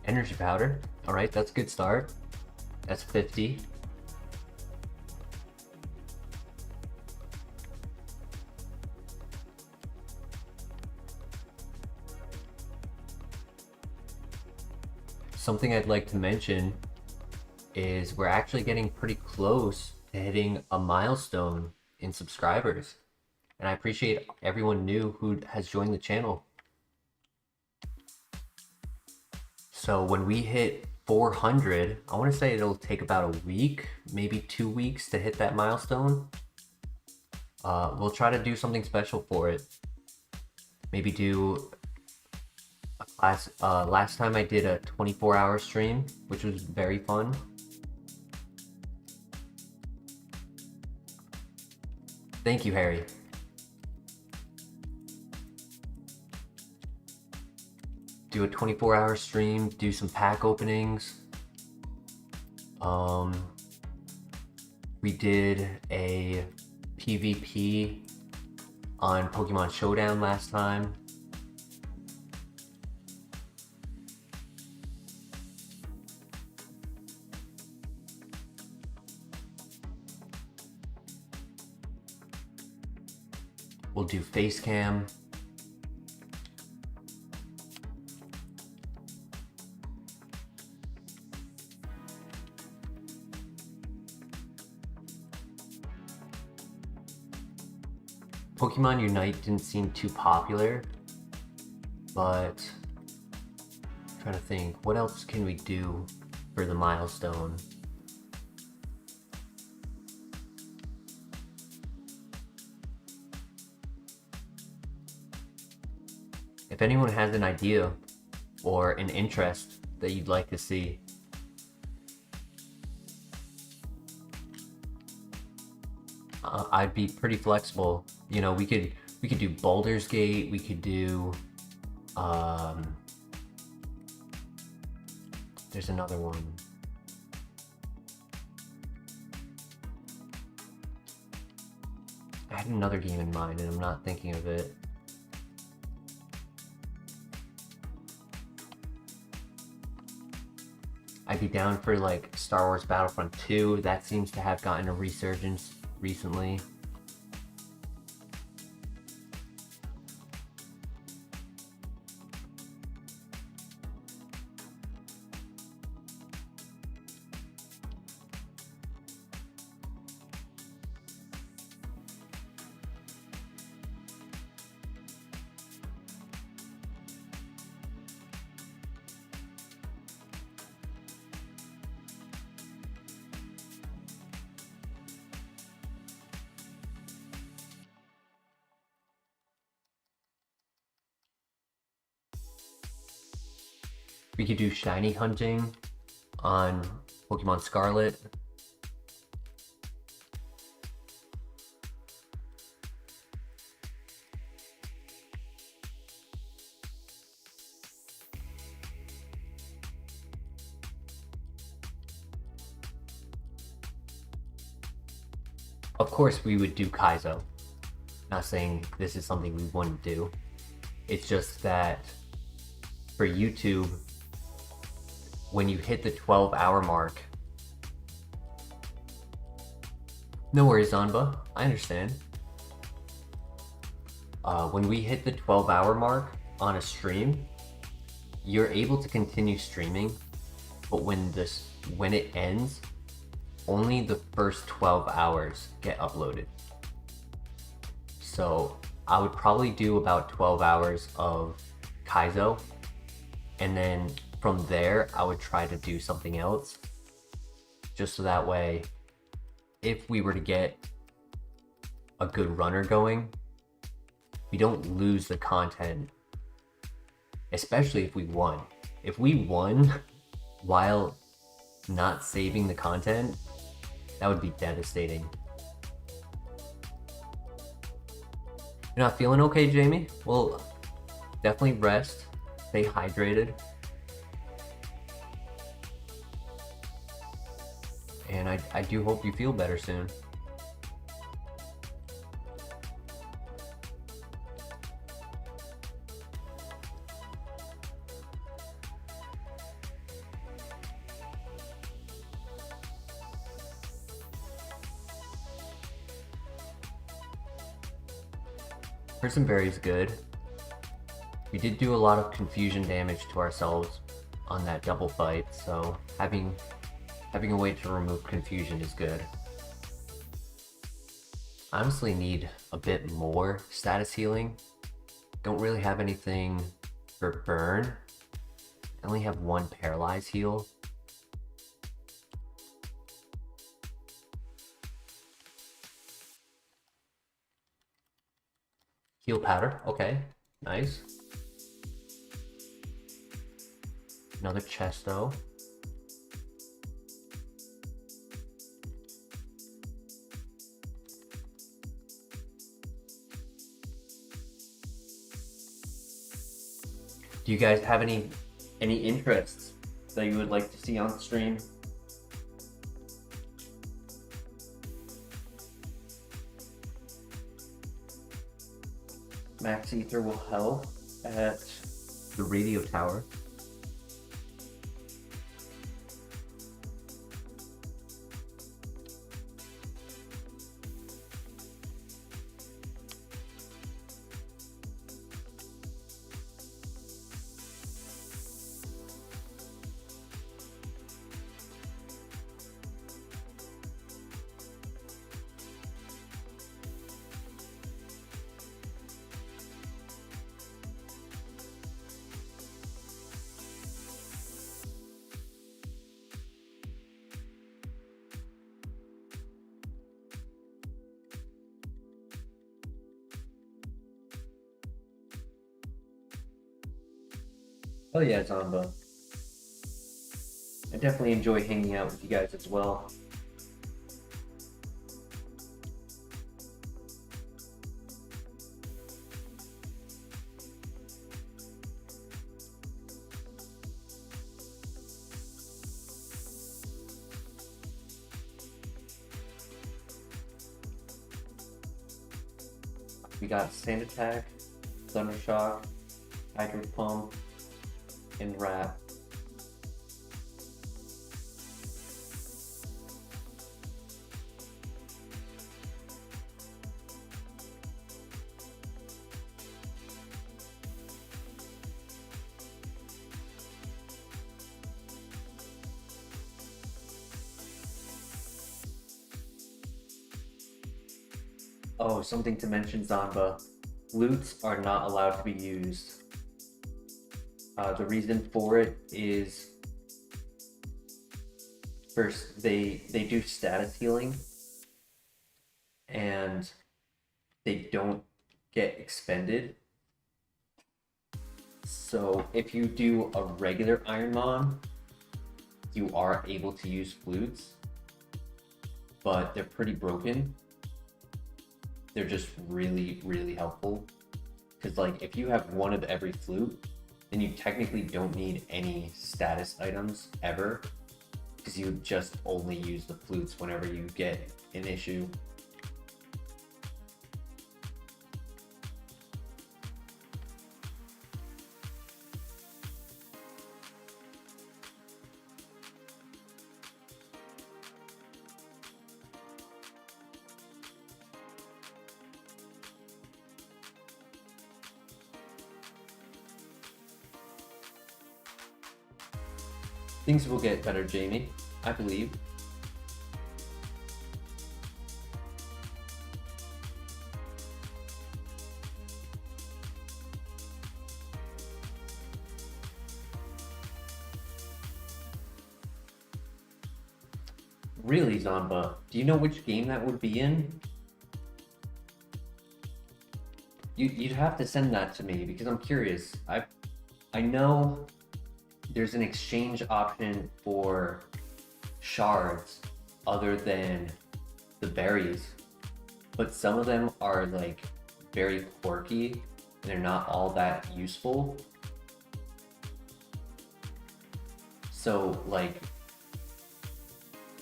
Energy powder. Alright, that's a good start. That's 50. Something I'd like to mention is we're actually getting pretty close to hitting a milestone in subscribers. And I appreciate everyone new who has joined the channel. So when we hit 400, I want to say it'll take about a week, maybe 2 weeks to hit that milestone. We'll try to do something special for it. Maybe do a class. Last time I did a 24-hour stream, which was very fun. Thank you, Harry. Do a 24-hour stream, do some pack openings. We did a PvP on Pokemon Showdown last time. We'll do face cam. Pokemon Unite didn't seem too popular, but I'm trying to think, what else can we do for the milestone? If anyone has an idea or an interest that you'd like to see, I'd be pretty flexible. You know, we could do Baldur's Gate, we could do there's another one. I had another game in mind and I'm not thinking of it. I'd be down for like Star Wars Battlefront 2. That seems to have gotten a resurgence recently. We could do shiny hunting on Pokemon Scarlet. Of course, we would do Kaizo. Not saying this is something we wouldn't do. It's just that for YouTube, when you hit the 12-hour mark, no worries, Zanba, I understand. When we hit the 12-hour mark on a stream, you're able to continue streaming, but when it ends, only the first 12 hours get uploaded. So I would probably do about 12 hours of Kaizo, and then from there I would try to do something else, just so that way if we were to get a good runner going, we don't lose the content, especially if we won. If we won while not saving the content, that would be devastating. You're not feeling okay, Jamie? Well, definitely rest, stay hydrated. And I do hope you feel better soon. Berry is good. We did do a lot of confusion damage to ourselves on that double fight, so having a way to remove confusion is good. I honestly need a bit more status healing. Don't really have anything for burn. I only have one paralyze heal. Heal powder, okay, nice. Another Chesto. Do you guys have any interests that you would like to see on stream? Max Ether will help at the radio tower. Oh yeah, Zamba. I definitely enjoy hanging out with you guys as well. We got Sand Attack, Thunder Shock, Hydro Pump, and Wrap. Oh, something to mention, Zamba. Loots are not allowed to be used. The reason for it is, first, they do status healing, and they don't get expended. So if you do a regular IronMon, you are able to use flutes, but they're pretty broken. They're just really, really helpful. Because like if you have one of every flute, then you technically don't need any status items ever, because you just only use the flutes whenever you get an issue. Things will get better, Jamie. I believe. Really, Zamba? Do you know which game that would be in? You'd have to send that to me because I'm curious. I know there's an exchange option for shards other than the berries, but some of them are like very quirky and they're not all that useful. So like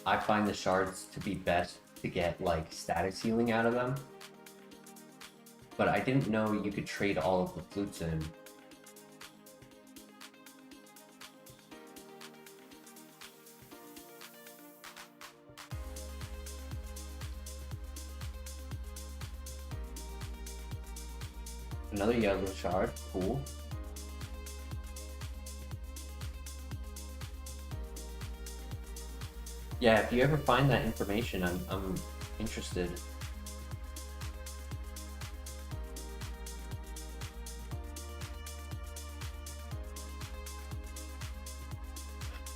I find the shards to be best to get like status healing out of them, but I didn't know you could trade all of the flutes in. Another yellow shard, cool. Yeah, if you ever find that information, I'm interested.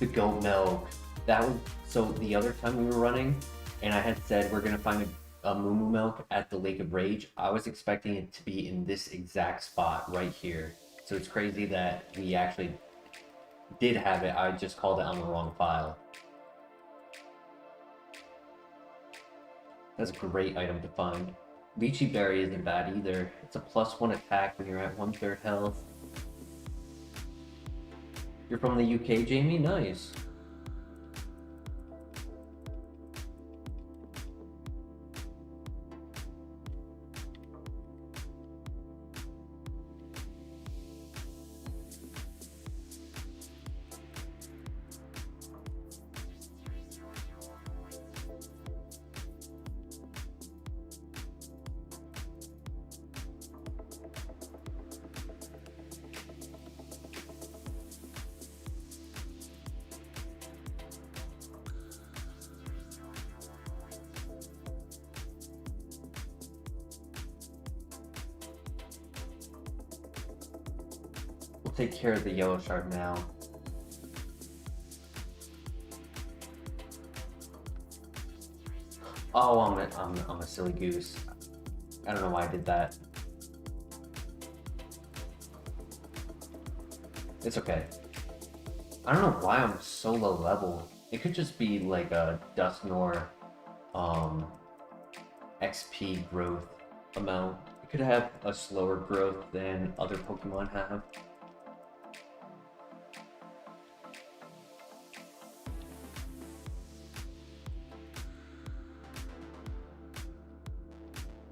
The goat milk. That was so the other time we were running, and I had said we're gonna find a moo milk at the Lake of Rage. I was expecting it to be in this exact spot right here. So it's crazy that we actually did have it. I just called it on the wrong file. That's a great item to find. Lychee Berry isn't bad either. It's a +1 attack when you're at 1/3 health. You're from the UK, Jamie? Nice. We'll take care of the yellow shard now. Oh, I'm a silly goose. I don't know why I did that. It's okay. I don't know why I'm so low level. It could just be like a Dusknoir XP growth amount. It could have a slower growth than other Pokemon have.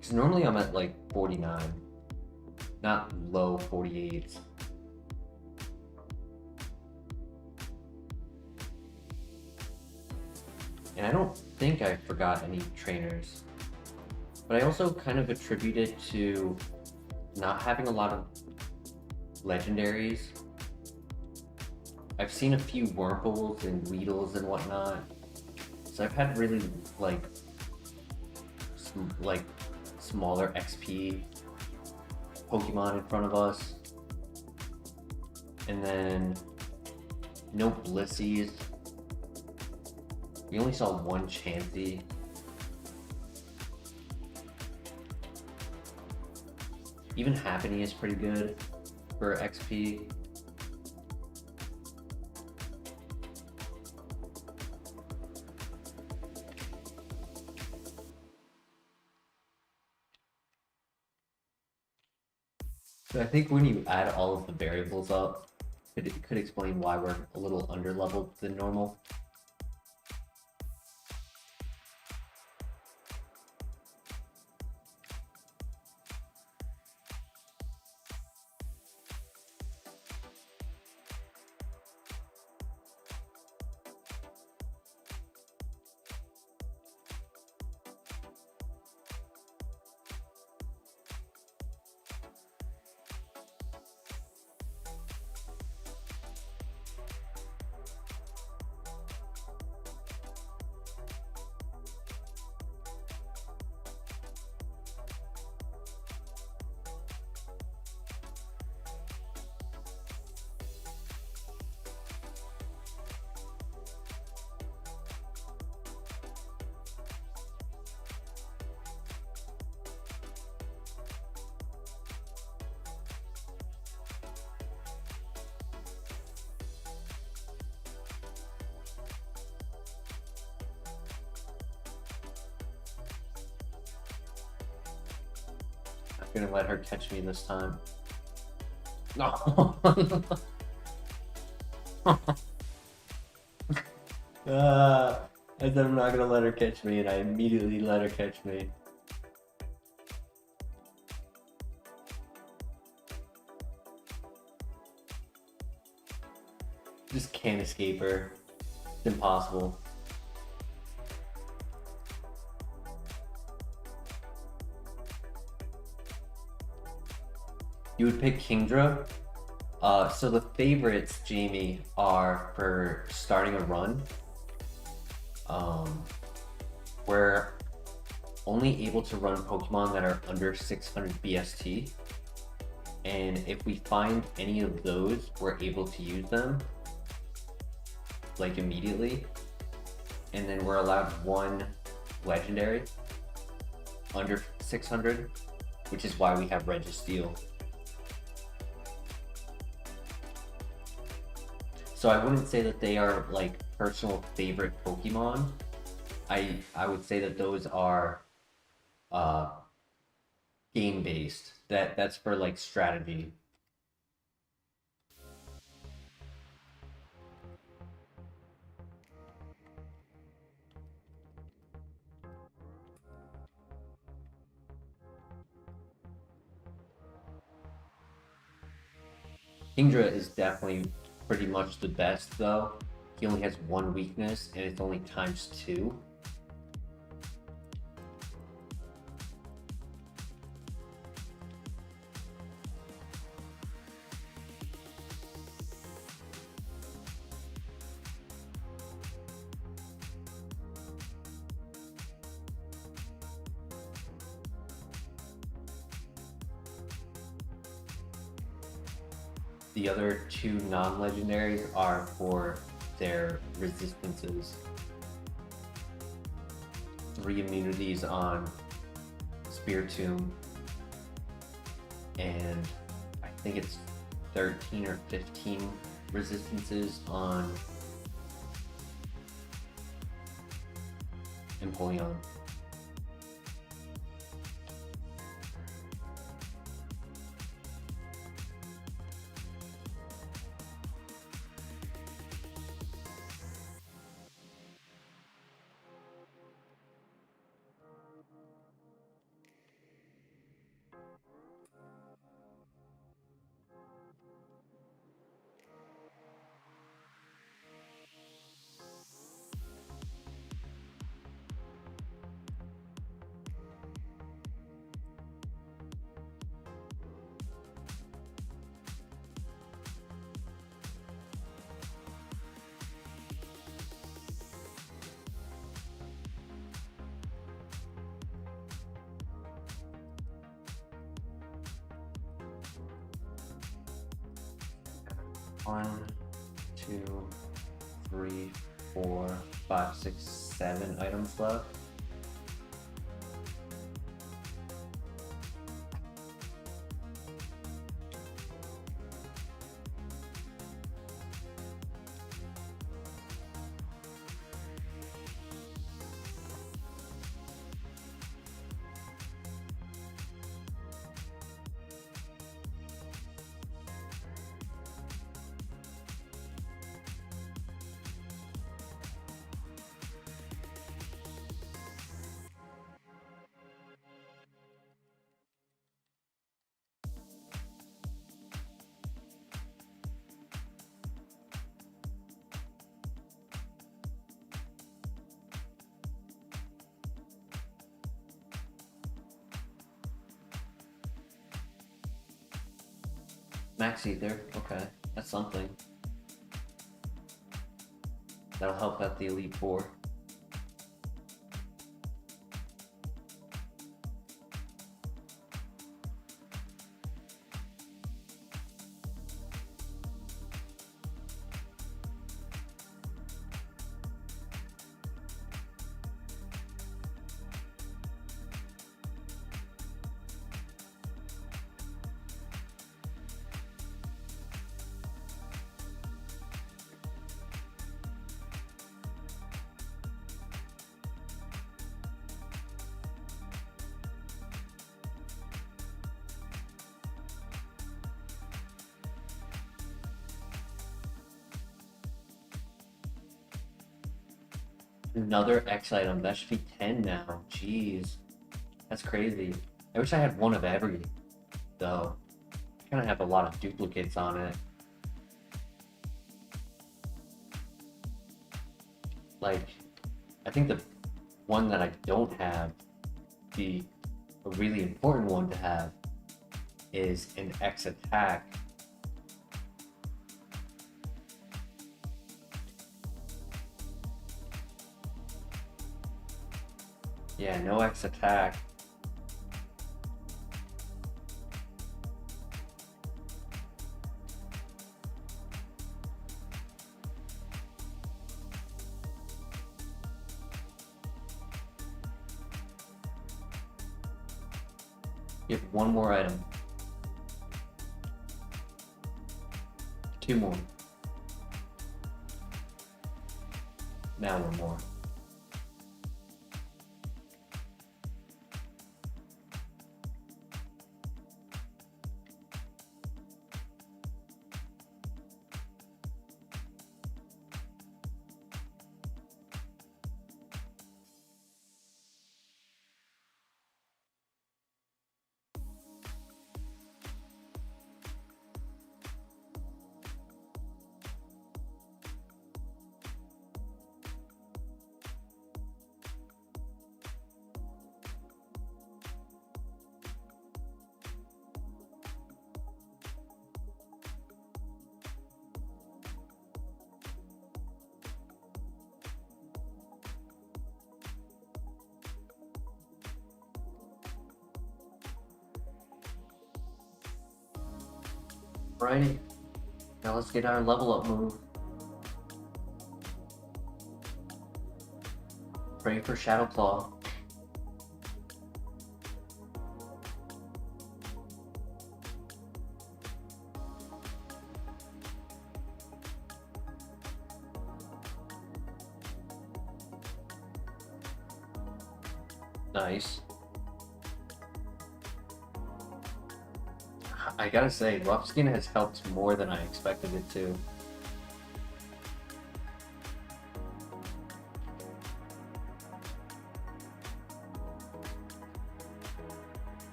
Because normally I'm at like 49, not low 48s. And I don't think I forgot any trainers. But I also kind of attribute it to not having a lot of legendaries. I've seen a few Wurmples and Weedles and whatnot. So I've had really like smaller XP Pokemon in front of us. And then no Blissies. We only saw one Chansey. Even Happiny is pretty good. for XP. So I think when you add all of the variables up, it could explain why we're a little under leveled than normal. I'm gonna let her catch me this time. No. I said I'm not gonna let her catch me, and I immediately let her catch me. Just can't escape her. It's impossible. You would pick Kingdra. So the favorites, Jamie, are for starting a run. We're only able to run Pokemon that are under 600 BST. And if we find any of those, we're able to use them like immediately. And then we're allowed one legendary under 600, which is why we have Registeel. So I wouldn't say that they are like personal favorite Pokemon. I would say that those are game based. That's for like strategy. Kingdra is definitely pretty much the best though. He only has one weakness and it's only ×2. The other two non-legendaries are for their resistances. 3 immunities on Spiritomb, and I think it's 13 or 15 resistances on Empoleon. One, 2, 3, 4, 5, 6, 7 items left. Max Ether, okay. That's something. That'll help out the Elite Four. Another X item. That should be 10 now. Jeez. That's crazy. I wish I had one of every, though. I kind of have a lot of duplicates on it. Like, I think the one that I don't have, a really important one to have, is an X attack. Yeah, no X attack. You have one more item. Two more. Now one more. Alrighty, now let's get our level up move. Pray for Shadow Claw. Nice. I gotta say, Rough Skin has helped more than I expected it to.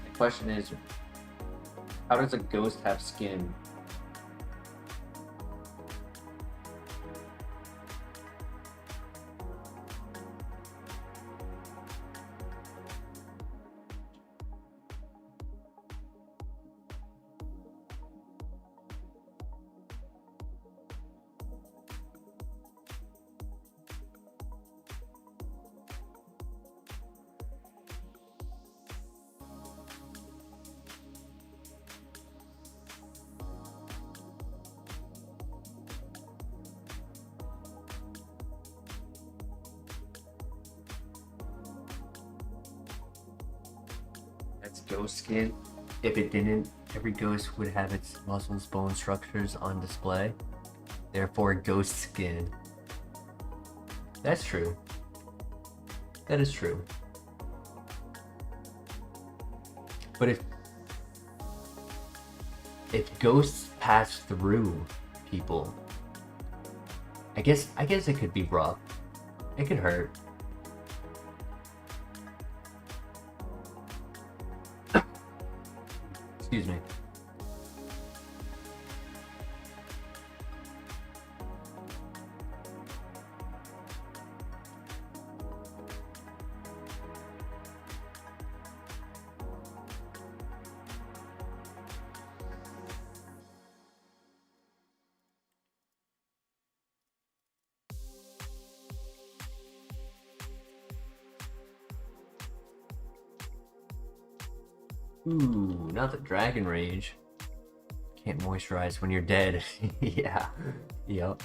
The question is, how does a ghost have skin? That's ghost skin. If it didn't, every ghost would have its muscles, bone structures on display. Therefore, ghost skin. That's true. That is true. But if ghosts pass through people, I guess it could be rough. It could hurt. Excuse me. Ooh, not the Dragon Rage. Can't moisturize when you're dead. Yeah. Yep.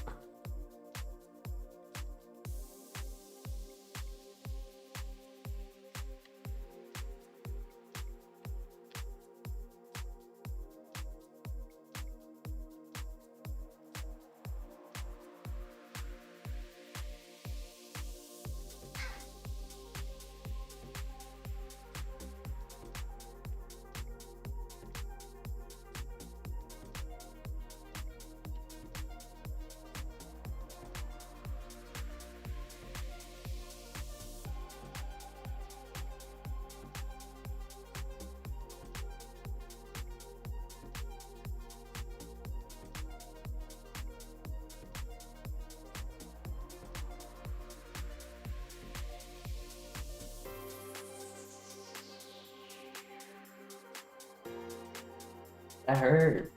That hurt.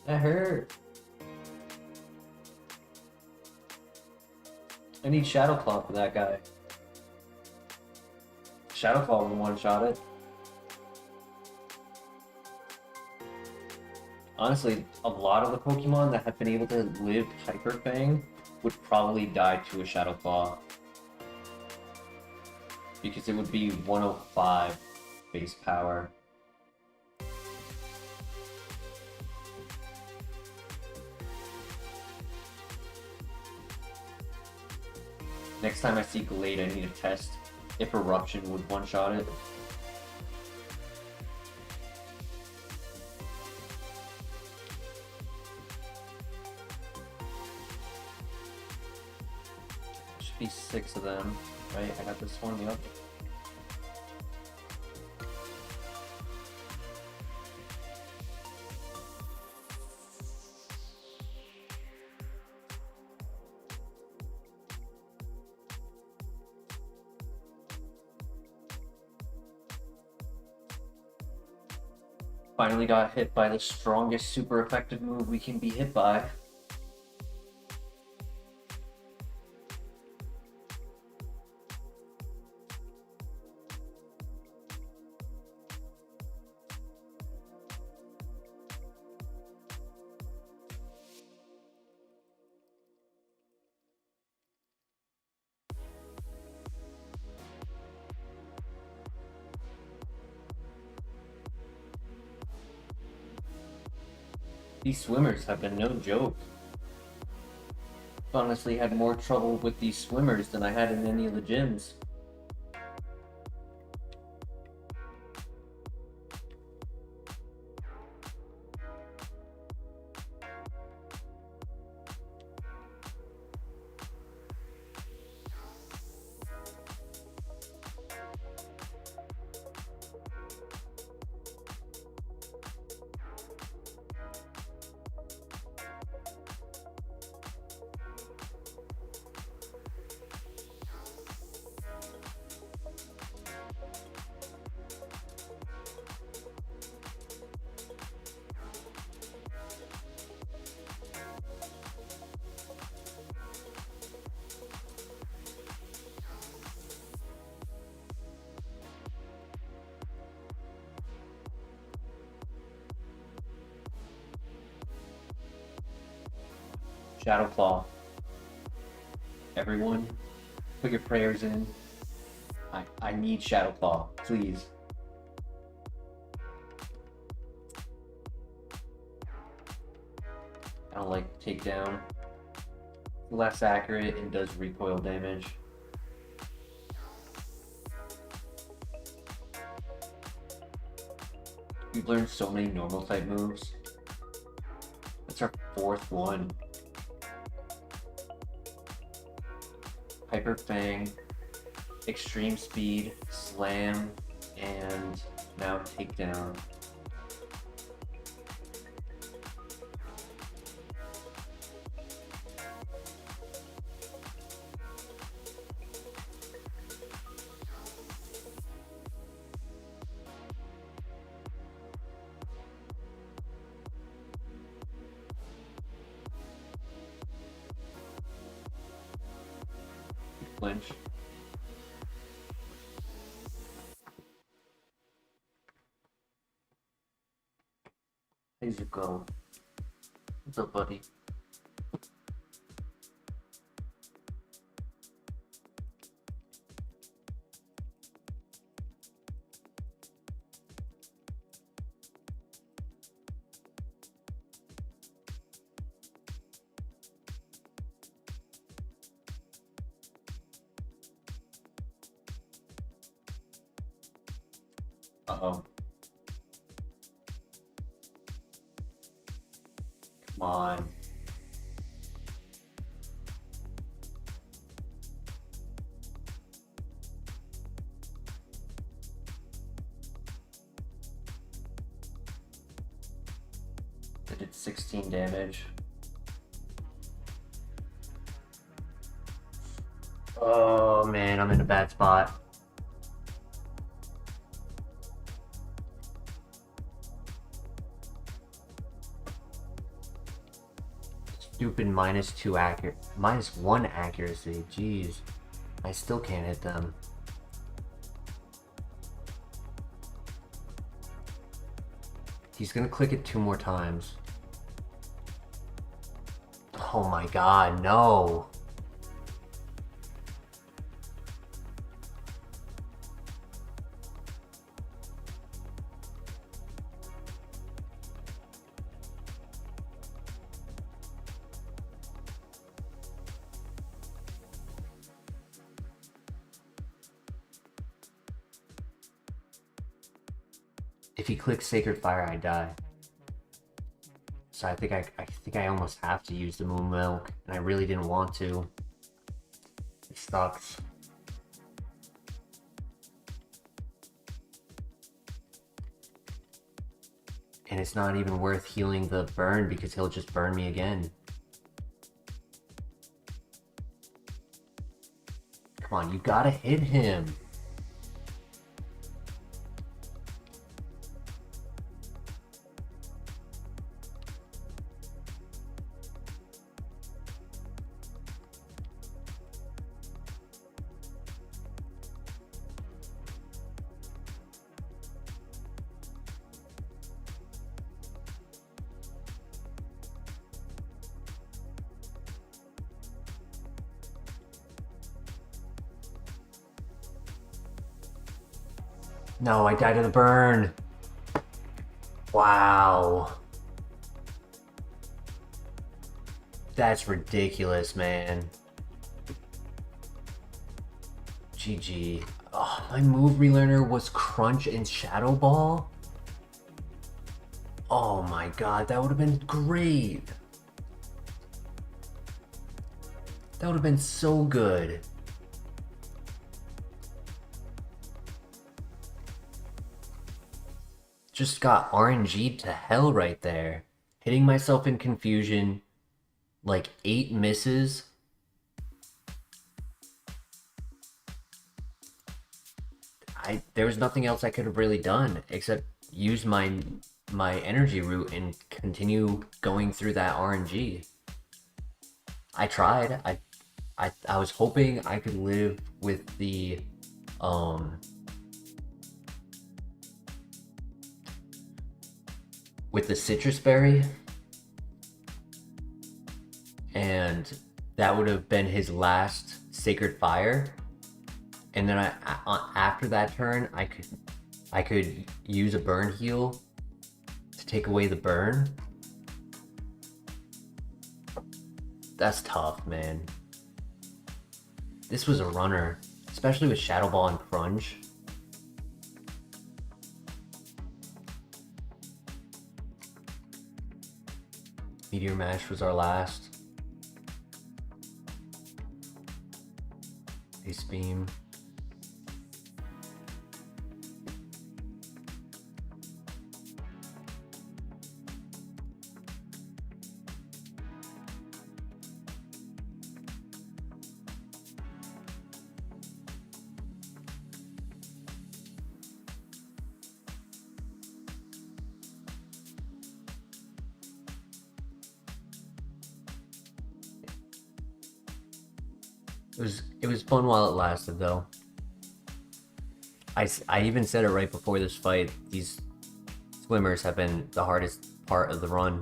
That hurt. I need Shadow Claw for that guy. Shadow Claw will one-shot it. Honestly, a lot of the Pokemon that have been able to live Hyper Fang would probably die to a Shadow Claw. Because it would be 105 base power. Next time I see Glade, I need to test if Eruption would one-shot it. Should be 6 of them, right? I got this one, yep. Finally got hit by the strongest super effective move we can be hit by. These swimmers have been no joke. Honestly, had more trouble with these swimmers than I had in any of the gyms. Shadow Claw. Everyone, put your prayers in. I need Shadow Claw, please. I don't like takedown. Less accurate and does recoil damage. We've learned so many normal type moves. That's our 4th one. Hyper Fang, Extreme Speed, Slam, and now Takedown. Flinch. Izuko. What's up, buddy? Uh-oh. Come on. I did 16 damage. Oh man, I'm in a bad spot. Stupid -1 accuracy. Jeez, I still can't hit them. He's gonna click it 2 more times. Oh my god, no. If he clicks Sacred Fire, I die. So I think I almost have to use the Moon Milk, and I really didn't want to. It sucks. And it's not even worth healing the burn because he'll just burn me again. Come on, you gotta hit him. No, I died to the burn. Wow. That's ridiculous, man. GG. Oh, my move relearner was Crunch and Shadow Ball? Oh my god, that would have been great. That would have been so good. Just got RNG'd to hell right there. Hitting myself in confusion. Like 8 misses. There was nothing else I could have really done except use my energy route and continue going through that RNG. I tried. I was hoping I could live with the citrus berry, and that would have been his last Sacred Fire, and then after that turn I could use a burn heal to take away the burn. That's tough, man. This was a runner, especially with Shadow Ball and Crunch. Meteor Mash was our last. Ace Beam. It was fun while it lasted, though. I even said it right before this fight. These swimmers have been the hardest part of the run.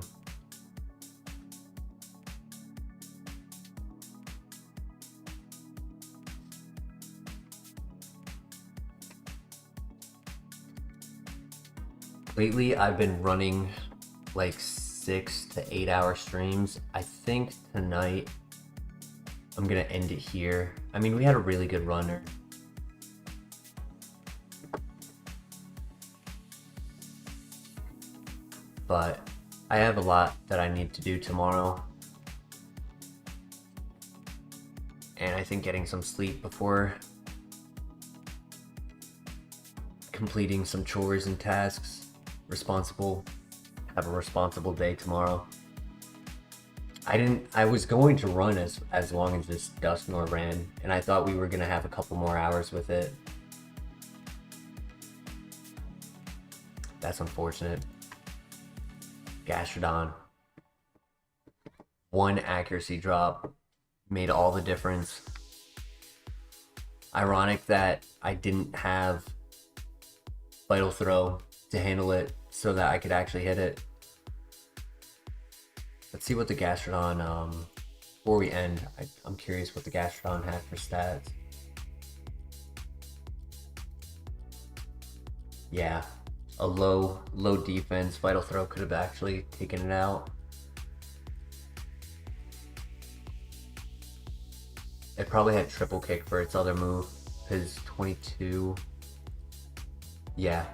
Lately, I've been running like 6 to 8 hour streams. I think tonight I'm gonna end it here. I mean, we had a really good runner. But I have a lot that I need to do tomorrow. And I think getting some sleep before completing some chores and tasks, have a responsible day tomorrow. I was going to run as long as this Dusknor ran, and I thought we were gonna have a couple more hours with it. That's unfortunate. Gastrodon. One accuracy drop made all the difference. Ironic that I didn't have Vital Throw to handle it so that I could actually hit it. Let's see what the Gastrodon, before we end, I'm curious what the Gastrodon had for stats. Yeah, a low defense. Vital Throw could have actually taken it out. It probably had Triple Kick for its other move, his 22. Yeah,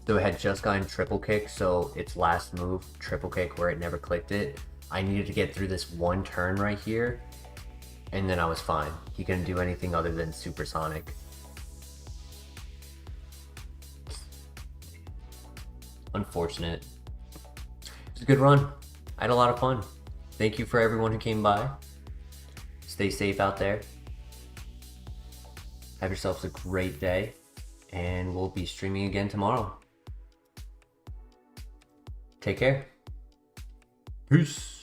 so it had just gotten Triple Kick, so its last move, Triple Kick, where it never clicked it, I needed to get through this one turn right here, and then I was fine. He couldn't do anything other than Supersonic. Unfortunate. It was a good run. I had a lot of fun. Thank you for everyone who came by. Stay safe out there. Have yourselves a great day, and we'll be streaming again tomorrow. Take care. Peace.